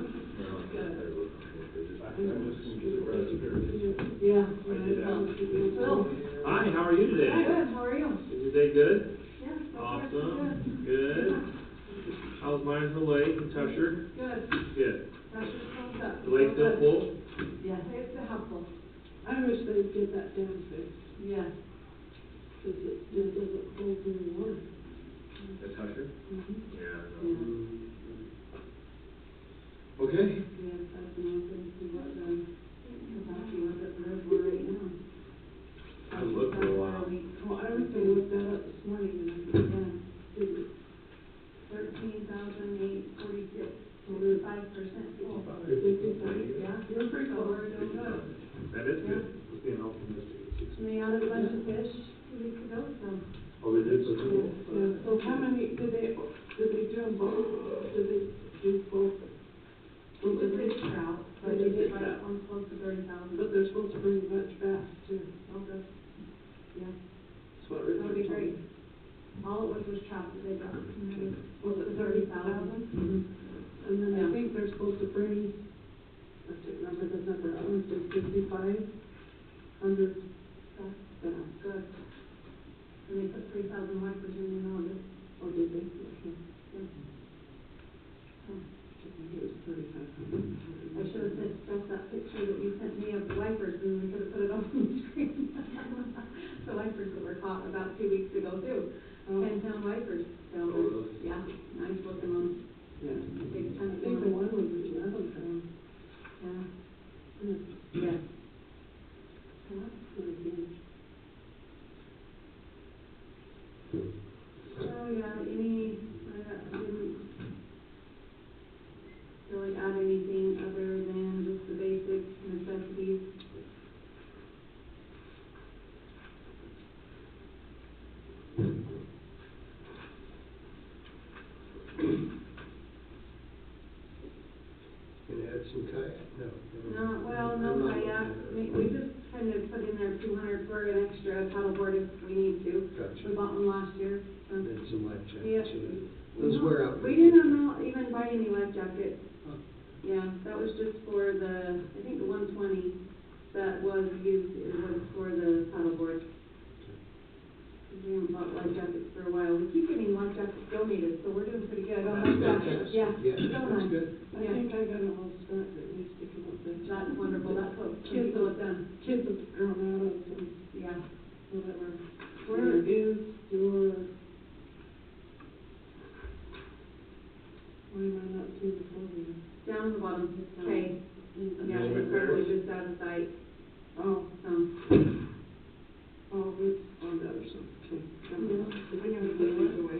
I'm just gonna get the rest of it. Yeah. I did ask. Phil. Hi, how are you today? Good, how are you? Is your day good? Yeah. Awesome. Good. How's Myers the Lake and Tusher? Good. Good. Pressure's closed up. The lake still full? Yeah, it's a helpful. I wish they'd get that dam fixed, Yeah. cause it just doesn't hold any water. The Tusher? Yeah. Okay. Yes, that's the most thing we got done. Cause actually look at the reservoir right now. I looked for a while. Well, I was gonna look that up this morning and I didn't. 13,846, So there's 5%. Oh, about 55. Yeah. You're pretty So close. we're doing good. That is good. Just being optimistic. And they added a bunch of fish 2 weeks ago, so. Oh, they did so cool. Yeah, so how many, did they do them both? Did they do both? It was big trout, but they did like Trout. almost close to 30,000. But they're supposed to bring much bass too. Oh, good. Yeah, That's what that'll be Richard told great. me. All it was trout that they got. And it was Was close it to 30,000. 30,000? And then I Yeah. think they're supposed to bring, I can't remember the number, I want to say 5,500 bass. Good. And they put 3,000 wipers in August. Oh, did they? Okay. Yeah. Oh. I think it was 3,500. I should have sent Steph that picture that you sent me of the wipers, and we could have put it on the screen. The wipers that were caught about 2 weeks ago too. Oh. 10-pound wipers. So, really? yeah, nice looking ones. Yeah. Big I chunky think the ones. one was 11 pounds. Yeah. Yeah. Yeah. Pretty huge. So, yeah, I didn't really add anything other than just the basic necessities. Gonna add some kayak? No. No, well, no I'm not kayak, looking at it. we just kind of put in there 200 for an extra paddleboard if we need to. Gotcha. We bought one last year, so. And then some life Yeah. jackets, and those No, wear out. We pretty didn't quick. even buy any life jackets. Huh. Yeah, that was just for the, I think the 120 that was used, it was for the paddleboard. We haven't bought life jackets for a while. We keep getting life jackets donated, so we're doing pretty good on life jackets. Yeah, Yeah, so that's nice. good. I think I got an old skirt that needs to come up there. That's wonderful, that's what Kids people have done. Kids have grown out of them, Yeah. whatever. Where is your, why am I not seeing the phone here? Down at the bottom, okay. Yeah, Name it's it there. probably just out of sight, Oh, so. oh, it's on the other side, okay. Yeah. I gotta put it away.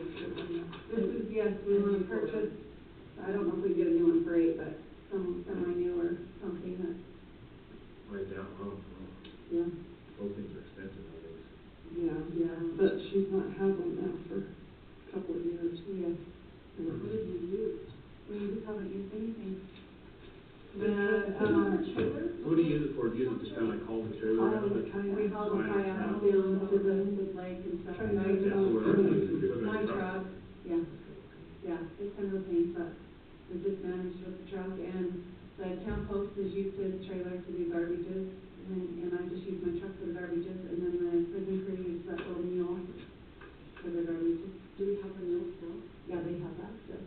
This is, yes, we want to purchase, I don't know if we get a new one for 8, but some semi-new or something that, Right down, yeah. those things are expensive nowadays. Yeah, Yeah. but she's not had one now for a couple of years. Yes. What did you use? We just haven't used anything. The, What do you use it for? Do you use it to kind of like haul the trailer around? the kayak. We haul the Kayak kayak around. down to the lake and stuff. Trying to Right? get Yeah, so whatever you use, you're My gonna truck, yeah. Yeah, it's kind of a pain, but we just managed with the truck, and the town post is used his trailer to do garbages, and I just use my truck for the garbages, and then the prison crew uses that little mule for their garbages. Do we have a mule still? Yeah, they have that still.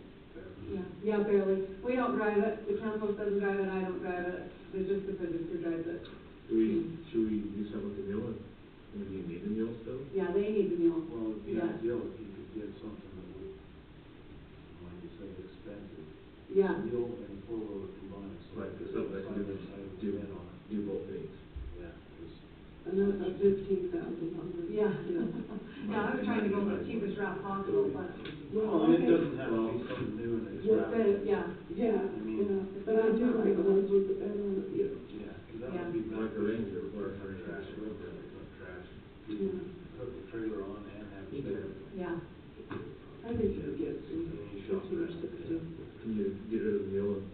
Yeah, barely. We don't drive it, the town post doesn't drive it, I don't drive it, there's just the prison crew drives it. Should we do something with the new one? Yeah. Wheel and four-wheeler combined. So Like, for something that can side by side with do, the bed on it. do both things. Yeah, 'cause And that's a $15,000. Yeah. Yeah, I was trying to go the cheapest route possible, but. Well, and it doesn't have to be something new and it's Yeah, rapid. yeah. Yeah, I mean- yeah, but I do like the ones with the bed on it. Yeah. Yeah, 'cause that Yeah. would be better. Like the Ranger, or For trash, trash, trash. You can hook the trailer on and have the bed. Yeah. I think you could get some, And then you shop some around. stuff. Can you get rid of the mule and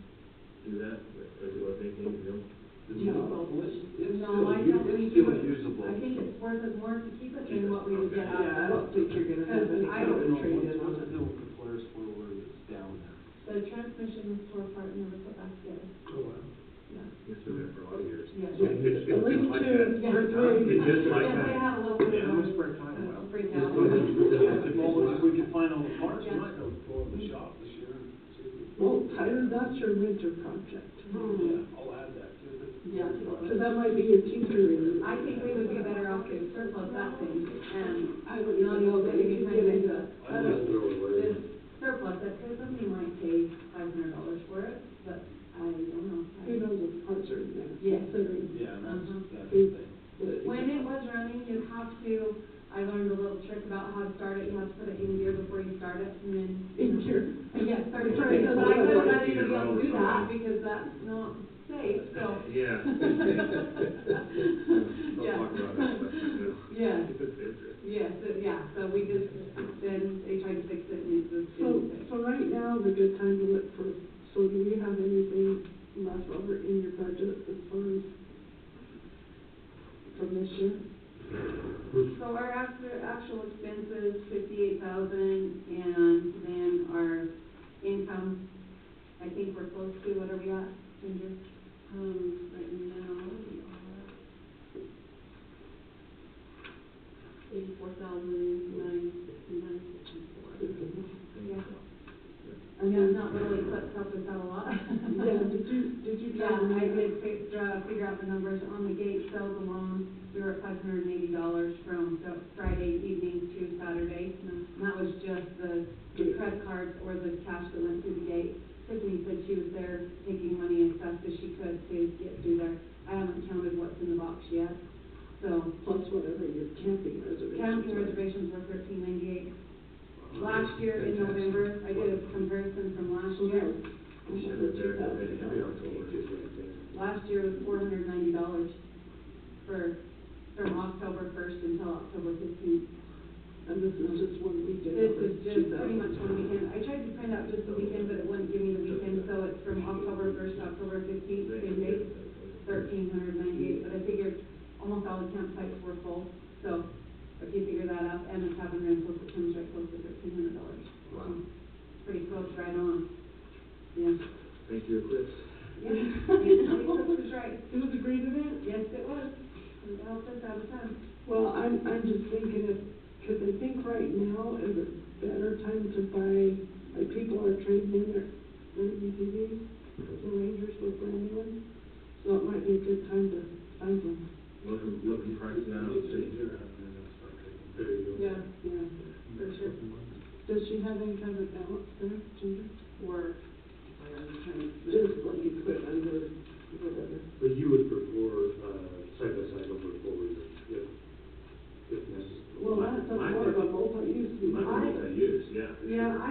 do that, or do I think the mule? The No. mule, well, it's No, I don't think it's you still would, usable. I think it's worth it more to keep it than what we would get out Yeah, I of don't think you're gonna have any I kind don't of trade in on What's the it. deal with the Polaris four-wheeler that's down there? The transmission was tore apart and never put back together. Oh, wow. Yeah. It's been there for a lot of years. Yeah. Yeah, at least Like 2 that. or 3. It's just like Yes, they that. had a little bit Yeah, of we a spare time well. freak Just out. go ahead and put the- If we could find all the parts, we Yeah. might go to the shop this year and see if we. Well, Tyler, that's your winter project. Yeah, I'll add that to it. Yeah. So that might be your tinker. I think we would be better off to surplus that thing and I don't not even know even that you spending could time get into into. it. I don't Just surplus it, because somebody might pay $500 for it, but I don't know. Who knows what the parts are in there? Yeah. Considering. Yeah, that's Uh-huh. the thing. But- When it was running, you have to, I learned a little trick about how to start it. You have to put it in gear before you start it, and then. In gear. Yeah, start it. Right, But I couldn't let Either anybody else do or that, something. because that's not safe, so. Yeah. Don't Yeah. talk about that much, I know. Yeah. It's interesting. Yeah, so we just, then they tried to fix it, and it was. So right now is a good time to look for, so do you have anything left over in your budget as far as from this year? So our actual expenses, 58,000, and then our income, I think we're close to, what are we at, Ginger? Right now, we are 84,964. Yeah. Yeah, not really, but helped us out a lot. Yeah, did you? Yeah, I did figure out the numbers on the gate sales alone. We were at $580 from the Friday evening to Saturday. And that was just the credit cards or the cash that went through the gate. Tiffany said she was there taking money as fast as she could to get through there. I haven't counted what's in the box yet, so. Plus whatever your camping reservations. Camping reservations were $13.98. Last year in November, I did a comparison from last year. Last year was $490 from October 1st until October 15th. And this is just one weekend. This is just pretty much one weekend. I tried to print out just the weekend, but it wouldn't give me the weekend, so it's from October 1st to October 15th, same date, $1,398. But I figured almost all the campsites were full, so if you figure that out, and the cabin rentals, it comes right close to $1,300. Wow. Pretty close, right on. Yeah. Thank you, Eclipse. Yeah, it was right. It was a great event. Yes, it was. It helped us out a ton. Well, I'm just thinking if, because I think right now is a better time to buy, like people are trading in their UTVs, the Rangers with brand new ones. So it might be a good time to find one. Looking price down, see. There you go. Yeah, Yeah. for sure. Does she have any kind of balance there, Ginger? Or, Just like equipment or whatever. But you would prefer, side by side over four-wheeler, if necessary. Well, that's more of a multi-use. Might be multi-use, yeah. for yeah, sure.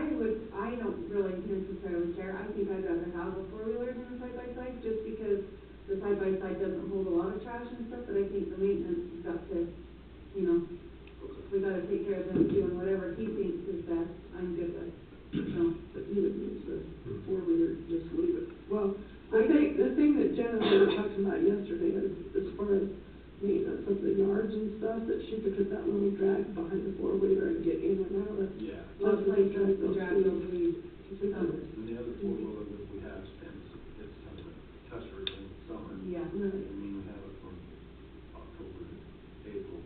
I don't really necessarily care. I think I'd rather have a four-wheeler than a side-by-side, just because the side-by-side doesn't hold a lot of trash and stuff, but I think the maintenance has got to, you know, we gotta take care of them too, and whatever he thinks is best, I'm good with. So, But you would use the four-wheeler, just leave it. Well, I the thing that Jen and I were talking about yesterday is, as far as maintenance of the yards and stuff, that she could put that little drag behind the four-wheeler and get in and out of. Yeah. lots of places to drag those weeds. And the other four-wheeler that we have spends, it's kind of a tusser in summer. Yeah. I mean, we have it from October to April,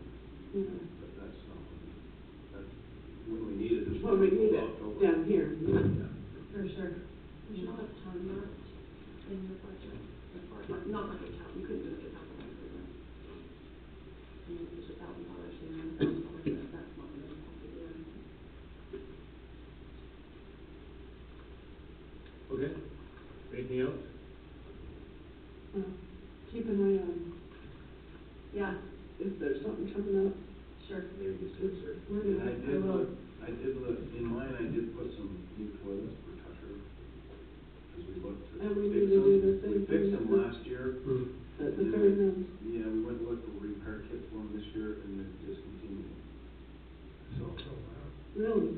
Yeah. but that's not, when we need it, it's. Well, we need it October. down here. Yeah. For sure. You know, a ton marked in your budget, or not like a ton, you couldn't do like a capital improvement. I mean, it's $1,000 here and $1,000 there, that's not really have to do anything. Okay, something coming up. Sure. Maybe sooner. When And I did look, in mine, I did put some new toilets for Tusher, because we looked to And we fix need to do them. the same We fixed thing them with last year. At the fairgrounds. Yeah, we went and looked for repair kit for them this year, and then discontinued them. So, Really?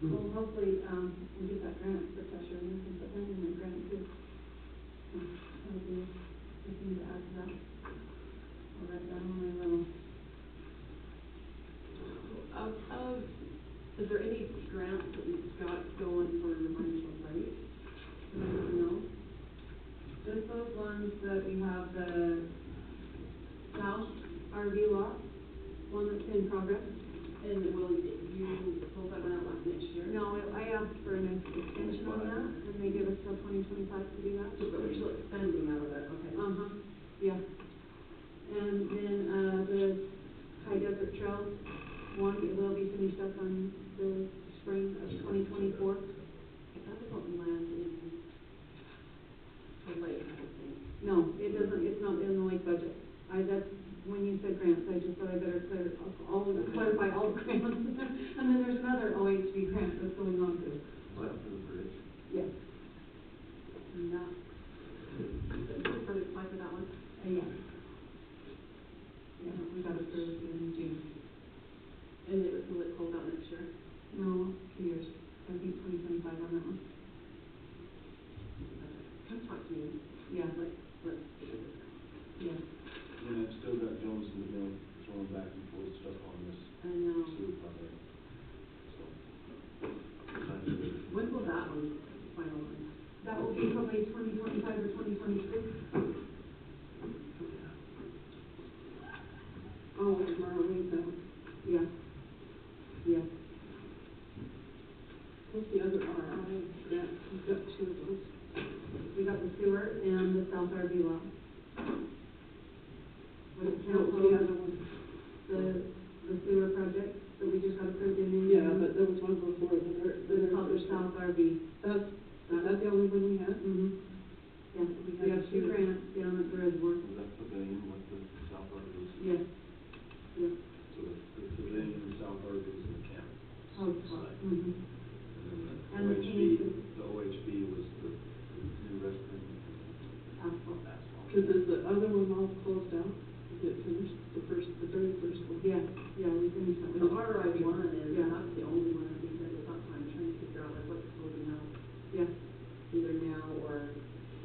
Well, hopefully, we get that grant for pressure, and we can put that in the grant too. That'll be a thing to add to that. I'll write that on my little. Is there any grants that we've got going for Marshall Lake? Do you know? Just those ones that we have the South RV lot, one that's in progress. And will you close that one out like next year? No, I asked for an extension on that, and they give us till 2025 to do that. So we're still expanding out of it, okay. Yeah. And then, the High Desert Trail one, it will be finished up on the spring of 2024. That doesn't land in the lake, I don't think. No, it doesn't, it's not in the lake budget. That's, when you said grants, I just thought I'd better clarify all the grants. And then there's another OHV grant that's going on too. what for the bridge? Yes. And that, we're going to apply for that one? Yeah. Yeah, we got approved in June. And will it close out next year? No, 2 years. I think 2025 on that one. Come talk to me. Yeah. Let's get this going. Yeah. And I've still got Jones and the mill throwing back and forth stuff on this I know. sewer project. So, trying to do it. When will that one finalize? That will be probably 2025 or 2026. Oh, tomorrow week now. Yeah. Yeah. What's the other RI grant? We've got two of those. We got the sewer and the South RV lot. What is What's the other one? The sewer project that we just got approved in. Yeah, but there was one before It's called the South RV. Is that the only one we had? Mm-hmm. Yeah, we have two grants down at the reservoir. Was that pavilion with the South Arby's? Yes. Yeah. So the pavilion, the South Arby's, and the camp. Oh, site. mm-hmm. And then the OHB was the new restroom. Asphalt. Because is the other one all closed out? Is it finished? The very first one? Yeah, we finished that. The RI one is, Yeah. that's the only one I think that is up. I'm trying to figure out like what's closing out, Yeah, either now or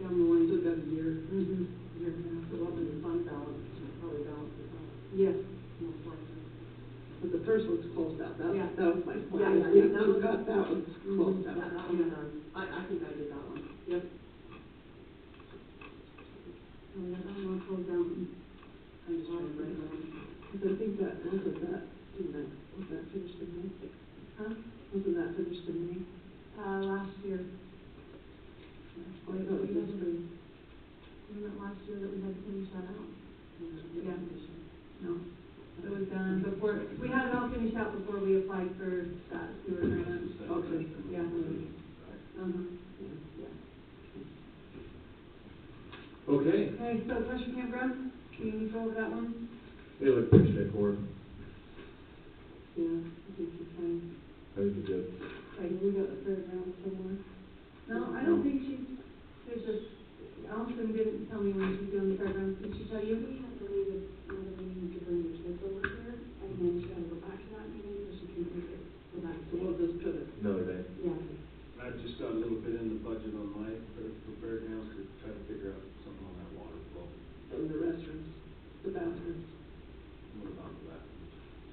down the line. Still got a year. Mm-hmm. year and a half. The one with the fund balance, should probably balance it out, Yes. most likely. But the first one's closed out. Yeah. That was my point. Yeah, that We've was- got that one closed Yeah, out. that one's done. I think I did that one. Yep. Oh, yeah, that one all closed out. I'm just trying to bring it on. Because I think that, was that finished in May? Huh? Wasn't that finished in May? Last year. Oh, I thought it was in spring. Wasn't it last year that we had to finish that out? Yeah. No. It was done before, we had it all finished out before we applied for that sewer grant. Okay. Yeah. Uh-huh. Yeah. Okay, Okay, so pressure campground, can you go over that one? they look pretty straightforward. Yeah, I think you're fine. I think it's good. Okay, we got the fairground somewhere. No, I don't think there's just, Allison didn't tell me when she's doing the fairgrounds, did she tell you? We have to leave it, another meeting to bring your kids over here, and then she gotta go back to that meeting, so she can take it, go back to. So we'll just put it. Another day. Yeah. I've just got a little bit in the budget on my, for fairgrounds to try to figure out something on that water flow. And the restrooms, the bathrooms, What about that?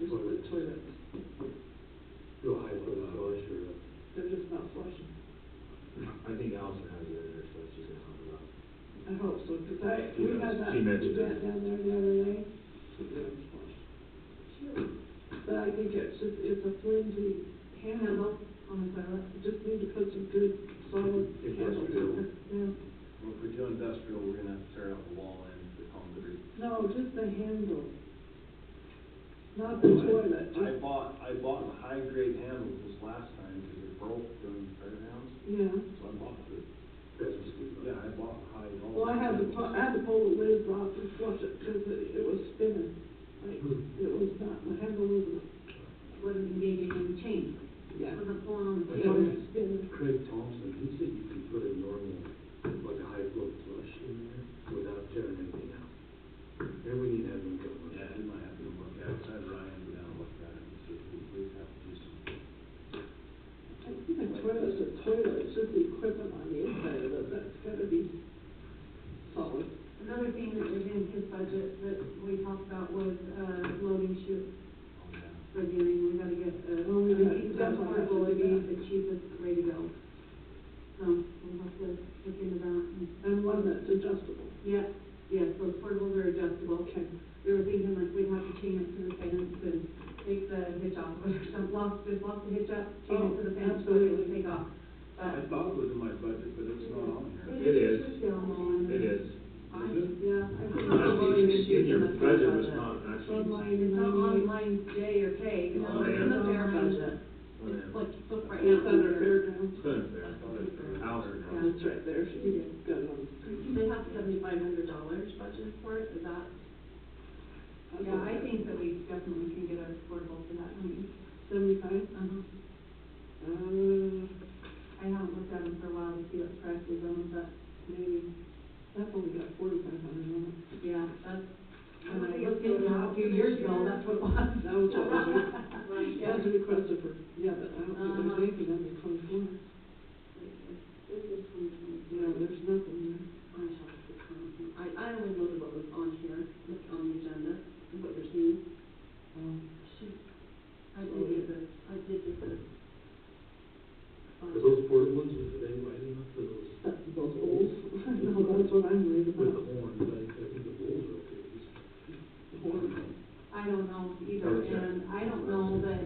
just the toilets. Do a high flow flush or a They're just not flushing. I think Allison has it in her, so she's gonna talk about it. I hope so, because She we does. had that She mentioned event it. down there the other day. It didn't flush. But I think it's a flimsy handle. On the toilet? You just need to put some good solid It's handles in industrial. there. Yeah. Well, if we do industrial, we're gonna have to tear out the wall and the concrete. No, just the handle. Not the toilet, I just, bought the high grade handles this last time because it broke during the fairgrounds. yeah. So I bought the, Christmas tree. yeah, I Well, I had to pull the lids off and flush it, because it was spinning, like, it was not, the handle Wasn't engaging in the chain, yeah. wasn't pulling on the It chain. was spinning. Craig Thompson, he said you can put a normal, like a high flow flush in there without tearing anything out. And we need to have him come look at it. he might have to look at it, had Ryan go down and look at it, and see if we have to do some. I think the toilet's a toilet, it's just the equipment on the inside of it, that's gotta be solid. Another thing that was in his budget that we talked about was, loading chute for dealing, we gotta get, Well, we I got- think that's that what I have to portable would do be that. the cheapest way to go. So, we'll have to look into that. And one that's adjustable. Yeah, yeah, so portables are adjustable. Okay. We were thinking like we'd have to chain it to the fence and take the hitch off, or some lock the hitch up, chain it to the fence, so it would take off. I But thought it was in my budget, but it's not on here. It is. It's still on. It is. Yeah. I It's put not the loading in chute your in the fair budget, but it's budget. not actually. Online It's not on and line J or K, no, Oh, it's in the yeah. fair budget. Oh, yeah. It's like, look right it's now. under fairgrounds. It's kind of fair. House. Yeah. It's right there, you got it on. They have $7,500 budget for it, is that? Yeah, I think that we definitely can get a portable for that money. 75? Uh-huh. Uh, I haven't looked at them for a while to see what the price is on them, but maybe, that's only got 4,500 on it. yeah, that's, I when I think looked it's into it a few years ago, that's what it was. That was what was it. Yeah. That's requested for, yeah, but I don't think there's Uh-huh. anything under 24. This is 2020. Yeah, there's nothing there. I only looked at what was on here, like on the agenda, and what you're seeing. Shoot. I did get the. Are those portable ones, are they wide enough for those? Those bowls, no, that's what I'm worried With the about. horns, I think the bowls are okay. I don't know either, Okay. and I don't know that,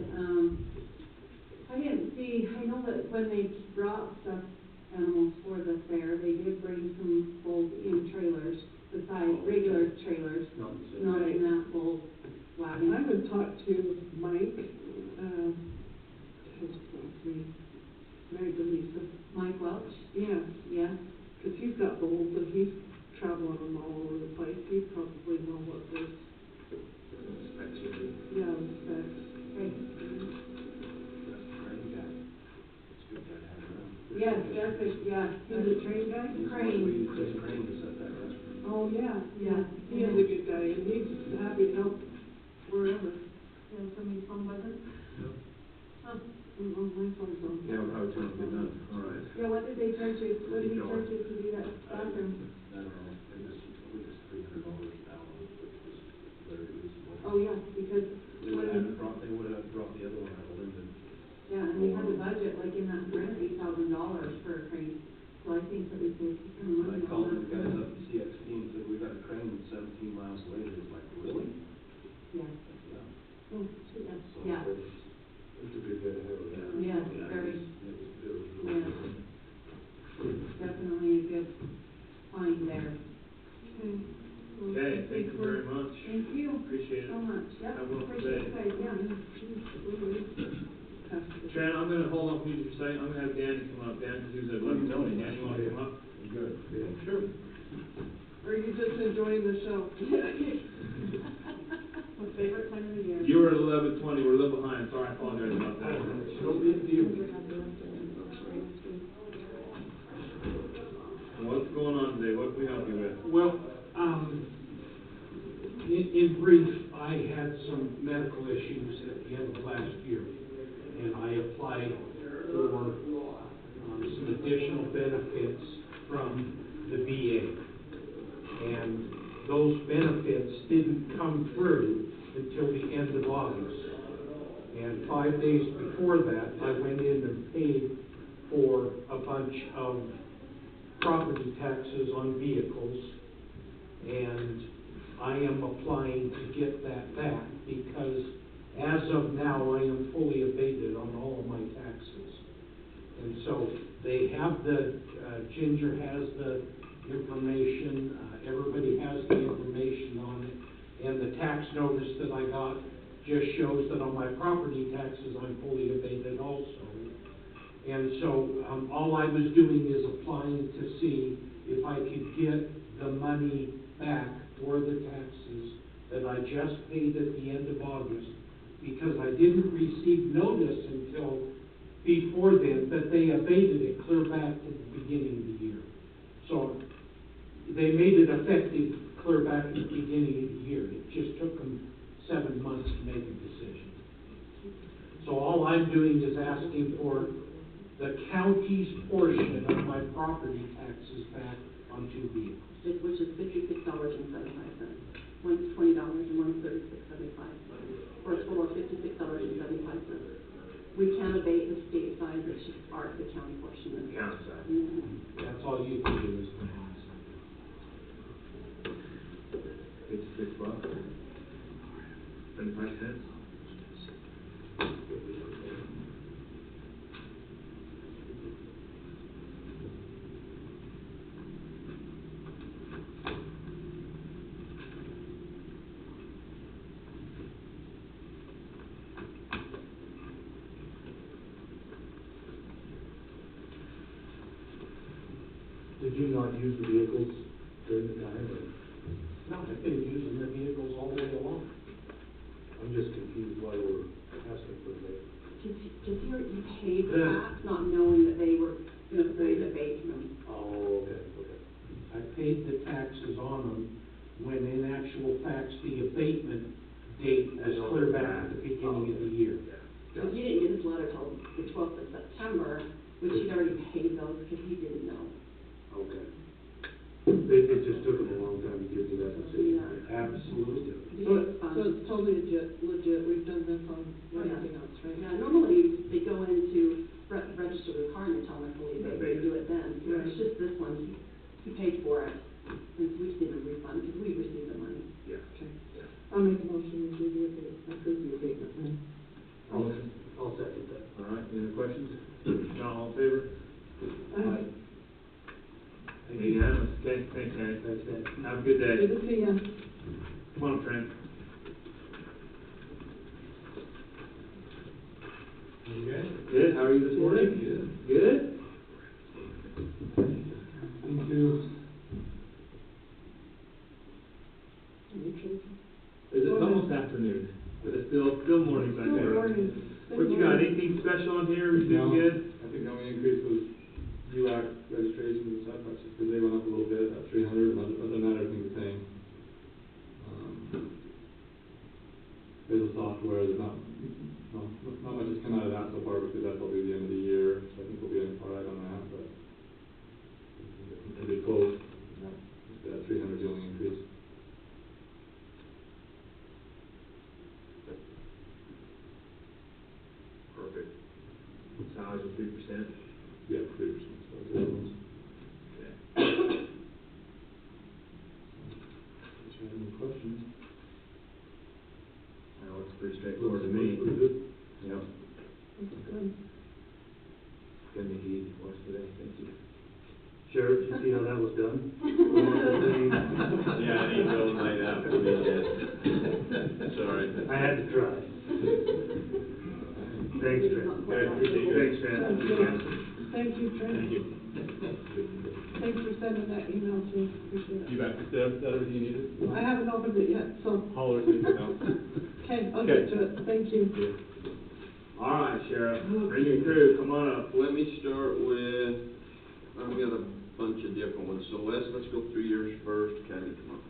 I didn't see, I know that when they brought stuffed animals for the fair, they did bring some bulls in trailers, besides regular trailers, Not the same. not in that bull wagon. I would talk to Mike, his name, married to Lisa. Mike Welch, Yeah, yeah, because he's got bowls and he's traveling them all over the place. He probably know what their, Specs would be. yeah, the specs. okay. That's the train guy. It's a good guy to have around. Yes, that's a, yeah. Is it train guy? Crane. We use Chris Crane to set that restaurant. Oh, yeah, Yeah. he is a good guy and he's happy to help wherever. Yeah, somebody's phone buzzing? Huh. Oh, my phone's on. Yeah, we'll probably turn it on. All right. Yeah, what did they charge you, what did he charge you to do that bathroom? I don't know, it was $300 an hour, which was very reasonable. Oh, yeah, because They would have brought the other one out of Linden. yeah, and we had the budget, like in that grant, $8,000 for a crane, so I think that we could spend And money I called on the guys that. up at CXP and said, we got a crane that's 17 miles away, they was like, really? Yeah, Yeah. oh, So yeah, it's a good guy to have around. yeah, Yeah, very, it was really yeah, good. definitely a good find there. Okay. Well, Okay, thank you very much. Thank you Appreciate it. so much, yep, Have a wonderful appreciate day. you guys, yeah. Sharon, I'm gonna hold off you to recite, I'm gonna have Danny come up, Dan, because he was at 11:20. Dan, you wanna come up? Good. Sure. Or are you just enjoying the show? My favorite time of the year. You were at 11:20, we're a little behind, sorry, I apologize about that. No big deal. What's going on today, what can we help you with? Well, in brief, I had some medical issues at the end of last year, and I applied for some additional benefits from the VA. And those benefits didn't come through until the end of August. And 5 days before that, I went in and paid for a bunch of property taxes on vehicles, and I am applying to get that back because as of now, I am fully abated on all of my taxes. And so they have Ginger has the information, everybody has the information on it, and the tax notice that I got just shows that on my property taxes, I'm fully abated also. And so all I was doing is applying to see if I could get the money back for the taxes that I just paid at the end of August, because I didn't receive notice until before then that they abated it clear back to the beginning of the year. So they made it effective clear back at the beginning of the year. It just took them 7 months to make a decision. So all I'm doing is asking for the county's portion of my property taxes back on 2 vehicles. Which is $56.75. One's $20 and one's $36.75, for a total of $56.75. We can abate the state side, which is the county portion of it. County side. Mhm. That's all you can do is the county side. $56, 75 cents. Did you not use the vehicles during the time, or? No, I've been using the vehicles all the way along. I'm just confused why we're asking for the. Because you paid the tax, not knowing that they were going to abate them. Oh, okay. I paid the taxes on them when in actual fact the abatement date was clear back at the beginning of the year. Because you didn't get his letter till the 12th of September, which he'd already paid those because he didn't know. Okay. It just took them a long time to get to that decision. Yeah. Absolutely. So it's totally legit, we've done this on Oh, yeah. everything else, right? Yeah, normally they go into register their car and they tell them fully they do it then. So it's just this one, he paid for it, and so we just need a refund because we received the money. Yeah. Okay. I'll make a motion to do the abatement, approve the abatement then. I'll second that. All right, any other questions? Not all in favor? Aye. Unanimous. Okay, thanks, Kenny. Thanks, Dan. Have a good day. Good to see ya. Come on, Trent. You guys? Good, how are you this morning? Good. Good? Me too. It's almost afternoon, but it's still morning back there. What you got, anything special on here, you doing good? I think the only increase was UAC registrations and stuff, that's just because they went up a little bit, at 300, other than that, everything's the same. There's a software, there's not much has come out of that so far, because that's probably the end of the year, so I think we'll be all right on that, but it'll be close. That 300 is the only increase. Perfect. Salaries of 3%? Yeah, 3%, so it's a little. Okay. If you have any questions? That looks pretty straightforward to me. Pretty good. Yep. That's good. Good to hear for us today, thank you. Sheriff, you see how that was done? Yeah, I need those laid out for me yet. Sorry. I had to try. Thanks, Trent. Okay, appreciate it. Thanks, Trent. That's good. Thank you, Trent. Thank you. Thanks for sending that email too, appreciate it. You bet. Is that everything you needed? I haven't opened it yet, so, Holler if you need help. okay, I'll get to it, thank you. All right, Sheriff, bring your crew, come on up. Let me start with, I've got a bunch of different ones, so let's go through yours first. Kenny, come on.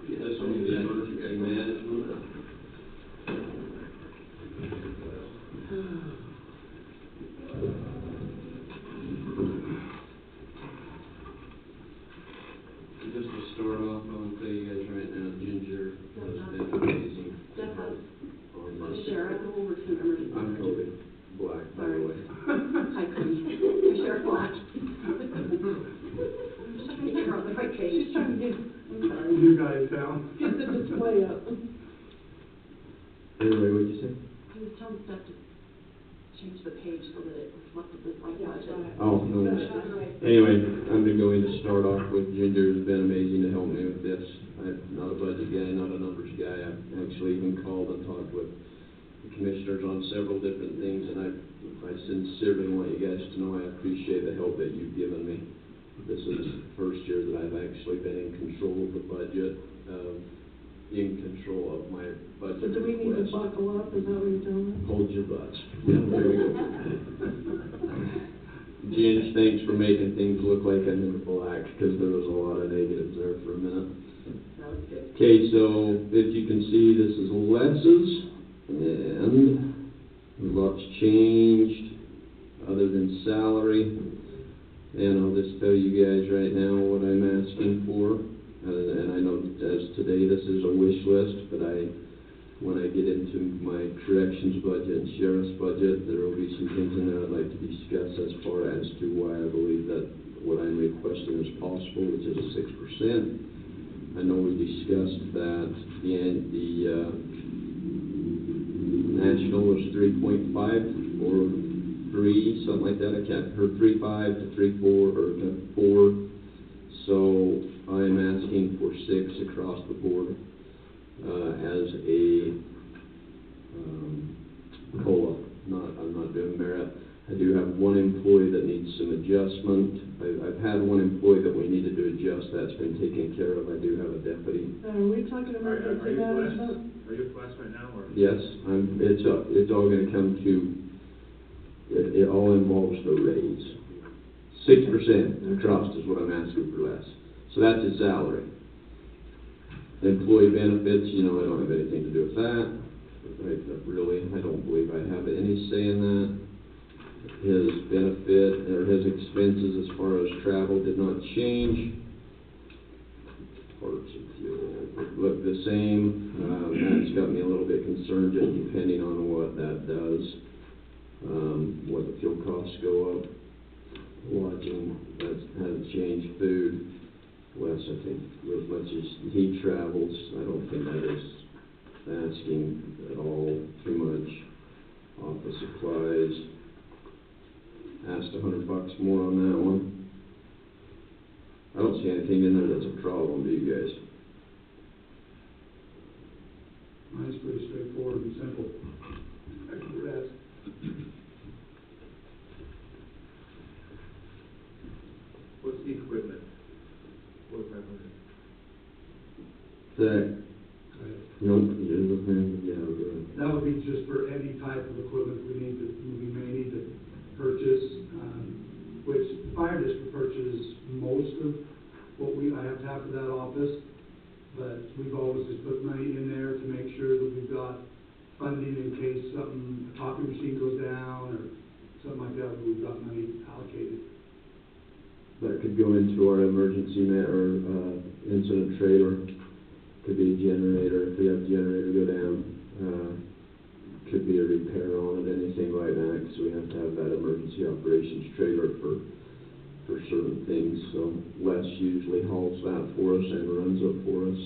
This one is emergency management. Just to start off, I want to tell you guys right now, Ginger has been amazing. Jeff has, On my Sheriff, go over to emergency. I'm Kobe Black, by the way. Hi, Cody. You're Sheriff Black. I'm just trying to figure out the right page. She's trying to get, I'm sorry. You guys down. get the display up. Anyway, what'd you say? I was telling Steph to change the page so that it reflected this like budget. Oh, no. Anyway, I'm going to start off with Ginger has been amazing to help me with this. I'm not a budget guy, not a numbers guy. I've actually even called and talked with the commissioners on several different things, and I sincerely want you guys to know I appreciate the help that you've given me. This is the first year that I've actually been in control of the budget, in control of my budget So do we need to request. buckle up, is that what you're telling us? Hold your butts. Yeah, there we go. Ginge, thanks for making things look like I'm in the black, because there was a lot of negatives there for a minute. That was good. Okay, so if you can see, this is Les's, and a lot's changed other than salary. And I'll just tell you guys right now what I'm asking for. And I know as today this is a wish list, but when I get into my corrections budget and sheriff's budget, there will be some things in there I'd like to discuss as far as to why I believe that what I'm requesting is possible, which is a 6%. I know we discussed that the national was 3.5 or 3, something like that. I can't heard 3.5 to 3.4 or to 4. So I'm asking for 6 across the board as a COLA. I'm not doing merit. I do have one employee that needs some adjustment. I've had one employee that we needed to adjust. That's been taken care of. I do have a deputy. Are we talking about Are you blessed? management? Are you blessed right now, or? Yes, it's all gonna come to, it all involves the raise. 6% across is what I'm asking for less. So that's his salary. Employee benefits, I don't have anything to do with that. I don't believe I have any say in that. His benefit, or his expenses as far as travel did not change. Parts and fuel look the same. That's got me a little bit concerned, just depending on what that does. What the fuel costs go up. Lodging, that hasn't changed. Food, Wes, I think, as much as he travels, I don't think that is asking at all too much. Office supplies, asked $100 more on that one. I don't see anything in there that's a problem, do you guys? Mine's pretty straightforward and simple. The rest. What's the equipment? 4,500. That, yeah, we're good. That would be just for any type of equipment we may need to purchase, which the fire district purchases most of what I have to have for that office. But we've always just put money in there to make sure that we've got funding in case a copy machine goes down or something like that, we've got money allocated. That could go into our emergency or incident trailer. Could be a generator, if we have a generator go down. Could be a repair on it, anything like that, because we have to have that emergency operations trailer for certain things. So Les usually hauls that for us and runs it for us.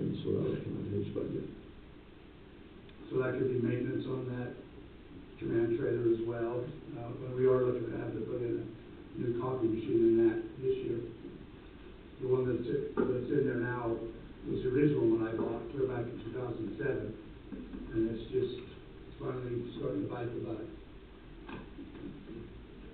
And so that would come out of his budget. So that could be maintenance on that command trailer as well. But we are looking to have to put in a new copy machine in that this year. The one that's in there now was the original one I bought clear back in 2007, and it's finally starting to bite the bud.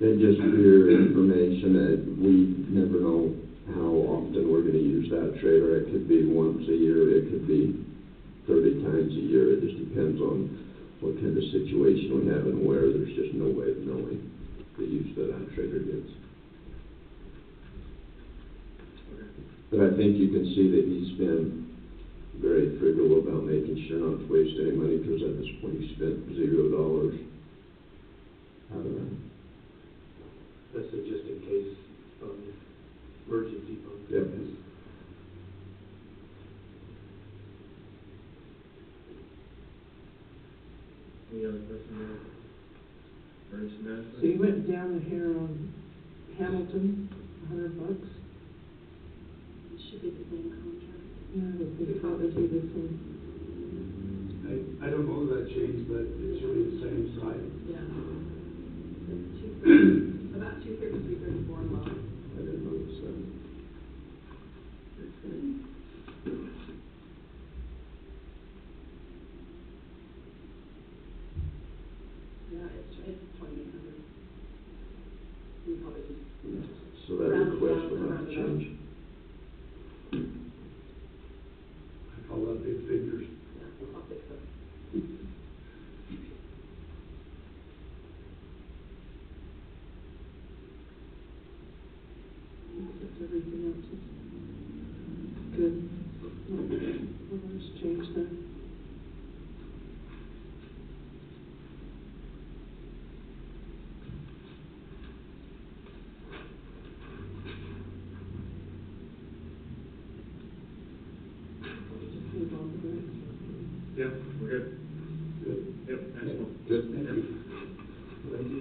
And just for your information, we never know how often we're going to use that trailer. It could be once a year, it could be 30 times a year. It just depends on what kind of situation we have and where. There's just no way of knowing the use that trailer gets. But I think you can see that he's been very frugal about making sure not to waste any money, because at this point he spent $0 out of that. That's a just in case fund, emergency fund. Yep. Any other questions there? Emergency management? So you went down here on Hamilton, $100? It should be the same contract. Yeah, I would think that would be the same. I don't know that changed, but it should be the same, right? Yeah. It's about 233, 34 low. I didn't notice that. That's good. will have to change. I call that big figures. Yeah, I'll fix it. Except everything else is good. Nothing's changed there. Just move on to the next one. Yeah, we're good. Good. Yep, excellent. Good. Thank you. Thank you.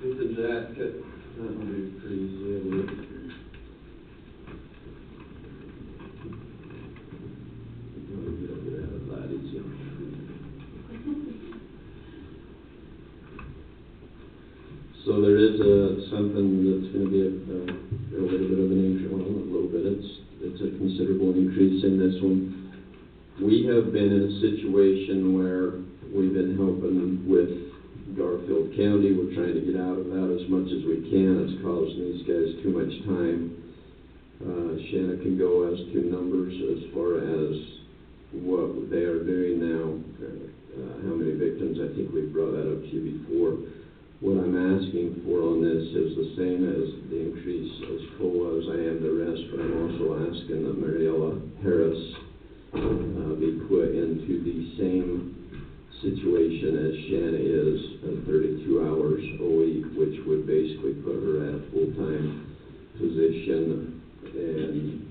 With the jacket, that would be pretty easy, I believe. That easy. So there is something that's gonna be a little bit of an increase, well, not a little bit, it's a considerable increase in this one. We have been in a situation where we've been helping with Garfield County. We're trying to get out of that as much as we can. It's causing these guys too much time. Shanna can go as to numbers as far as what they are doing now, how many victims. I think we've brought that up to you before. What I'm asking for on this is the same as the increase as COLA as I am the rest, but I'm also asking that Mariella Harris be put into the same situation as Shanna is, at 32 hours a week, which would basically put her at a full-time position and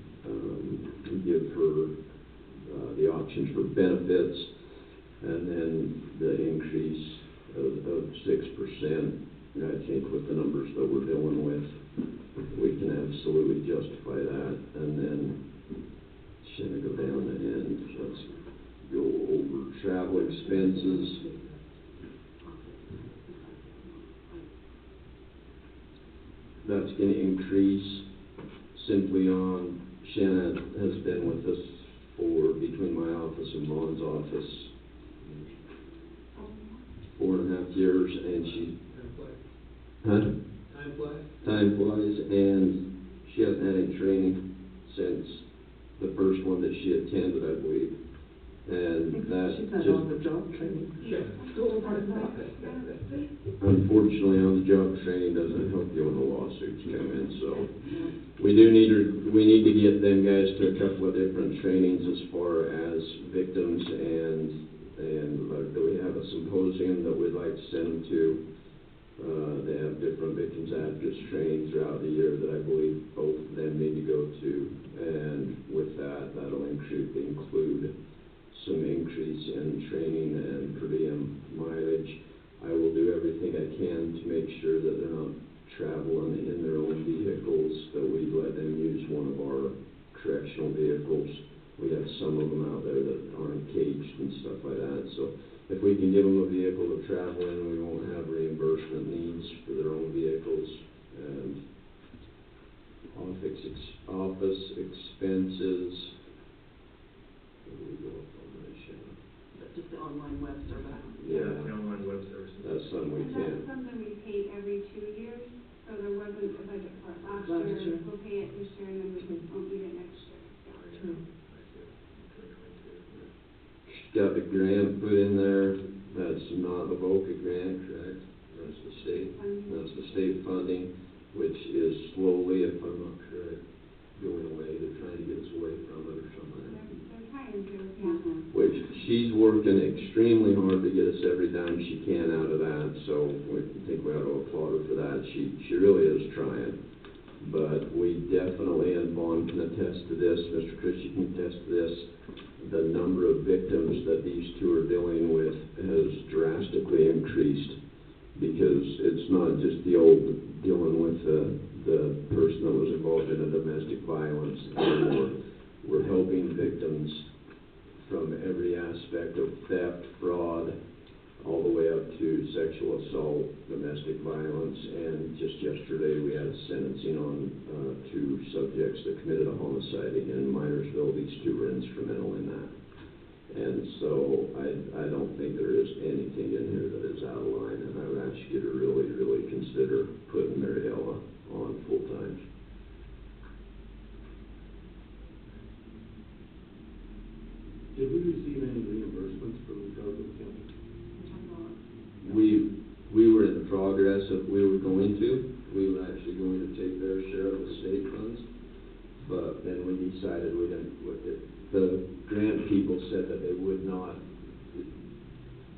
give her the options for benefits, and then the increase of 6%. I think with the numbers that we're dealing with, we can absolutely justify that. And then Shanna, go down and let's go over travel expenses. That's going to increase simply on, Shanna has been with us for, between my office and Vaughn's office, 4.5 years, and she, Time flies. time flies, and she hasn't had any training since the first one that she attended, I believe. And that She's had just, on-the-job training. Yeah. unfortunately, on-the-job training doesn't help you when the lawsuits come in, so we need to get them guys to a couple of different trainings as far as victims, and we have a symposium that we'd like to send them to. They have different victims advocates training throughout the year that I believe both of them need to go to, and with that, that'll include some increase in training and per diem mileage. I will do everything I can to make sure that they're not traveling in their own vehicles, that we let them use one of our correctional vehicles. We have some of them out there that aren't caged and stuff like that, so if we can give them a vehicle to travel in, we won't have reimbursement needs for their own vehicles. And office expenses, where do we go up on that, Shanna? But just the online web service. Yeah, The online web services. that's something we And can't. that's something we pay every 2 years, so there wasn't a budget for it last Last year. year. We'll pay it this year, and then we'll get it next year. True. She's got the grant put in there. That's not a VOCA grant, correct? That's the state. That's the state funding, which is slowly, if I'm not correct, going away. They're trying to get us away from it or something. They're trying to, yeah. Which she's working extremely hard to get us every dime she can out of that, so we think we ought to applaud her for that. She really is trying. But we definitely, and Vaughn can attest to this, Mr. Chris, you can attest to this, the number of victims that these two are dealing with has drastically increased, because it's not just the old dealing with the person that was involved in a domestic violence anymore. We're helping victims from every aspect of theft, fraud, all the way up to sexual assault, domestic violence, and just yesterday we had a sentencing on 2 subjects that committed a homicide in Minersville. These 2 were instrumental in that. And so I don't think there is anything in here that is out of line, and I would ask you to really, really consider putting Mariella on full-time. Did we receive any reimbursements from Garfield County? We were in the progress of, we were going to, we were actually going to take their share of the state funds, but then we decided we didn't, the grant people said that they would not.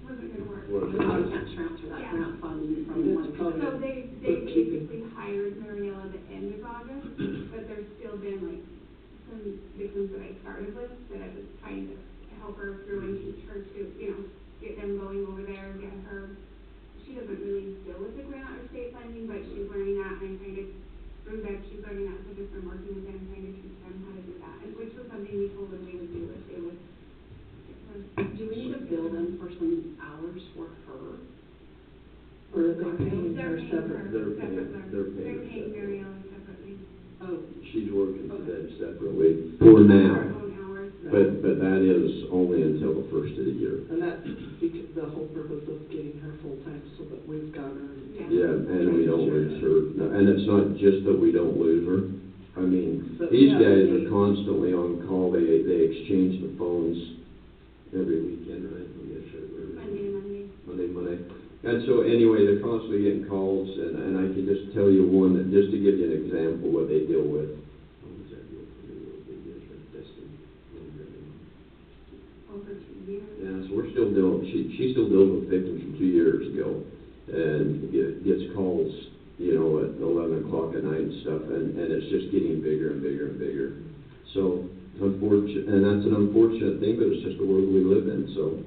Wasn't gonna work. Work. The county can't transfer that Yeah. grant funding from one company. So they basically hired Mariella at the end of August, but there's still been like some victims that I started with that I was trying to help her through and teach her to, get them going over there, get her. She doesn't really deal with the grant or state funding, but she's learning that, and I'm trying to prove that she's learning that, so just from working with them, trying to teach them how to do that, and which was something we told them we would do if they would. Do we need to bill them for some hours for her? Or are they paying her They're paying separate? her They're paying separately. her They're paying separately. Mariella separately. Oh, She's working for them separately for now, Her own hours. but that is only until the first of the year. And that's because the whole purpose of getting her full-time so that we've got her. Yeah, and we don't lose her. No, and it's not just that we don't lose her. I mean, But these yeah, guys they- are constantly on call. They exchange the phones every weekend, right? We get sure Monday. And so anyway, they're constantly getting calls, and I can just tell you one, that just to give you an example what they deal with. What was that deal for me? What they did for testing? Over 2 years. Yeah, so we're still dealing, she still deals with victims from 2 years ago, and gets calls, at 11 o'clock at night and stuff, and it's just getting bigger and bigger and bigger. So, and that's an unfortunate thing, but it's just the world we live in, so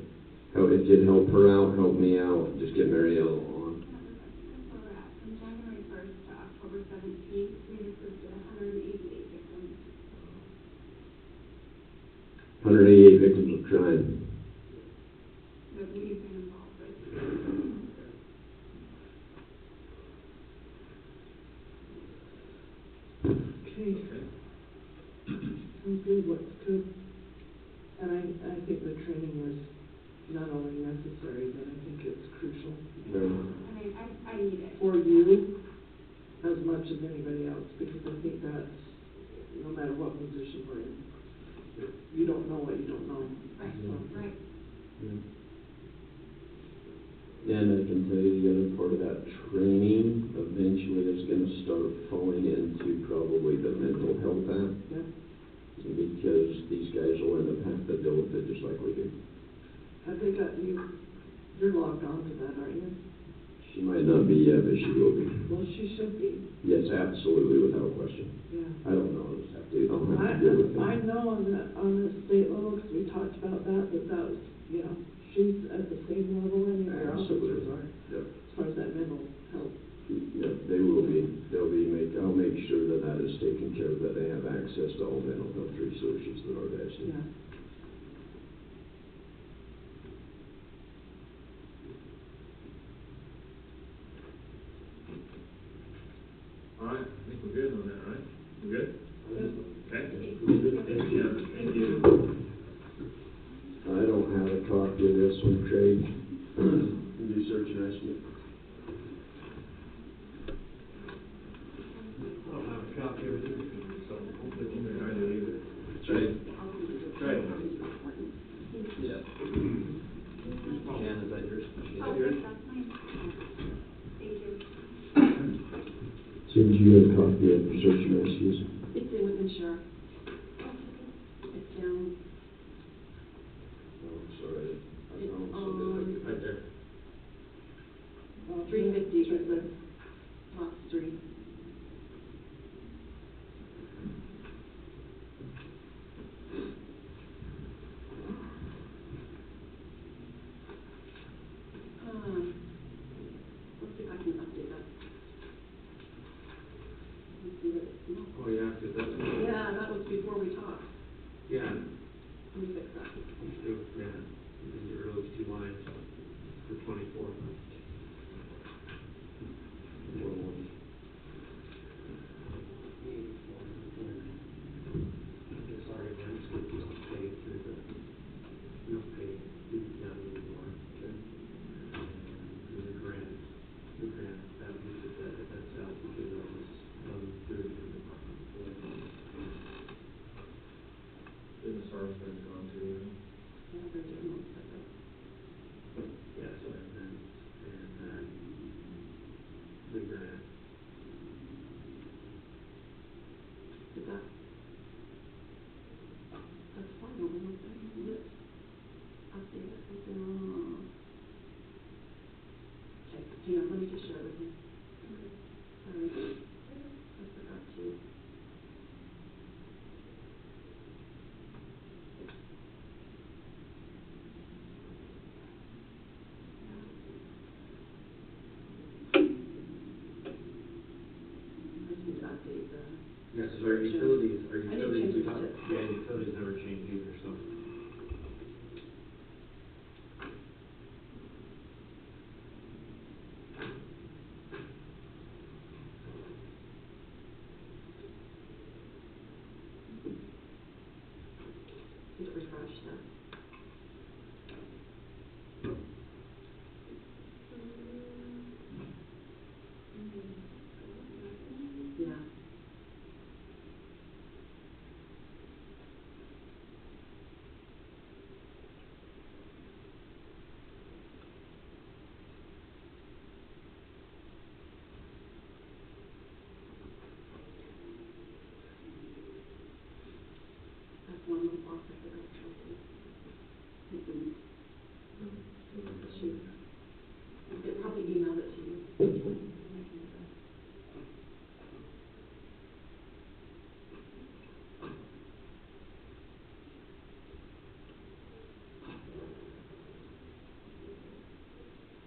if you'd help her out, help me out, just get Mariella on. That's where we're at. From January 1st to October 17th, we assisted 188 victims. 188 victims of crime. That we've been involved with. Okay. Sounds good, what's good. And I think the training was not only necessary, but I think it's crucial. I need it. For you, as much as anybody else, because I think that's, no matter what position we're in, you don't know what you don't know. Right, So- right. And I can tell you the other part of that training eventually is going to start falling into probably the mental health act. Yeah. Because these guys will end up having to deal with it just like we do. Have they got you, you're logged on to that, aren't you? She might not be yet, but she will be. Well, she should be, Yes, absolutely, without question. yeah. I don't know, I'll just have to deal with I it. know on the state level, because we talked about that was, she's at the same level any of our officers are, Yep. as far as that mental health. Yep, they will be. I'll make sure that is taken care of, that they have access to all mental health resources that our guys do. Yeah. All right, I think we're good on that, right? We good? Okay. Thank you. I don't have a copy of this one, Craig. You do search and rescue. I don't have a copy of it either, so hopefully you can find it either. Trey. Trey. Yeah. Jan, is that yours? Oh, yes, that's mine. Thank you. So do you have a copy of search and rescues? it's in with insurance. It's down, Oh, sorry. I it's found something Right there. 350 is the top three. Let's see if I can update that. Let's see that it's not. Oh, yeah, because that's. Yeah, that was before we talked. Yeah. Let me fix that. Yeah. These are those 2 lines for 24. Business ours has gone to, Yeah, they're doing most of it. Yeah, so and the grant. But that's fine, no one wants that, isn't it? Update it, okay, hang on, let me just share it with you. Sorry. I forgot to. I just need to update the. Yeah, so our utilities, I didn't change we it talked, yet. yeah, utilities never change either, so. Did it refresh that? Yeah. That's one little box I forgot to show you. It didn't. Shoot. It probably emailed it to you.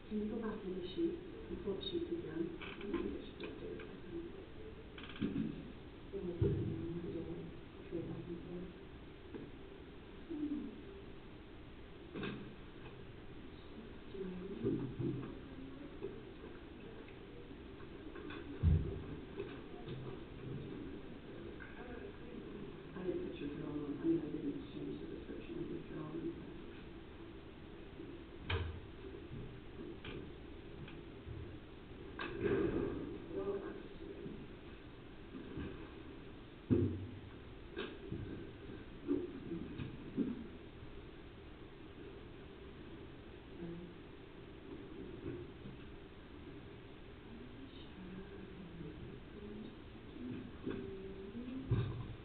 Can you go back to the sheet and pull up sheets again? I think it should be updated by then. I didn't put your drill on, I mean, I didn't change the description of your drill and stuff.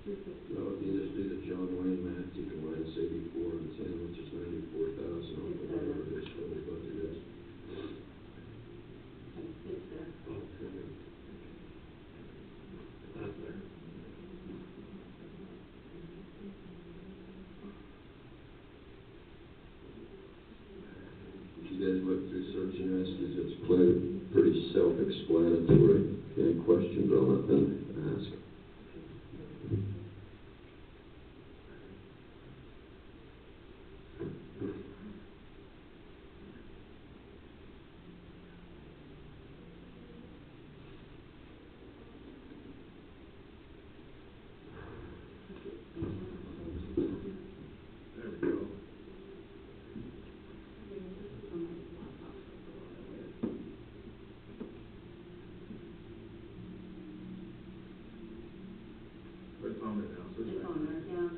Well, if you just do the John Wayne math, you can minus 84 and 10, which is 94,000 off of whatever this total budget is. It's there. Okay. That's there. If you guys look through search and rescues, it's pretty self-explanatory. Any questions on it, then ask. There we go. But it's on there now, so it's It's right. on there, yeah.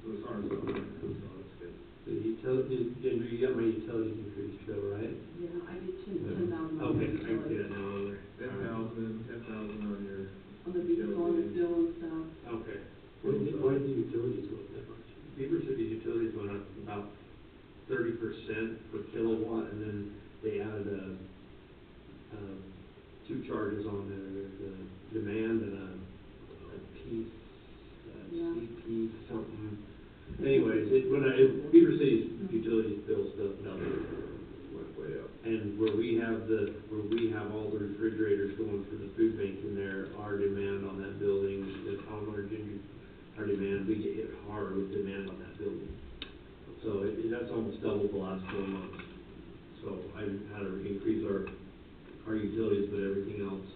So it's on its own right now, so that's good. The utility, Ginger, you got my utilities increase bill, right? Yeah, I did 10,000 on Okay, the I can see utilities. that now over. 10,000 on your. On the diesel and the fuel and stuff. Okay. Why did the utilities go up that much? Beaver City's utilities went up about 30% per kilowatt, and then they added two charges on there. There's a demand and a piece, Yeah. CP something. Anyways, Beaver City's utilities bill still doubled. Went way up. And where we have all the refrigerators going for the food bank in there, our demand on that building is on our demand, we get hit hard with demand on that building. So that's almost doubled the last 4 months. So I had to increase our utilities, but everything else,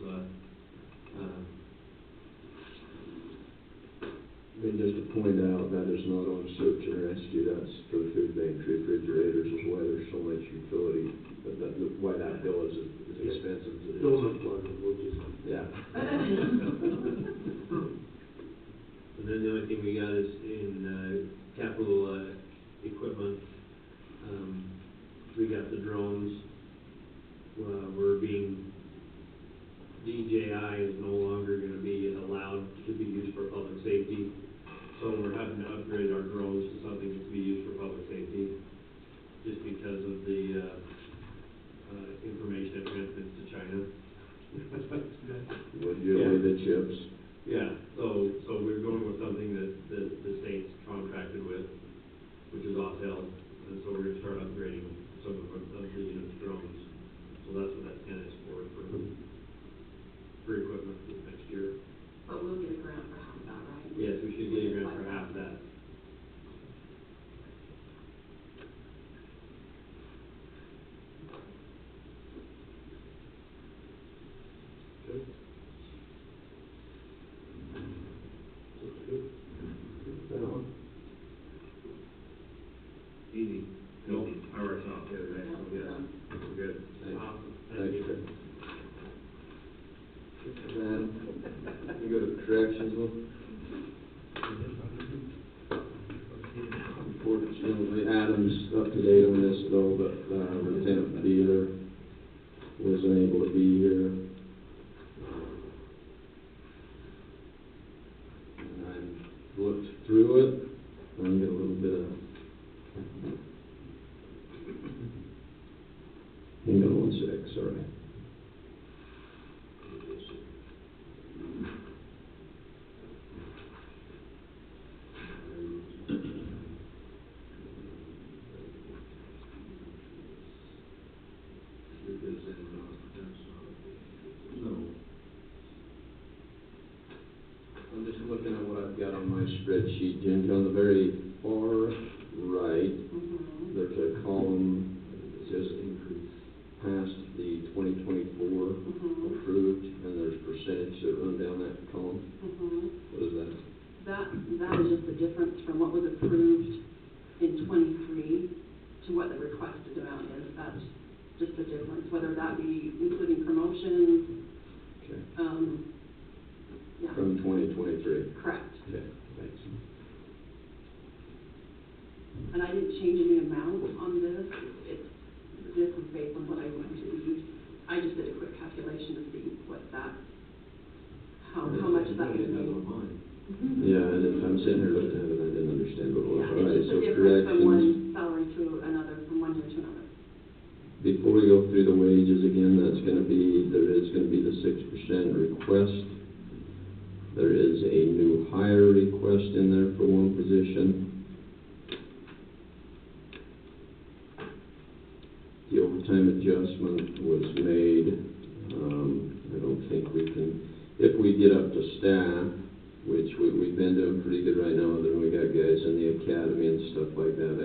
And just to point out, that is not on search and rescue, that's for the food bank refrigerators, is why there's so much utility, why that bill is as expensive as it is. donut plug, we'll just. Yeah. And DJI is no longer gonna be allowed to be used for public safety. So we're having to upgrade our drones to something that can be used for public safety, just because of the, information it transmits to China. Would you Yeah. the chips? Yeah, so we're going with something that the state's contracted with, which is Autel, and so we're gonna start upgrading some of the unit's drones. So that's what that ten is for equipment for next year. But we'll get a grant for half that, right? Yes, we should get a grant for half that. Good. That one? Easy. No, I worked off the other day, so yes, we're good. Thanks. Awesome. Thanks, Rick. Adam, you go to corrections one? Unfortunately, Adam's up to date on this though, but Lieutenant Beaver wasn't able to be here. And I looked through it, and I get a little bit of, hang on 1 sec, sorry. No. I'm just looking at what I've got on my spreadsheet, Ginger. On the very far right, there's a column that says increase past the 2024 approved, and there's percentage that run down that column. What is that? That is just the difference from what was approved in '23 to what the requested amount is. That's just the difference, whether that be including promotions, Okay. yeah. From 2023? Correct. Okay, thanks. And I didn't change any amount on this. This is based on what I went to use. I just did a quick calculation to see what that, how much is that going to be. Yeah, and I'm sitting here looking at it, I didn't understand what it was. Yeah, All right, it's just so a difference from one corrections. salary to another, from one year to another. Before we go through the wages again, there is gonna be the 6% request. There is a new hire request in there for one position. The overtime adjustment was made. I don't think we can, if we get up to staff, which we've been doing pretty good right now, then we got guys in the academy and stuff like that,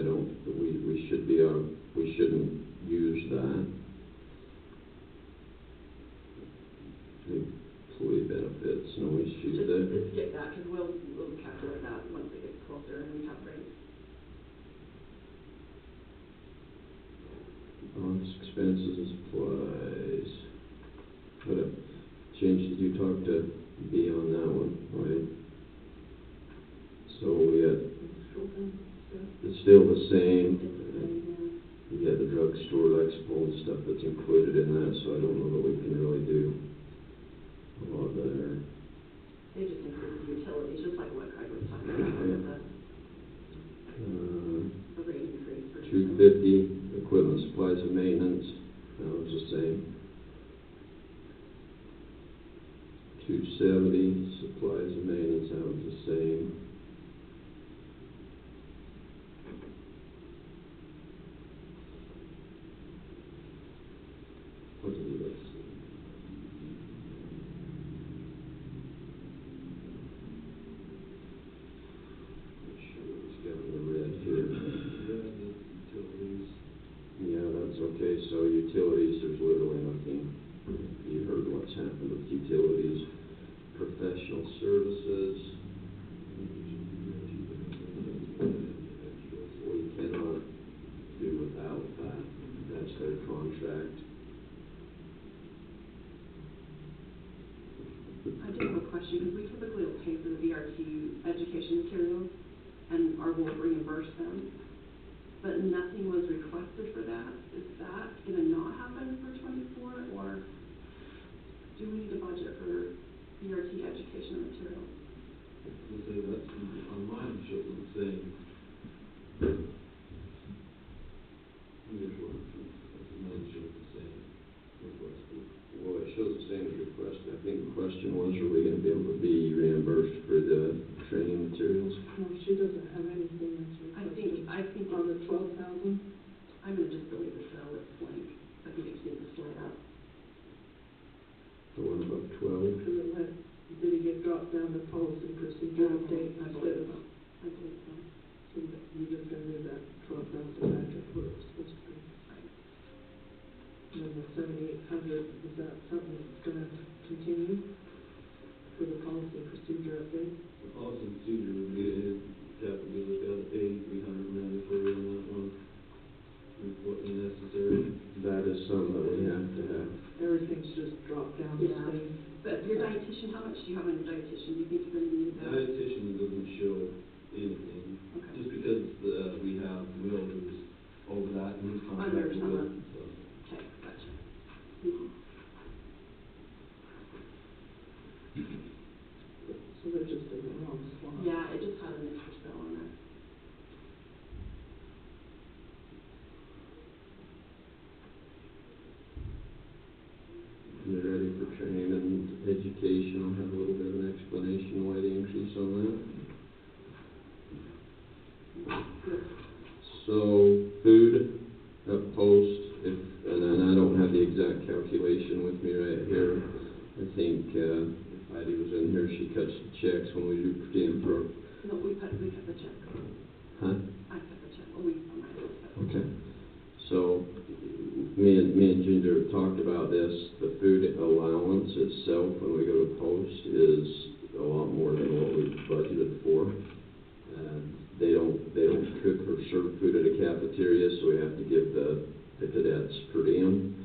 we shouldn't use that. Employee benefits, no issues there. Just skip that, because we'll calculate that once it gets closer and we have rates. Office expenses and supplies. What a change, did you talk to B on that one, right? So we got, it's still the same. You got the drugstore, Lexipol and stuff that's included in that, so I don't know that we can really do a lot there. They just increase the utilities, just like what Craig was talking about, with the rate increase for. 250, equipment, supplies and maintenance, that was the same. 270, supplies and maintenance, that was the same. What did it say? Make sure it's got in the red here. Yeah, that's okay, so utilities, there's literally nothing. You heard what's happened with utilities. Professional services. We cannot do without that. That's their contract. I do have a question, because we typically will pay for the VRT education materials, and or we'll reimburse them, but nothing was requested for that. Is that going to not happen for '24, or do we need to budget ERT education materials. Let's say that's, on mine shows the same. Here's what, mine shows the same request. Well, it shows the same request. I think the question was, are we gonna be able to be reimbursed for the training materials? No, she doesn't have anything that's requested. I think On the it's, 12,000? I'm gonna just delete the cell, it's blank. I think it's getting split up. The one above 12? Because it went, did it get dropped down to policy procedure update I instead believe of, so. I believe so. so that you just gonna move that 12,000 back up where it's supposed to be? Right. And then the 7,800, is that something that's gonna continue for the policy procedure update? The policy procedure would be, have to be looked at, pay $300 mandatory on that one. With what is necessary. That is some that we have to have. Everything's just dropped down the Yeah. same. But your dietitian, how much do you have on your dietitian? Do you think you're gonna need that? Dietitian doesn't show anything, Okay. just because, we have Will who's over that, and he's Oh, there's contracted some with, of- so. Okay, gotcha. Mhm. So they're just in the wrong spot. Yeah, it just had an extra cell on it. You're ready for training and education. I'll have a little bit of an explanation why the increase on that. So, food at post, and I don't have the exact calculation with me right here. I think, if Heidi was in here, she cuts the checks when we do per diem for, No, we cut the check. huh? I cut the check, or we, on my house cut the Okay. check. So, me and Ginger have talked about this. The food allowance itself, when we go to post, is a lot more than what we budgeted for. They don't cook or serve food at a cafeteria, so we have to give the cadets per diem.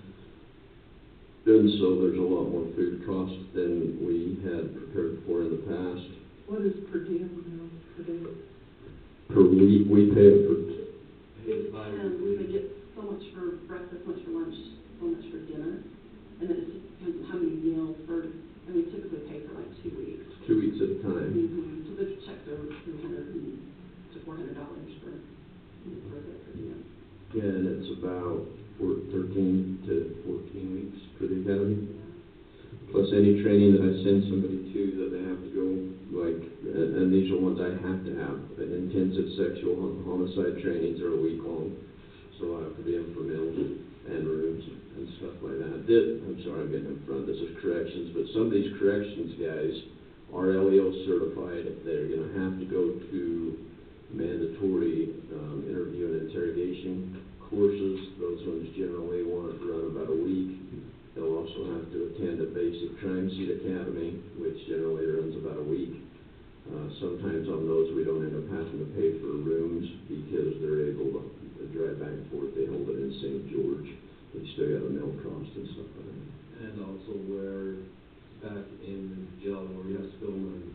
And so there's a lot more food cost than we had prepared for in the past. What is per diem now, per day? Per week, we pay it for, It depends, they get so much for breakfast, so much for lunch, so much for dinner. And then it just depends on how many meals for, and we typically pay for like 2 weeks. 2 weeks at a time. Mm-hmm. So the checks are $300 to $400 for the per diem. Yeah, and it's about 13 to 14 weeks for the academy. Plus any training that I send somebody to that they have to go, like, and these are ones I have to have. The intensive sexual homicide trainings are a week long. So I have to be in for meals and rooms and stuff like that. I'm sorry, I'm getting in front. This is corrections, but some of these corrections guys are LEO certified. They're going to have to go to mandatory interview and interrogation courses. Those ones generally run about a week. They'll also have to attend a basic crime scene academy, which generally runs about a week. Sometimes on those we don't end up having to pay for rooms because they're able to drive back and forth. They hold it in St. George. They still got a mail cost and stuff like that. And also where, back in jail where we have Spillman,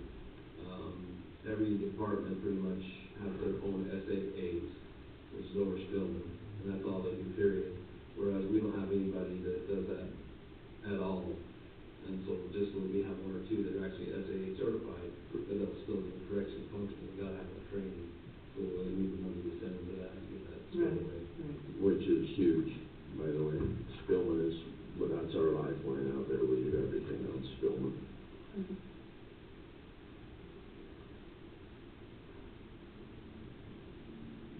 every department pretty much has their own SAAs, which is over Spillman, and that's all they do, period. Whereas we don't have anybody that does that at all. And so just when we have one or two that are actually SAA certified, but they'll still do the corrections function, we gotta have that training. So we need the money to send them to that and get that squared away. Which is huge, by the way. Spillman is, well, that's our lifeline out there. We do everything on Spillman.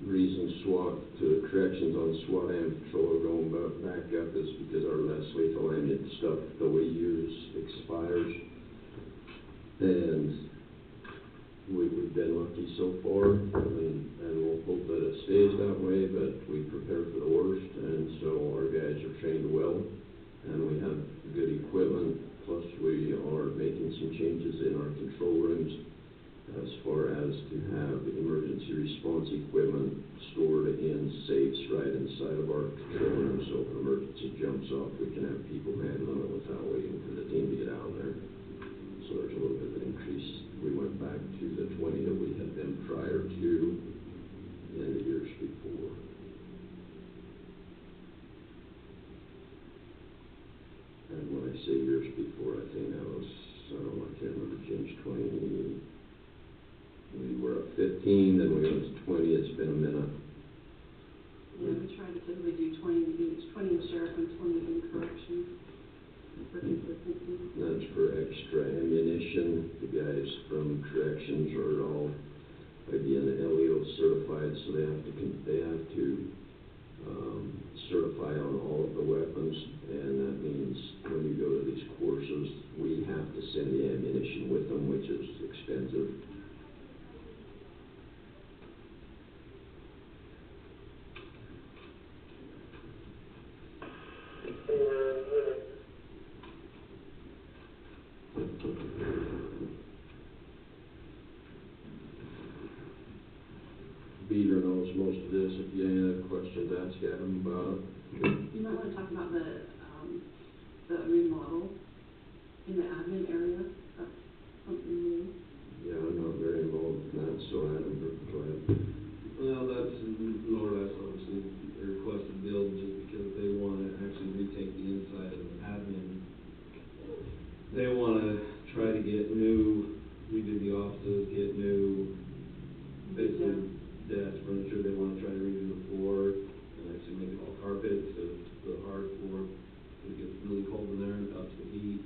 Reason SWAT to corrections on SWAT and patrol are going back up is because our less lethal ammunition stuff that we use expires. And we've been lucky so far, and we'll hope that it stays that way, but we prepare for the worst, and so our guys are trained well, and we have good equipment, plus we are making some changes in our control rooms as far as to have emergency response equipment stored in safes right inside of our control room, so if an emergency jumps off, we can have people handling it without waiting for the team to get out there. So there's a little bit of an increase. We went back to the 20 that we had been prior to in the years before. And when I say years before, I think that was, I don't know, I expensive. Beaver knows most of this. If you have any other questions, ask Adam about it. You might wanna talk about the remodel in the admin area, that's something new. Yeah, I'm not very involved in that, so Adam, go ahead. Well, that's lower less obviously, a requested build just because they wanna actually retake the inside of the admin. They wanna try to get new, redo the offices, get new, basically desk furniture, they wanna try to redo the floor and actually make it all carpet instead of the hard floor. It gets really cold in there and ups the heat.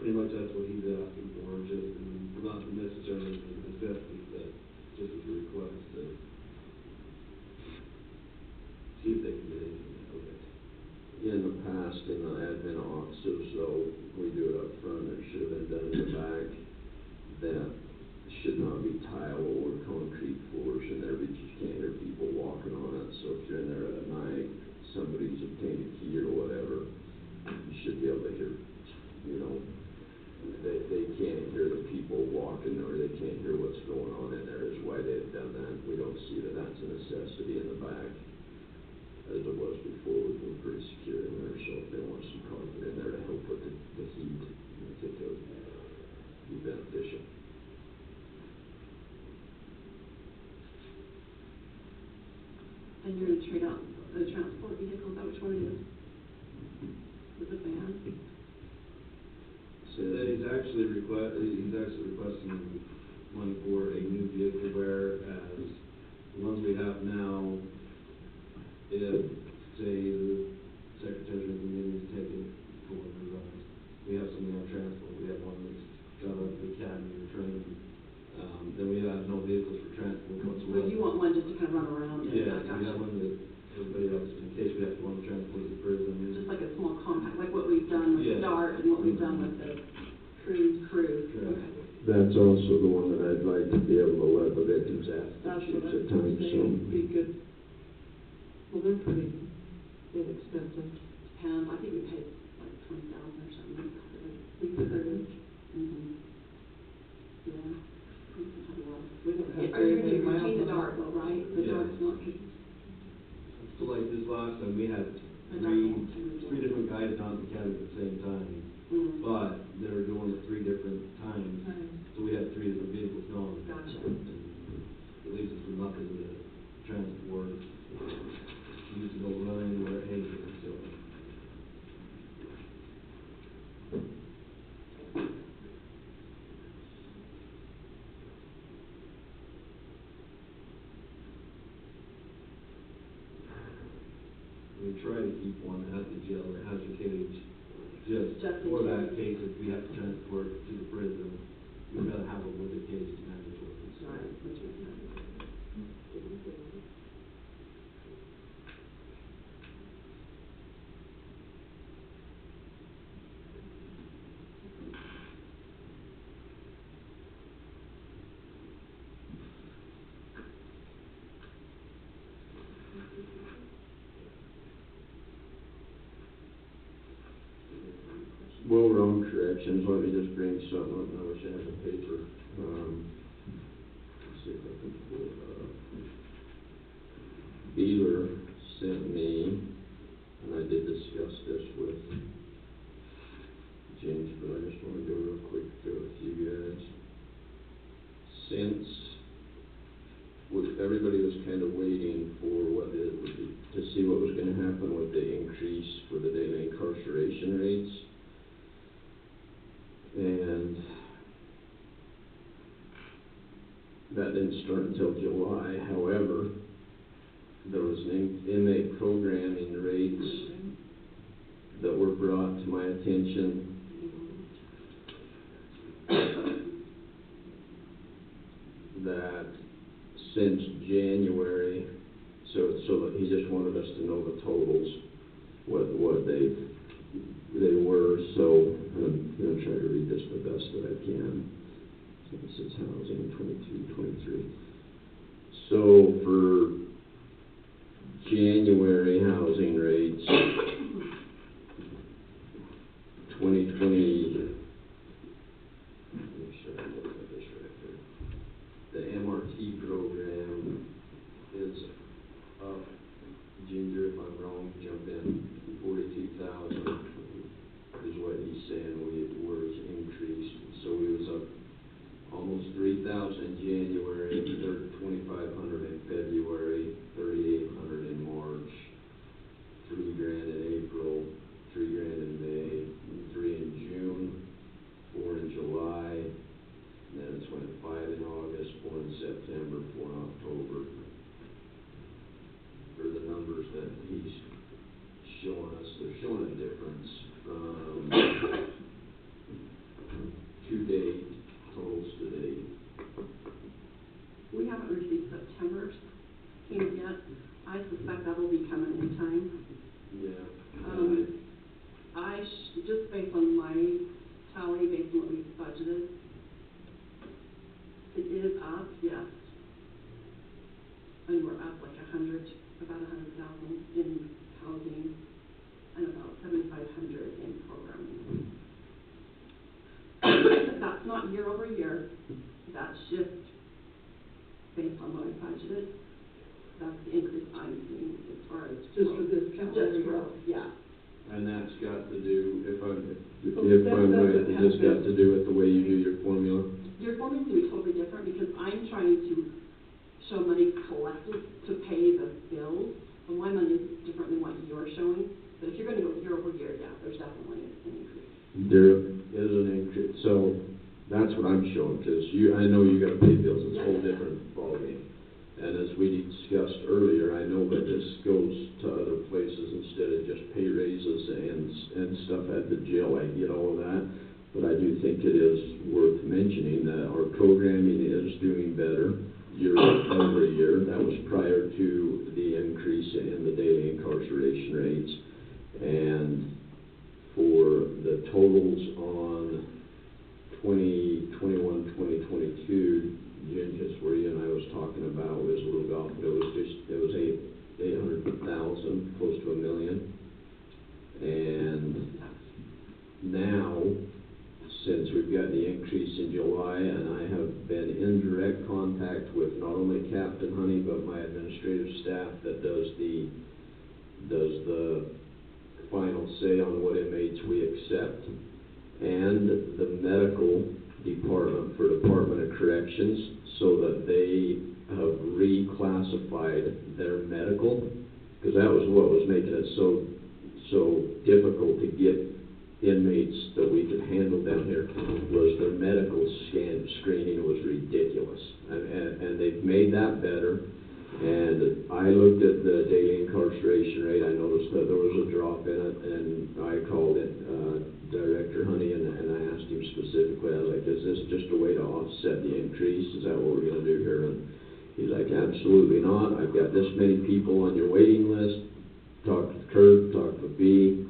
Pretty much that's what he's asking for, just, and not necessarily the necessity, but just as a request to see if they can get anything out of it. In the past, in the admin offices, though, we do it up front, it should have been done in the back. That should not be tile or concrete floors in there, because you can't hear people walking on it. So if you're in there at night, somebody's obtained a key or whatever, you should be able to hear, you know, they can't hear the people walking, or they can't hear what's going on in there, is why they've done that. We don't see that that's a necessity in the back, as it was before. We've been pretty secure in there, so if they want some carpet in there to help with the heat, I think it would be beneficial. And you're gonna trade out the transport vehicle, is that which one it is? With the van? So that he's actually requesting money for a new vehicle, whereas the ones we have now, if, say, the secretary of the meeting is taking for we have somebody on transport, we have one that's got up the academy or training, then we have no vehicles for transport whatsoever. Well, you want one just to kind of run around in? Yeah, I so we have gotcha. one that everybody else, in case we have to go on the transport to prison. Just like a small compact, like what we've done with Yeah. DART and what we've done with the cruise. Correct. Okay. That's also the one that I'd like to be able to let the victims ask That's use what at I'm times, saying, so. would be good. Well, they're pretty inexpensive. And I think we paid like 20,000 or something. We could, Mm-hmm. Yeah. we don't have Are you very many gonna miles retain the on DART it. though, right? The Yeah. DART's not good. So like this last time, we had three different guys on the academy at the same time, but they were doing it 3 different times. So we had 3 different vehicles going. Gotcha. And at least it's nothing to transport. Used to go run anywhere, anything, so. We try to keep one at the jail that has a cage, just Just in for that case. case, if we have to transport to the prison, we've got to have it with the cage to manage with it. Right, which makes sense. Well, we're on corrections, let me just bring something up, and I wish I had the paper. Let's see if I can pull it up. Beaver sent me, and I did discuss this with James, but I just want to go real quick with you guys. Since everybody was kind of waiting for to see what was going to happen with the increase for the daily incarceration rates. And that didn't start until July. However, there was an inmate programming rates that were brought to my attention that since January, so that he just wanted us to know the totals, what they were. So I'm going to try to read this the best that I can. This is housing, 22, 23. So for January housing rates, 2020, make sure I look at this right here. The MRT program is up, Ginger, if I'm wrong, jump in, 42,000 is what he's saying was increased. So we was up almost 3,000 in January, 2,500 in February, 3,800 in March, $3,000 in April, $3,000 in May, $3,000 in June, $4,000 in July, and then it's went 5 in August, 4 in September, 4 in October. For the numbers that he's showing us, they're showing a difference from to date, totals to date. We haven't received September's payment yet. I suspect that will be coming in time. Yeah. Just based on my tally, based on what we've budgeted, it is up, yes. And we're up like about 100,000 in housing and about 7,500 in programming. That's not year over year. That's just based on what I budgeted. That's the increase I'm seeing as far as Just for this calendar just year. growth, yeah. And that's got to do, if I'm right, it's got to do with the way you do your formula? Your formula can be totally different because I'm trying to show money collected to pay the bills. So my money is different than what you're showing. But if you're going to go year over year, yeah, there's definitely an increase. There is an increase, so that's what I'm showing, because I know you got to pay bills, it's a whole different ballgame. And as we discussed earlier, I know that this goes to other places instead of just pay raises and stuff at the jail. I get all of that, but I do think it is worth mentioning that our programming is doing better year over year. That was prior to the increase in the daily incarceration rates. And for the totals on 2021, 2022, Jen, just where you and I was talking about was a little off, but it was 800,000, close to $1 million. And now, since we've got the increase in July, and I have been in direct contact with not only Captain Honey, but my administrative staff that does the final say on what inmates we accept, and the medical department for Department of Corrections, so that they have reclassified their medical, because that was what was making it so difficult to get inmates that we could handle down here, was their medical screening was ridiculous. And they've made that better. And I looked at the daily incarceration rate. I noticed that there was a drop in it, and I called it Director Honey, and I asked him specifically, I was like, is this just a way to offset the increase? Is that what we're going to do here? And he's like, absolutely not. I've got this many people on your waiting list. Talked with Kurt, talked with B,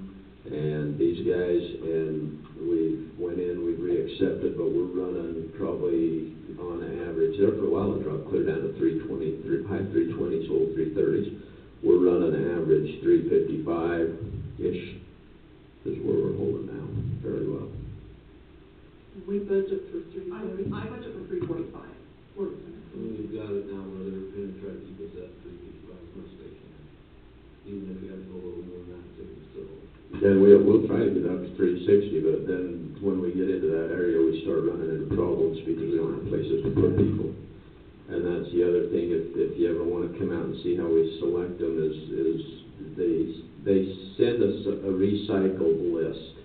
and these guys, and we went in, we re-accepted, but we're running probably on average, there for a while it dropped clear down to 320, high 320s, low 330s. We're running an average 355-ish is where we're holding now, very well. We budget for 340. I budget for 345. We've got it now where they're going to try to keep us at 355 as much as they can. Even if we have to go a little more than that, so we still. And we'll try to get up to 360, but then when we get into that area, we start running into problems because we don't have places to put people. And that's the other thing, if you ever want to come out and see how we select them, is they send us a recycled list.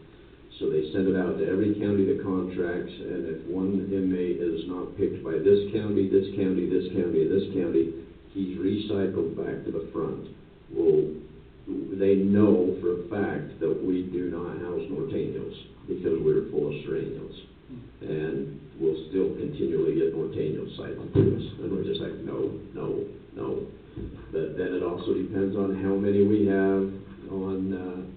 So they send it out to every county that contracts, and if one inmate is not picked by this county, this county, this county, and this county, he's recycled back to the front. Well, they know for a fact that we do not house Norteños because we're full of Sureños. And we'll still continually get Norteños cycled to us. And we're just like, no, no, no. But then it also depends on how many we have on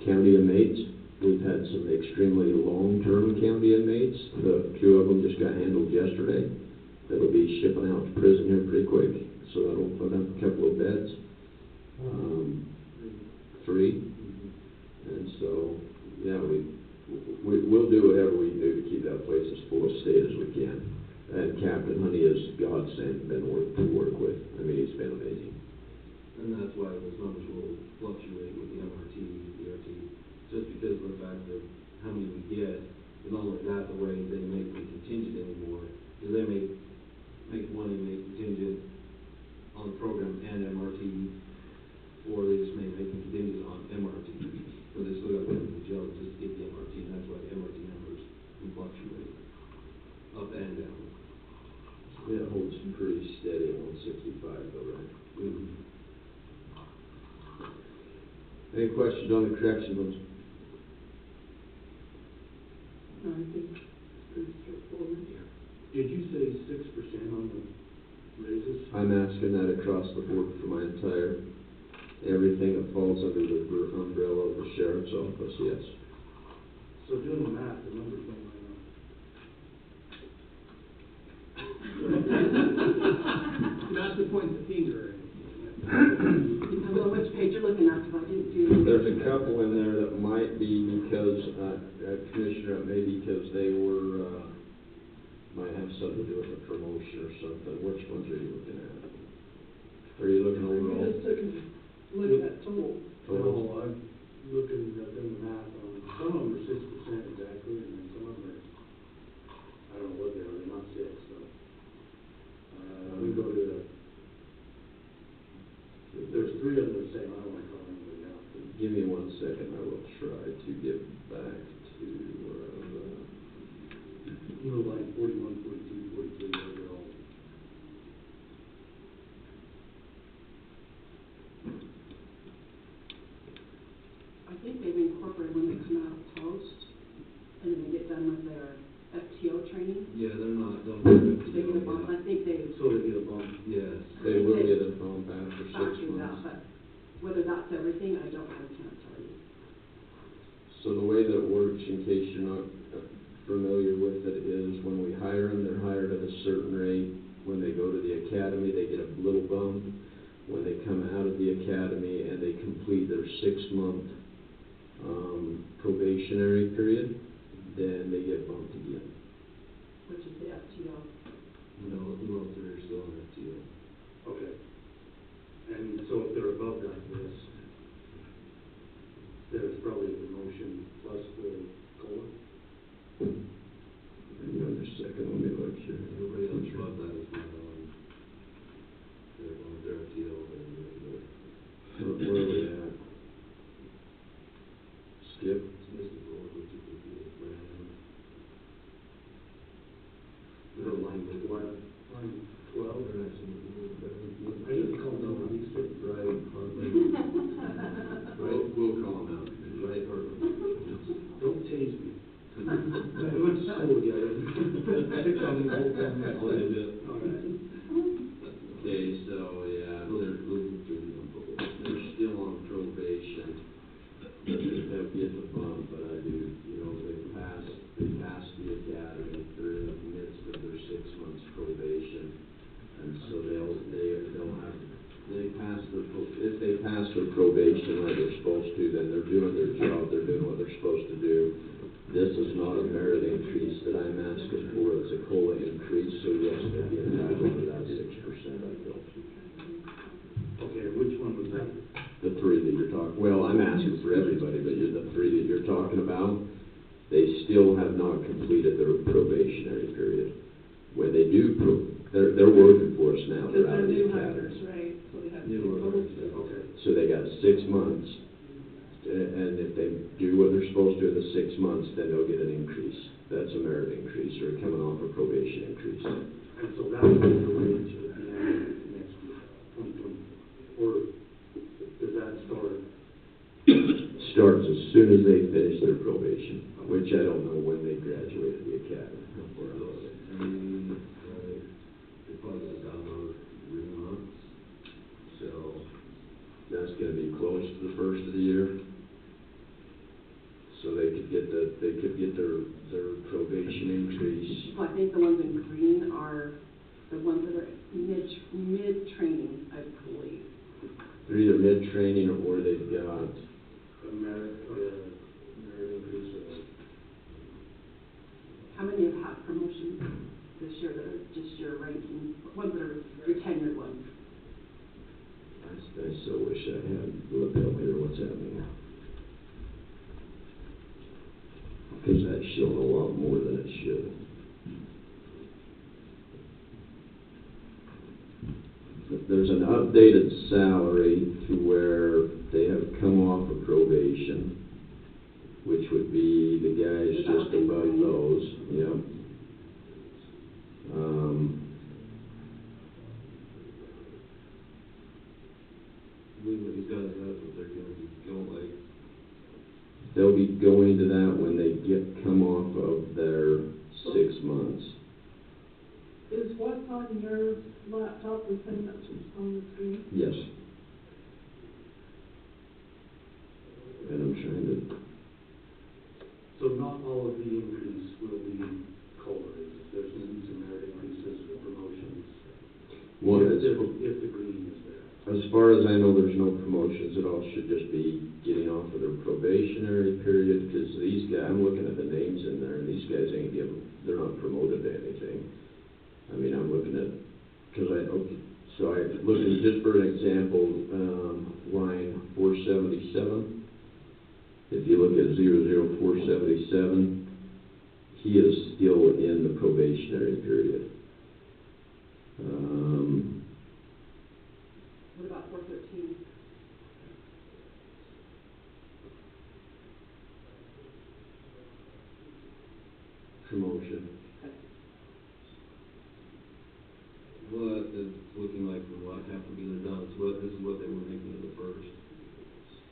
county inmates. We've had some extremely long-term county inmates. Two of them just got handled yesterday. That'll be shipping out to prison here pretty quick, so that'll put up a couple of beds. 3. And so, yeah, we'll do whatever we can do to keep that place as full a state as we can. And Captain Honey is godsend, been to work with. I mean, he's been amazing. And that's why those numbers will fluctuate with the MRT, DRT, just because of the fact of how many we get. And not only that, the way they make them contingent anymore, because they make one inmate contingent on the program and MRT, or they just may make them contingent on MRT, but they still got to go to the jail just to get the MRT, and that's why the MRT numbers can fluctuate up and down. Yeah, it holds pretty steady at 165 though, right? Mm-hmm. Any questions on the corrections? No, I think it's pretty straightforward. Did you say 6% on the raises? I'm asking that across the board for my entire, everything that falls under the umbrella of the sheriff's office, yes. So doing the math, the numbers don't line up. Not to point the finger at Depends on which page you're looking at, because I didn't do. There's a couple in there that might be because, Commissioner, maybe because they were, might have something to do with a promotion or something. Which ones are you looking at? Are you looking overall? You're just looking at total. No, I'm looking at doing the math on, some of them are 6% exactly, and then some of them are, I don't know what they are, they're not 6, so. We go to the, there's 3 of them the same, I don't want to call anybody out. Give me 1 second, I will try to get back to, You know, like 41, 42, 43, they're all. I think they've incorporated when they come out of post, and then they get done with their FTO training. Yeah, they're not done. They get a bump, I think they. So they get a bump. Yes. they will get a bump after 6 Factors out, months. but whether that's everything, I can't tell you. So the way that it works, in case you're not familiar with it, is when we hire them, they're hired at a certain rate. When they go to the academy, they get a little bump. When they come out of the academy and they complete their 6-month probationary period, then they get bumped again. Which is the FTO. No, who else are still on FTO? Okay. And so if they're above that list, there's probably a promotion plus the COLA? Hang on just a second, let me look here. Everybody else above that is not on. They're on their FTO and Where are we at? Skip? No, line 12. Line 12? They're actually a little better. I just called them on these two. Right, we'll call them out, right, or. Don't tase me. We went to school together. Pick on me all the time. Oh, they did? All right. Okay, so, yeah, they're still on probation. They'll get the bump, but I do, they passed the academy, they're in the midst of their 6 months probation. And so they'll have, if they pass their probation like they're supposed to, then they're doing their job, they're doing what they're supposed to do. This is not a merit increase that I'm asking for, it's a COLA increase, so yes, they'd be entitled to that 6%, I feel. Okay, which one was that? The 3 that you're talking, well, I'm asking for everybody, but the 3 that you're talking about, they still have not completed their probationary period. When they do, they're working for us now, they're out of the new academy. hires, right, so they have to New go hires, to. Okay. So they got 6 months, and if they do what they're supposed to in the 6 months, then they'll get an increase. That's a merit increase, or coming off a probation increase. And so that will be the wage at the end of next year, 2020, or does that start? Starts as soon as they finish their probation, which I don't know when they graduated the academy. They probably got down about 3 months, so. That's gonna be close to the first of the year. So they could get the year that are just your ranking, ones that are your tenured ones. I so wish I had lapel here, what's happening now? Because that's showing a lot more than it should. There's an updated salary to where they have come off of probation, which would be the guys just above those, yep. I believe what he's got is that's what they're gonna be going like. They'll be going to that when they come off of their 6 months. Is what's on your laptop the same that's on the screen? Yes. And I'm trying to, So not all of the increase will be COLA raises. There's going to be some merit increases for promotions. If the green is there. as far as I know, there's no promotions at all. Should just be getting off of their probationary period, because these guys, I'm looking at the names in there, and these guys they're not promoted to anything. I mean, I'm looking at, so I look at, just for an example, line 477. If you look at 00477, he is still in the probationary period. What about 413? Promotion. Well, it's looking like from what happened either done, this is what they were making at the first.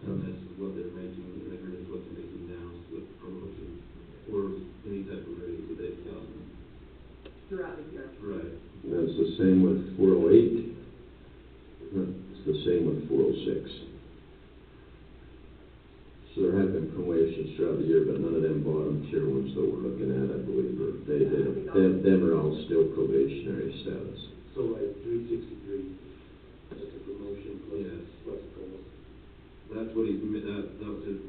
And this is what they're making, and then here's what they're making now with promotion, or any type of raise that they've gotten. Throughout the year. Right. That's the same with 408. It's the same with 406. So there have been promotions throughout the year, but none of them bottom tier ones that we're looking at, I believe, them are all still probationary status. So like 363, that's a promotion plus, Yes. plus COLA. That's what that was his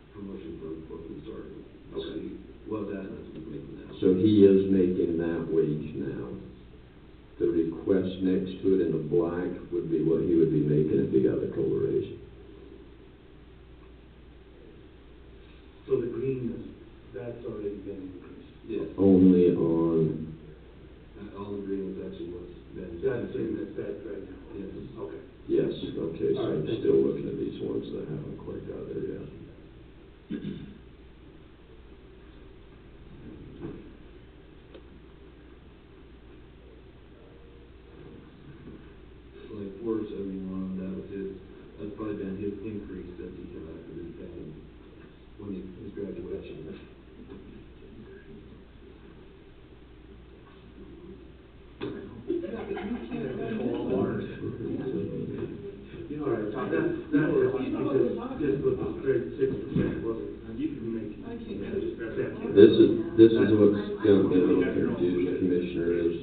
promotion for before we started. Okay. Was that, and that's what he's making now. So he is making that wage now. The request next to it in the black would be what he would be making if he got the COLA raise. So the green that's already been increased. Yes. Only on, All the green is actually what's been. That's in effect right now? Yes. Okay. yes, okay, so All right, I'm thank still you. looking at these ones that haven't quite got there yet. Like 471, that's probably been his increase since he came out of the academy, when his graduation. All right, that was because this was a straight 6%, wasn't it? You can make. This is what's got me a little confused, Commissioner, is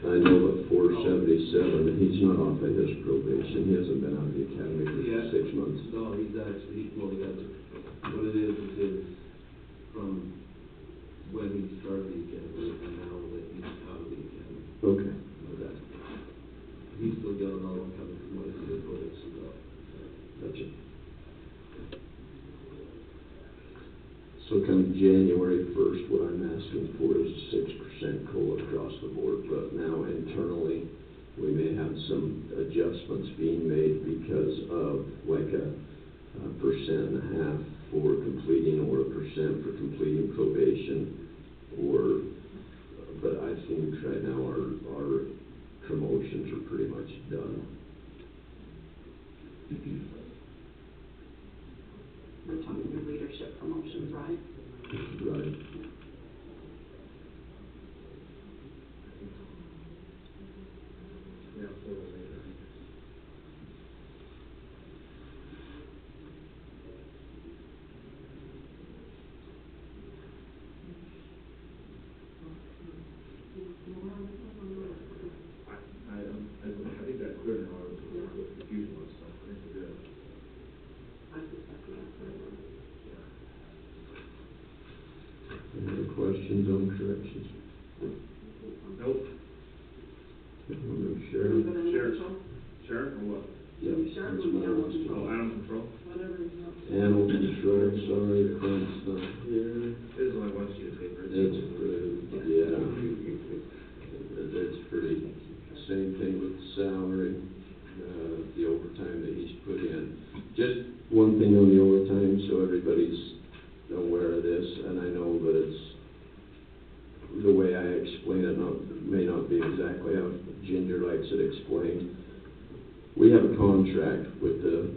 I know that 477, he's not off of his probation, he hasn't been out of the academy for 6 months. No, he's actually, what it is his, from when he started the academy and now that he's out of the academy. Okay. He's still got another one coming from what he did probation, so. Gotcha. So come January 1st, what I'm asking for is 6% COLA across the board, but now internally, we may have some adjustments being made because of like a 1.5% for completing, or 1% for completing probation, but I think right now our promotions are pretty much done. We're talking your leadership promotions, right? Right. Yeah, 408, I think. I think that's clear now, what the confusion was, so I think we're good. I suspect that's what it was. Any other questions on corrections? Nope. Sheriff. But animal Sheriff. control, Sheriff or what? Yeah, sheriff that's would be my animal last control. Oh, animal control? Whatever he's not. Animal control, sorry, Clint's not here. This is only one sheet of paper. It's pretty, yeah. It's pretty, same thing with the salary, the overtime that he's put in. Just one thing on the overtime, so everybody's aware of this, and I know that it's, the way I explain it may not be exactly how Ginger likes it explained. We have a contract with the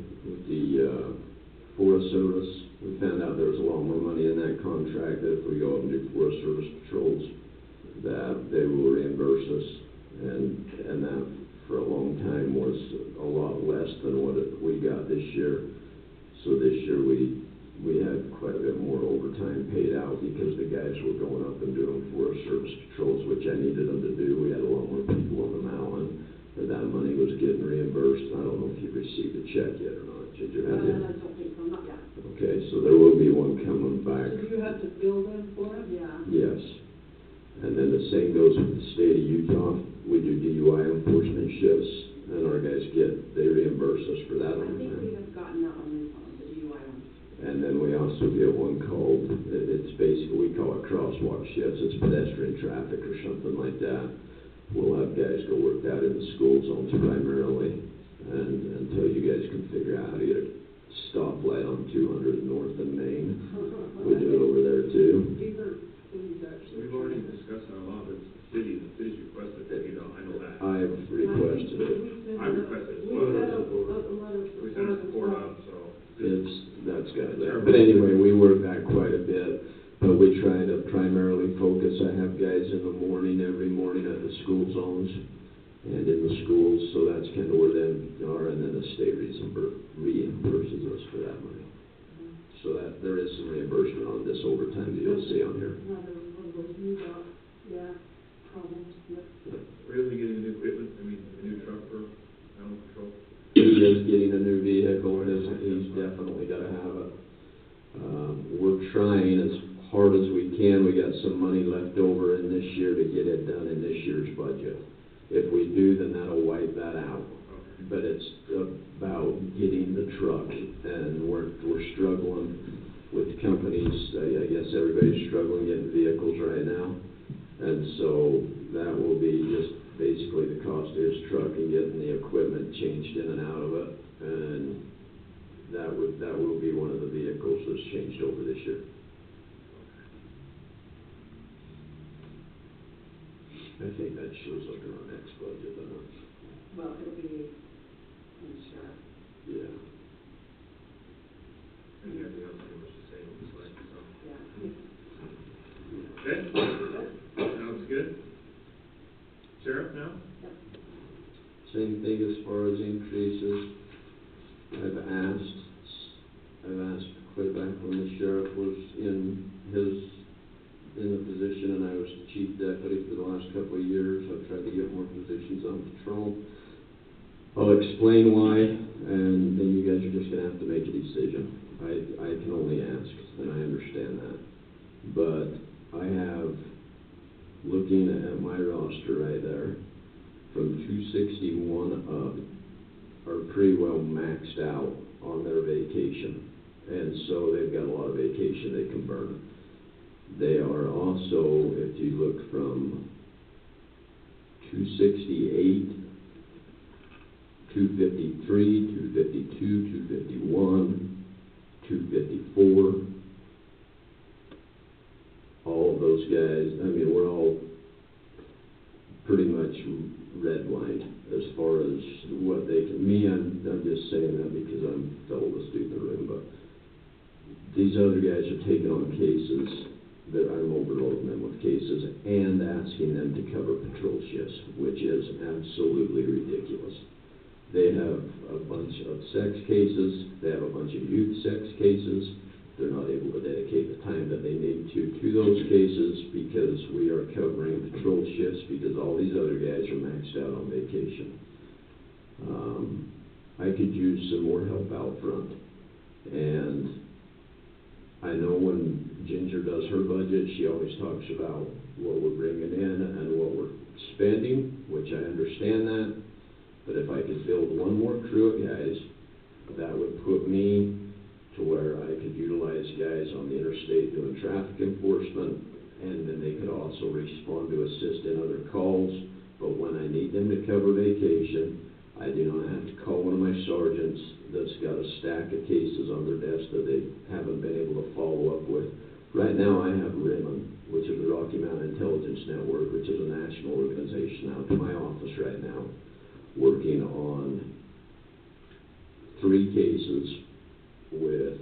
Forest Service. We found out there was a lot more money in that contract, that if we go out and do Forest Service patrols, that they will reimburse us, and that for a long time was a lot less than what we got this year. So this year we had quite a bit more overtime paid out because the guys were going up and doing Forest Service patrols, which I needed them to do. We had a lot more people on the mountain, and that money was getting reimbursed. I don't know if you've received a check yet or not. Did you have it? I don't think so, not yet. Okay, so there will be one coming back. So do you have to bill them for it? Yeah. Yes. And then the same goes with the state of Utah. We do DUI enforcement shifts, and our guys they reimburse us for that I on think we time. have gotten that one recently, the DUI one. And then we also get one called, it's basically, we call it crosswalk shifts. It's pedestrian traffic or something like that. We'll have guys go work that in the school zones primarily, and until you guys can figure out how to get a stoplight on 200 North and Main. We do it over there too. Beaver cities actually. We've already discussed that a lot, but the city's requested that, I know that. I've requested it. I requested as We well. sent a letter We for sent a them as support well. up, so. That's got that. But anyway, we work that quite a bit, but we try to primarily focus. I have guys in the morning, every morning at the school zones and in the schools, so that's kind of where them are, and then the state reimburses us for that money. So that, there is some reimbursement on this overtime that you'll see on here. Another one of those new problems, yep. We're gonna be getting new equipment, a new truck for animal control. He is getting a new vehicle, and he's definitely gotta have it. We're trying as hard as we can. We got some money left over in this year to get it done in this year's budget. If we do, then that'll wipe that out. But it's about getting the truck, and we're struggling with companies. I guess everybody's struggling getting vehicles right now. And so that will be just basically the cost of his truck and getting the equipment changed in and out of it. And that will be one of the vehicles that's changed over this year. I think that shows up in our next budget, doesn't it? Well, it'll be in sheriff. Yeah. And everything else pretty much the same, it's like, so. Yeah. Okay? Sounds good. Sheriff now? Same thing as far as increases. I've asked quite back when the sheriff was in the position, and I was the chief deputy for the last couple of years. I've tried to get more positions on patrol. I'll explain why, and then you guys are just gonna have to make a decision. I can only ask, and I understand that. But I have, looking at my roster right there, from 261 up, are pretty well maxed out on their vacation. And so they've got a lot of vacation they can burn. They are also, if you look from 268, 253, 252, 251, 254, all of those guys, we're all pretty much redlined as far as what they can. I'm just saying that because I'm the oldest dude in the room, but these other guys are taking on cases that I'm overloading them with cases and asking them to cover patrol shifts, which is absolutely ridiculous. They have a bunch of sex cases, they have a bunch of youth sex cases. They're not able to dedicate the time that they need to those cases because we are covering patrol shifts because all these other guys are maxed out on vacation. I could use some more help out front. And I know when Ginger does her budget, she always talks about what we're bringing in and what we're spending, which I understand that. But if I could build one more crew of guys, that would put me to where I could utilize guys on the interstate doing traffic enforcement, and then they could also respond to assist in other calls. But when I need them to cover vacation, I do not have to call one of my sergeants that's got a stack of cases on their desk that they haven't been able to follow up with. Right now, I have RIMN, which is the Rocky Mountain Intelligence Network, which is a national organization out to my office right now, working on 3 cases with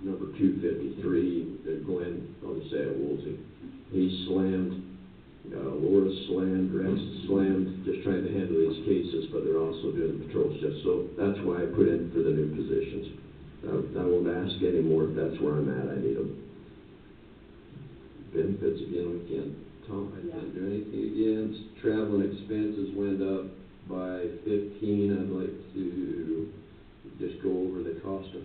number 253, Glenn, I'll just say it, Woolsey. He slammed, Laura slammed, Rex slammed, just trying to handle these cases, but they're also doing patrols just so. That's why I put in for the new positions. I won't ask anymore if that's where I'm at, I need them. Benefits again, we can't talk, I can't do anything against. Travel and expenses went up by 15. I'd like to just go over the cost of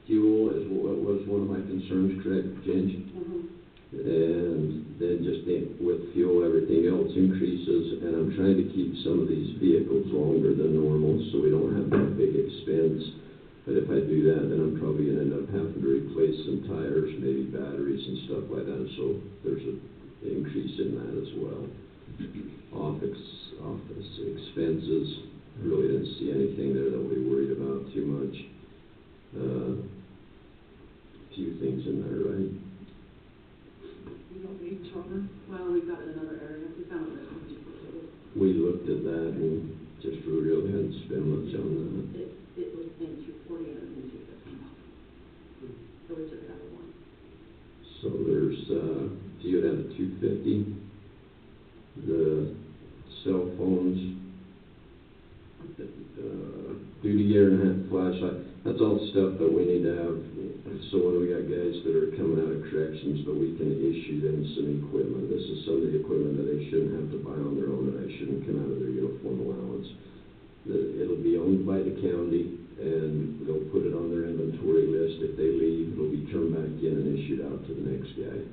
fuel as what was one of my concerns, correct, Ginge? And then just with fuel, everything else increases, and I'm trying to keep some of these vehicles longer than normal so we don't have that big expense. But if I do that, then I'm probably going to end up having to replace some tires, maybe batteries and stuff like that, so there's an increase in that as well. Office expenses, I really didn't see anything there that we worried about too much. Few things in there, right? You don't need Trover? Well, we've got it in another area, we found it duplicated. We looked at that and just really hadn't spent much on that. It was in 240 and it was in 250. So we took it out of one. So there's, you had a 250, the cell phones, duty gear and hat, flashlight, that's all stuff that we need to have. So when we got guys that are coming out of corrections, but we can issue them some equipment. This is some of the equipment that they shouldn't have to buy on their own, and I shouldn't come out of their uniform allowance. It'll be owned by the county, and they'll put it on their inventory list. If they leave, it'll be turned back in and issued out to the next guy.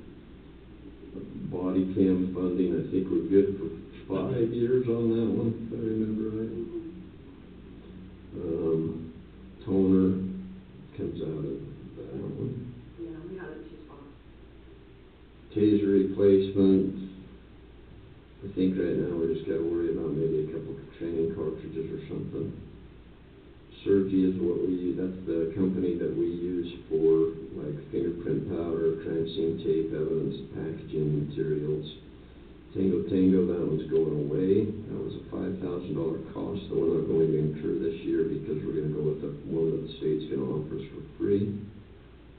Body cam funding, I think we're good for 5 years on that one, if I remember right. Toner comes out of that one. Yeah, we had it in 2 spots. Taser replacement, I think right now we just gotta worry about maybe a couple of training cartridges or something. Surgy is what we use, that's the company that we use for like fingerprint powder, crime scene tape, evidence, packaging materials. Tango, that one's going away. That was a $5,000 cost that we're not going to incur this year because we're going to go with the one that the state's going to offer us for free.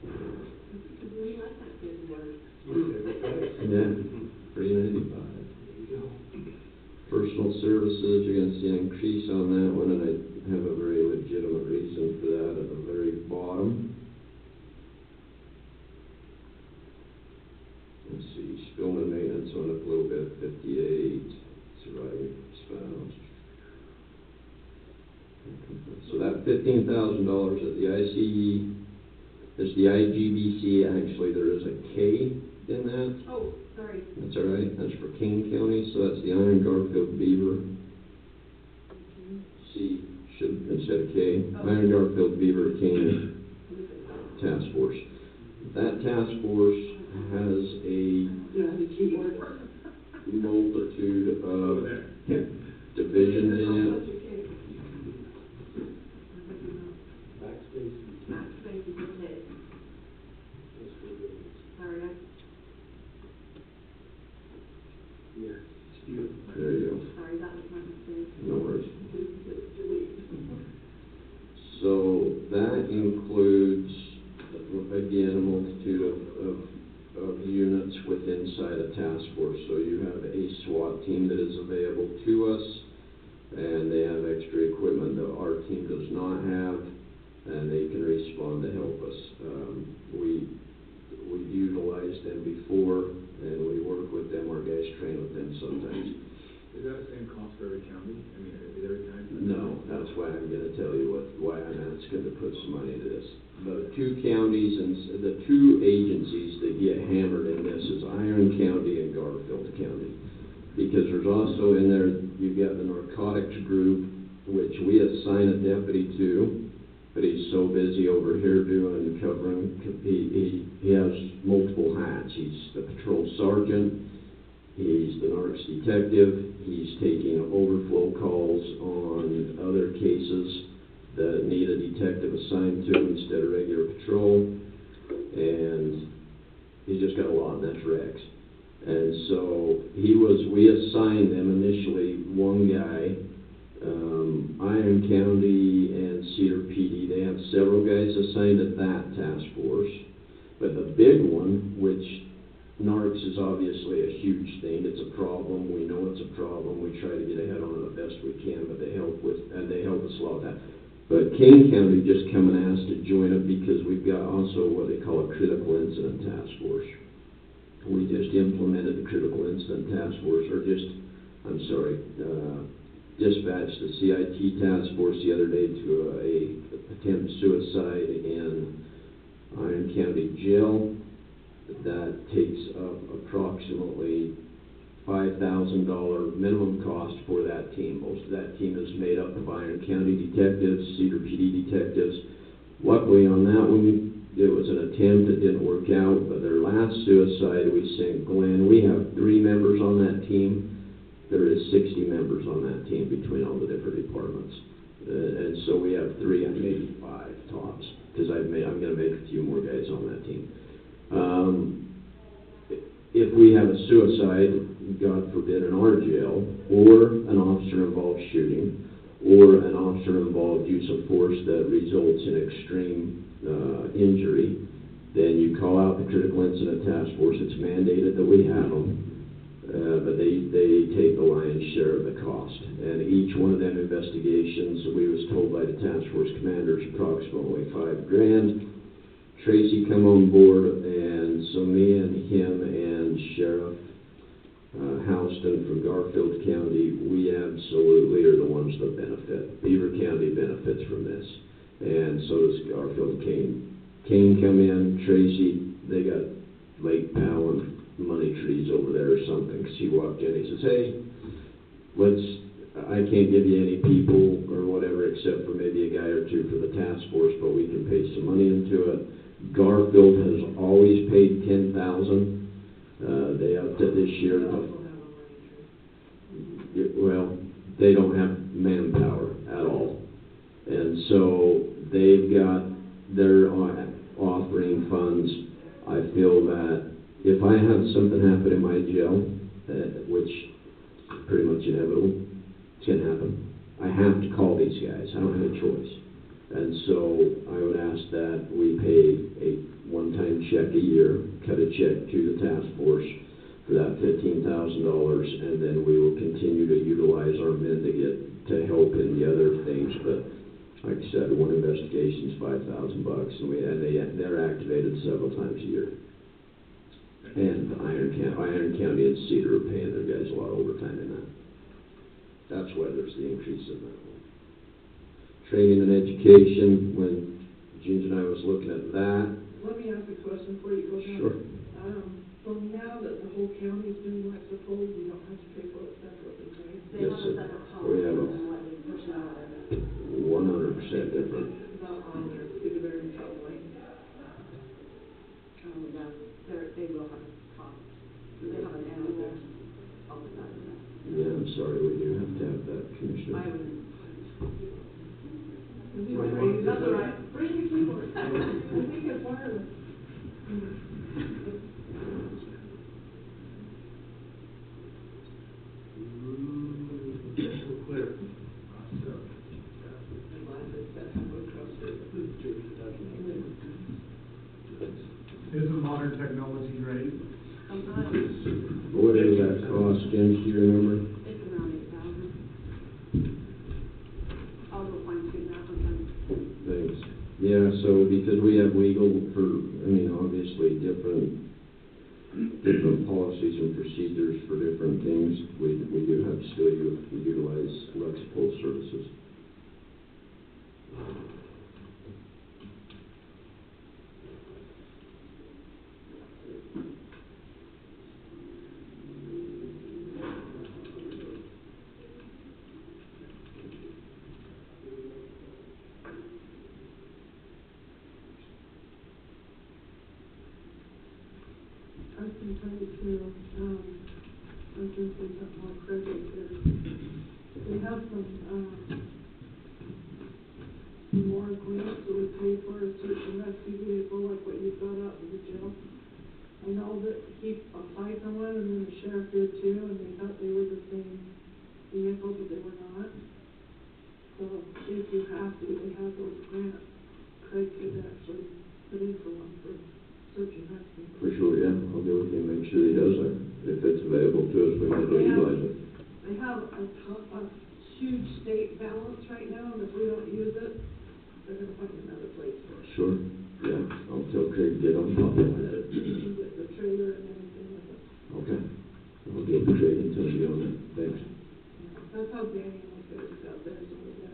We like that good word. Yeah, $395. Personal services, you're going to see an increase on that one, and I have a very legitimate reason for that at the very bottom. Let's see, Spillman maintenance went up a little bit, 58, surviving spouse. So that $15,000 at the ICE, there's the IGBC, actually there is a K in that. Oh, sorry. That's all right, that's for King County, so that's the Iron Garfield Beaver. C, should, instead of K, Iron Garfield Beaver King Task Force. That task force has a multitude of divisions in it. Backspace is okay. Sorry, There you go. sorry, that was my mistake. No worries. So that includes, again, a multitude of units within inside a task force. So you have a SWAT team that is available to us, and they have extra equipment that our team does not have, and they can respond to help us. We've utilized them before, and we work with them. Our guys train with them sometimes. Is that the same cost for every county? I mean, is every county? No, that's why I'm going to tell you why I'm asking to put some money into this. The two counties and the two agencies that get hammered in this is Iron County and Garfield County. Because there's also in there, you've got the narcotics group, which we assign a deputy to, but he's so busy over here covering, he has multiple hats. He's the patrol sergeant, he's the narcs detective, he's taking overflow calls on other cases that need a detective assigned to him instead of regular patrol, and he's just got a lot, and that's Rex. And so we assigned them initially one guy, Iron County and Cedar PD, they have several guys assigned at that task force. But the big one, which narcs is obviously a huge thing, it's a problem, we know it's a problem, we try to get ahead on it the best we can, but they help us a lot with that. But Kane County just come and asked to join it because we've got also what they call a critical incident task force. We just implemented the critical incident task force, dispatched the CIT task force the other day to a attempted suicide in Iron County Jail. That takes up approximately $5,000 minimum cost for that team. Most of that team is made up of Iron County detectives, Cedar PD detectives. Luckily on that one, it was an attempt, it didn't work out, but their last suicide, we sent Glenn. We have 3 members on that team. There is 60 members on that team between all the different departments. And so we have 3 and maybe 5 tops, because I'm going to make a few more guys on that team. If we have a suicide, God forbid, in our jail, or an officer involved shooting, or an officer involved use of force that results in extreme injury, then you call out the critical incident task force. It's mandated that we have them, but they take the lion's share of the cost. And each one of them investigations, we was told by the task force commanders, approximately $5,000. Tracy come on board, and so me and him and Sheriff Houston from Garfield County, we absolutely are the ones that benefit. Beaver County benefits from this, and so does Garfield and Kane. Kane come in, Tracy, they got Lake Powell and money trees over there or something, because he walked in, he says, hey, I can't give you any people or whatever except for maybe a guy or 2 for the task force, but we can pay some money into it. Garfield has always paid $10,000. They upped it this year. Well, they don't have manpower at all, and so they're offering funds. I feel that if I have something happen in my jail, which is pretty much inevitable, it's going to happen. I have to call these guys. I don't have a choice. And so I would ask that we pay a one-time check a year, cut a check to the task force for that $15,000, and then we will continue to utilize our men to help in the other things. But like I said, one investigation is $5,000, and they're activated several times a year. And Iron County and Cedar are paying their guys a lot of overtime in that. That's why there's the increase in that one. Training and education, when James and I was looking at that. Let me ask a question before you go down. Sure. So now that the whole county's doing like the polls, we don't have to pay for it separately, right? They Yes, have a sir. separate We policy have a than what the personnel are. 100% different. It's not on there, it's very probably. They will have costs. They have an annual policy on that. Yeah, I'm sorry, we do have to have that, Commissioner. I would. That's all right. Bring your keyboard. I think it's wireless. Clear. Isn't modern technology great? What is that cost, James, do you remember? It's around 8,000. I'll go fine tune that one. Thanks. Yeah, so because we have legal obviously different policies and procedures for different things, we do have to still utilize Lexipol services. I've been trying to, I was gonna say something more critical here. They have some more grants that would pay for a search and rescue vehicle like what you've got out in the jail. I know that he applied for one and then the sheriff did too, and they thought they were the same vehicle, but they were not. So if you have to, they have those grants. Craig could actually put in for one for search and rescue. For sure, yeah, I'll get with him, make sure he does that. If it's available to us, we might as well utilize it. They have a huge state balance right now, and if we don't use it, they're gonna find another place for it. Sure, yeah, I'll tell Craig to get on top of that. You can get the trailer and everything with it. Okay, I'll get with Craig and tell you on that, thanks. That's how Daniel was out there, so yeah.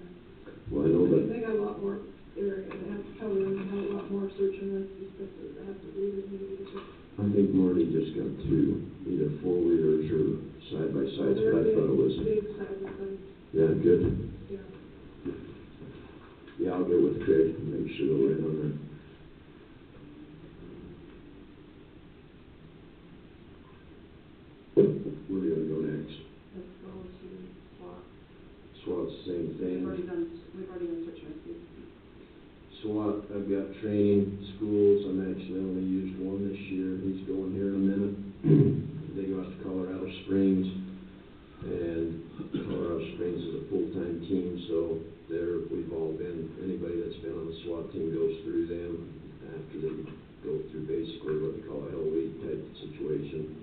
Well, I know that. They got a lot more area, they have to cover, and have a lot more search and rescue stuff that they have to do than maybe the sheriff. I think Marty just got two, either four-wheelers or side-by-sides, but I thought it was. Big side-by-side. Yeah, good. Yeah. Yeah, I'll get with Craig and make sure that we're in on that. Where are we gonna go next? Let's go to SWAT. SWAT, same thing. We've already done search and rescue. SWAT, I've got training, schools, I'm actually only used one this year, he's going here in a minute. They go out to Colorado Springs, and Colorado Springs is a full-time team, so we've all been, anybody that's been on the SWAT team goes through them after they go through basically what they call a Hell Week type situation.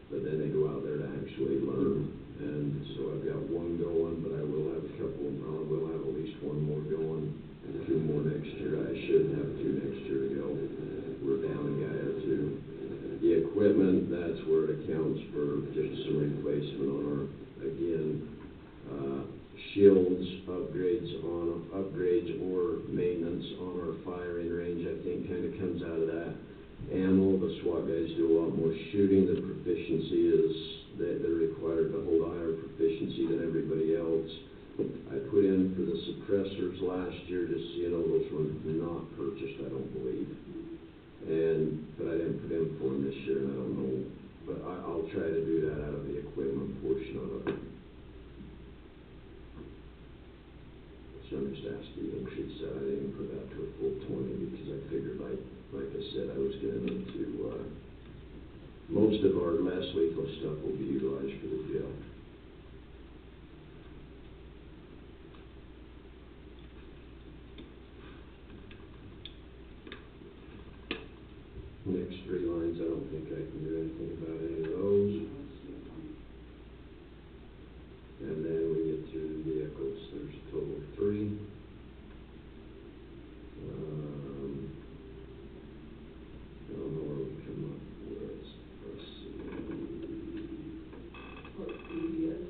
But then they go out there to actually learn, and so I've got one going, but I will have a couple, I will have at least one more going, and 2 more next year. I should have 2 next year to go. We're down a guy or 2. The equipment, that's where it accounts for just some replacement on our, again, shields, upgrades or maintenance on our firing range, I think kind of comes out of that. Ammo, the SWAT guys do a lot more shooting. The proficiency is that they're required to hold a higher proficiency than everybody else. I put in for the suppressors last year, just so you know, those were not purchased, I don't believe. But I didn't put in for them this year, and I don't know. But I'll try to do that out of the equipment portion of it. So I'm just asking the increase that I didn't put that to a full 20 because I figured like I said, I was gonna need to, most of our less lethal stuff will be utilized for the jail. Next 3 lines, I don't think I can do anything about any of those. And then we get to the vehicles, there's a total of 3. I don't know where we come up with, let's see. What's EBS?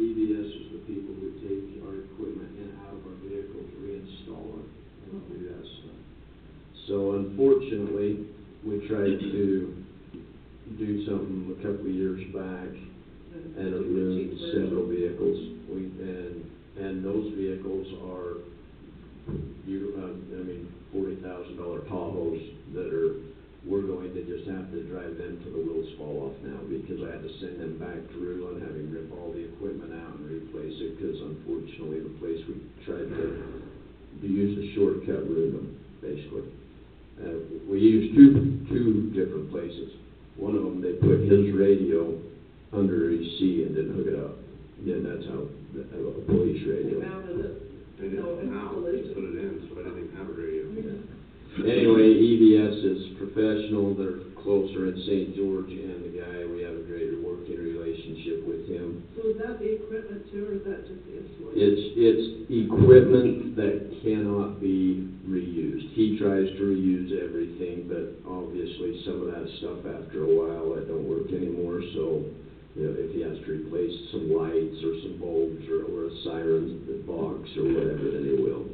EBS is the people who take our equipment in and out of our vehicles, reinstall it, and do that stuff. So unfortunately, we tried to do something a couple of years back, and it ruined several vehicles. And those vehicles are, $40,000 Tahoes that we're going to just have to drive them till the wheels fall off now, because I had to send them back through and have him rip all the equipment out and replace it, because unfortunately the place we tried to use the shortcut ruined them, basically. We used two different places. One of them, they put his radio under his seat and didn't hook it up. Yeah, that's how, a police radio. They mounted it. They didn't know, just put it in, so I didn't even have a radio. Anyway, EBS is professional, they're closer in St. George, and the guy, we have a great working relationship with him. So is that the equipment too, or is that just the installation? It's equipment that cannot be reused. He tries to reuse everything, but obviously some of that stuff after a while, that don't work anymore, so if he has to replace some lights or some bulbs or a siren box or whatever, then he will.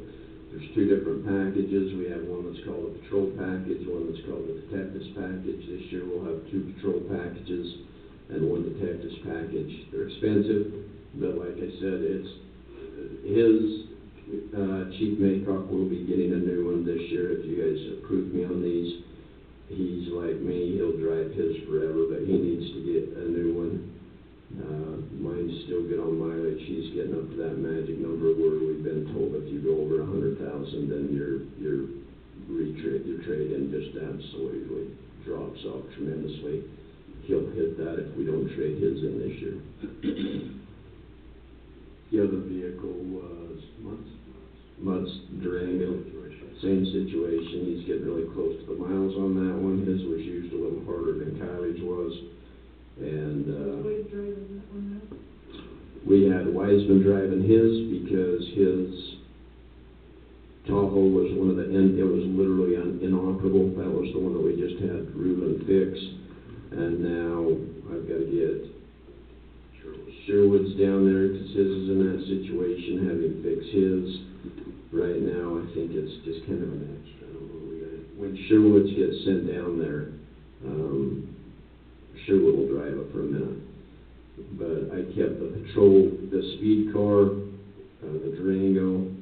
There's 2 different packages. We have one that's called a patrol package, one that's called a detectives package. This year we'll have 2 patrol packages and 1 detectives package. They're expensive, but like I said, it's his Chief Maycock will be getting a new one this year if you guys approve me on these. He's like me, he'll drive his drops off tremendously. He'll hit that if we don't trade his in this year. The other vehicle was Mutt's Durango, same situation. He's getting really close to the miles on that one. His was used a little harder than Kylie's was. And, Wade driving that one now? we had Wiseman driving his because his Tahoe was one of the, it was literally inoperable. That was the one that we just had Reuben fix. And now I've got to get Sherwood's down there because his is in that situation, having fix his. Right now, I think it's just kind of an extra. I don't know, when Sherwood's gets sent down there, Sherwood will drive it for a minute. But I kept the patrol, the speed car, the Durango,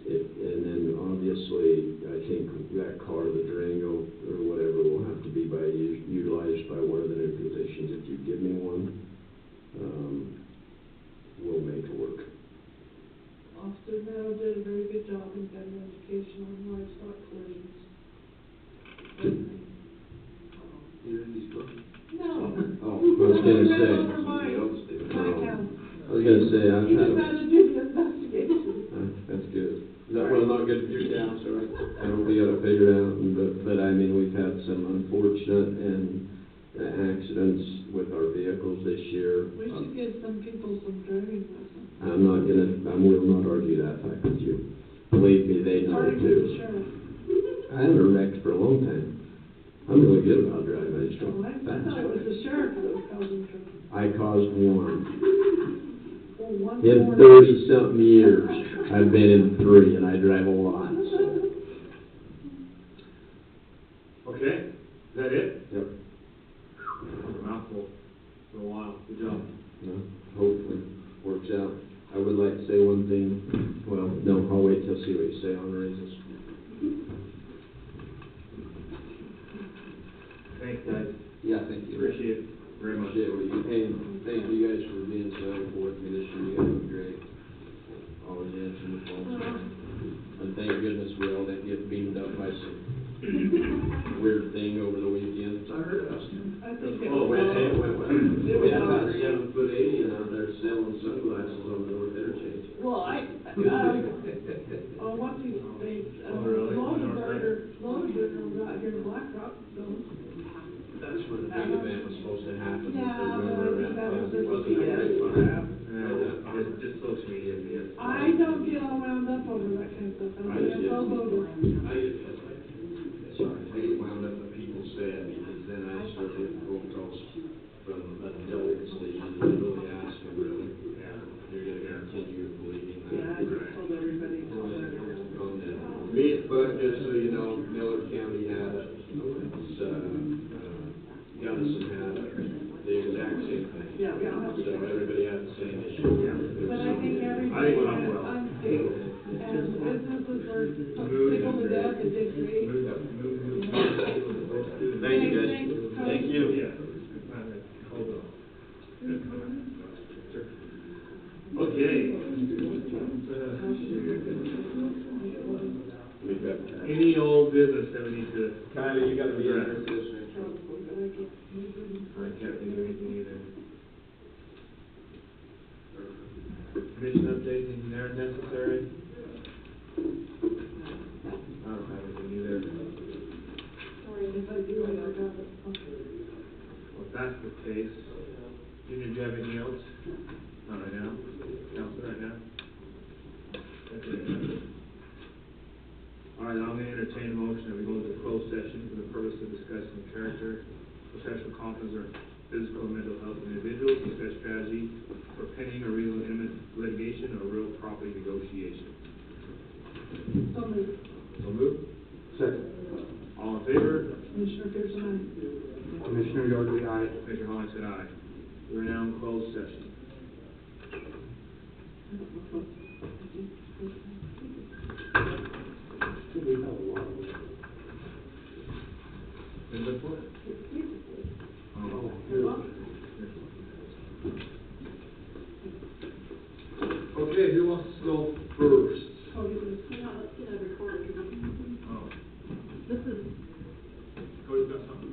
and then obviously I think that car, the Durango or whatever, will have to be utilized by one of the new positions. If you give me one, we'll make it work. Officer Merrill did a very good job in getting education on livestock collisions. You're in these books? No. Oh, I was gonna say. I was gonna say, I've You had. just had to do the investigation. That's good. Well, not good for your town, sorry. I don't think I got it figured out, but I mean, we've had some unfortunate and accidents with our vehicles this year. We should give some people some driving lessons. I will not argue that fact with you. Believe me, they know According to too. the sheriff. I haven't wrecked for a long time. I'm really good about driving, I just don't. Well, I thought it was the sheriff that was causing trouble. I caused one. Well, one In more- 30-something years, I've been in 3, and I drive a lot, so. Okay, is that it? Yep. A mouthful for a while. Good job. No, hopefully, works out. I would like to say one thing. Well, no, I'll wait till see what you say on raises. Thanks, guys. Yeah, thank you. Appreciate it very much. Appreciate what you, and thank you guys for being so helpful with me this year. You guys were great. Always answering the phone. And thank goodness we all didn't get beamed up by some weird thing over the weekend. I heard us. I think it Oh, was it went well. It We was had about all right. 7 foot Asian out there selling sunglasses on the North Interchange. Well, what's his face, Oh, really? Lodeberger was out here in Black Rock, so. That's where the big event was supposed to happen. Yeah, the but I rumor think that was and just wasn't a great BS. fun. Just social media, yes. I don't get all wound up over that kind of stuff, I think it's all bogus. I get wound up what people said, because then I start getting phone calls from adults that you really ask them, really, you're gonna continue believing that. Yeah, I just told everybody. But just so you know, Miller County had, Gunnison had the exact same thing. Yeah, we all have So everybody had the same issue. But I think everybody went unsafe, and businesses were tickled to death and did great. Thank you, guys. Thanks, Tony. Thank you. Okay. We've got Any old business that we need to Kylie, you gotta be in address? here listening. I can't think of anything either. Commission updates, anything there necessary? I don't have anything either. Sorry, if I do, I forgot it. Well, if that's the case, Junior, do you have anything else? Not right now? Counselor, right now? That's it. All right, I'm gonna entertain a motion that we go into closed session for the purpose of discussing the character, professional competence, or physical and mental health of individuals, discuss strategy for pending or real imminent litigation or real property negotiation. So moved. So move. Second. All in favor? Commissioner Pearson, aye. Commissioner Yardley, aye. Commissioner Holly said aye. We're now in closed session. Is that what? Oh. Okay, who wants to go first? Oh, let's get a recorder. Oh. This is Cody's got something?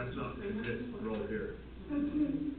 that's not, it's roll here. Okay.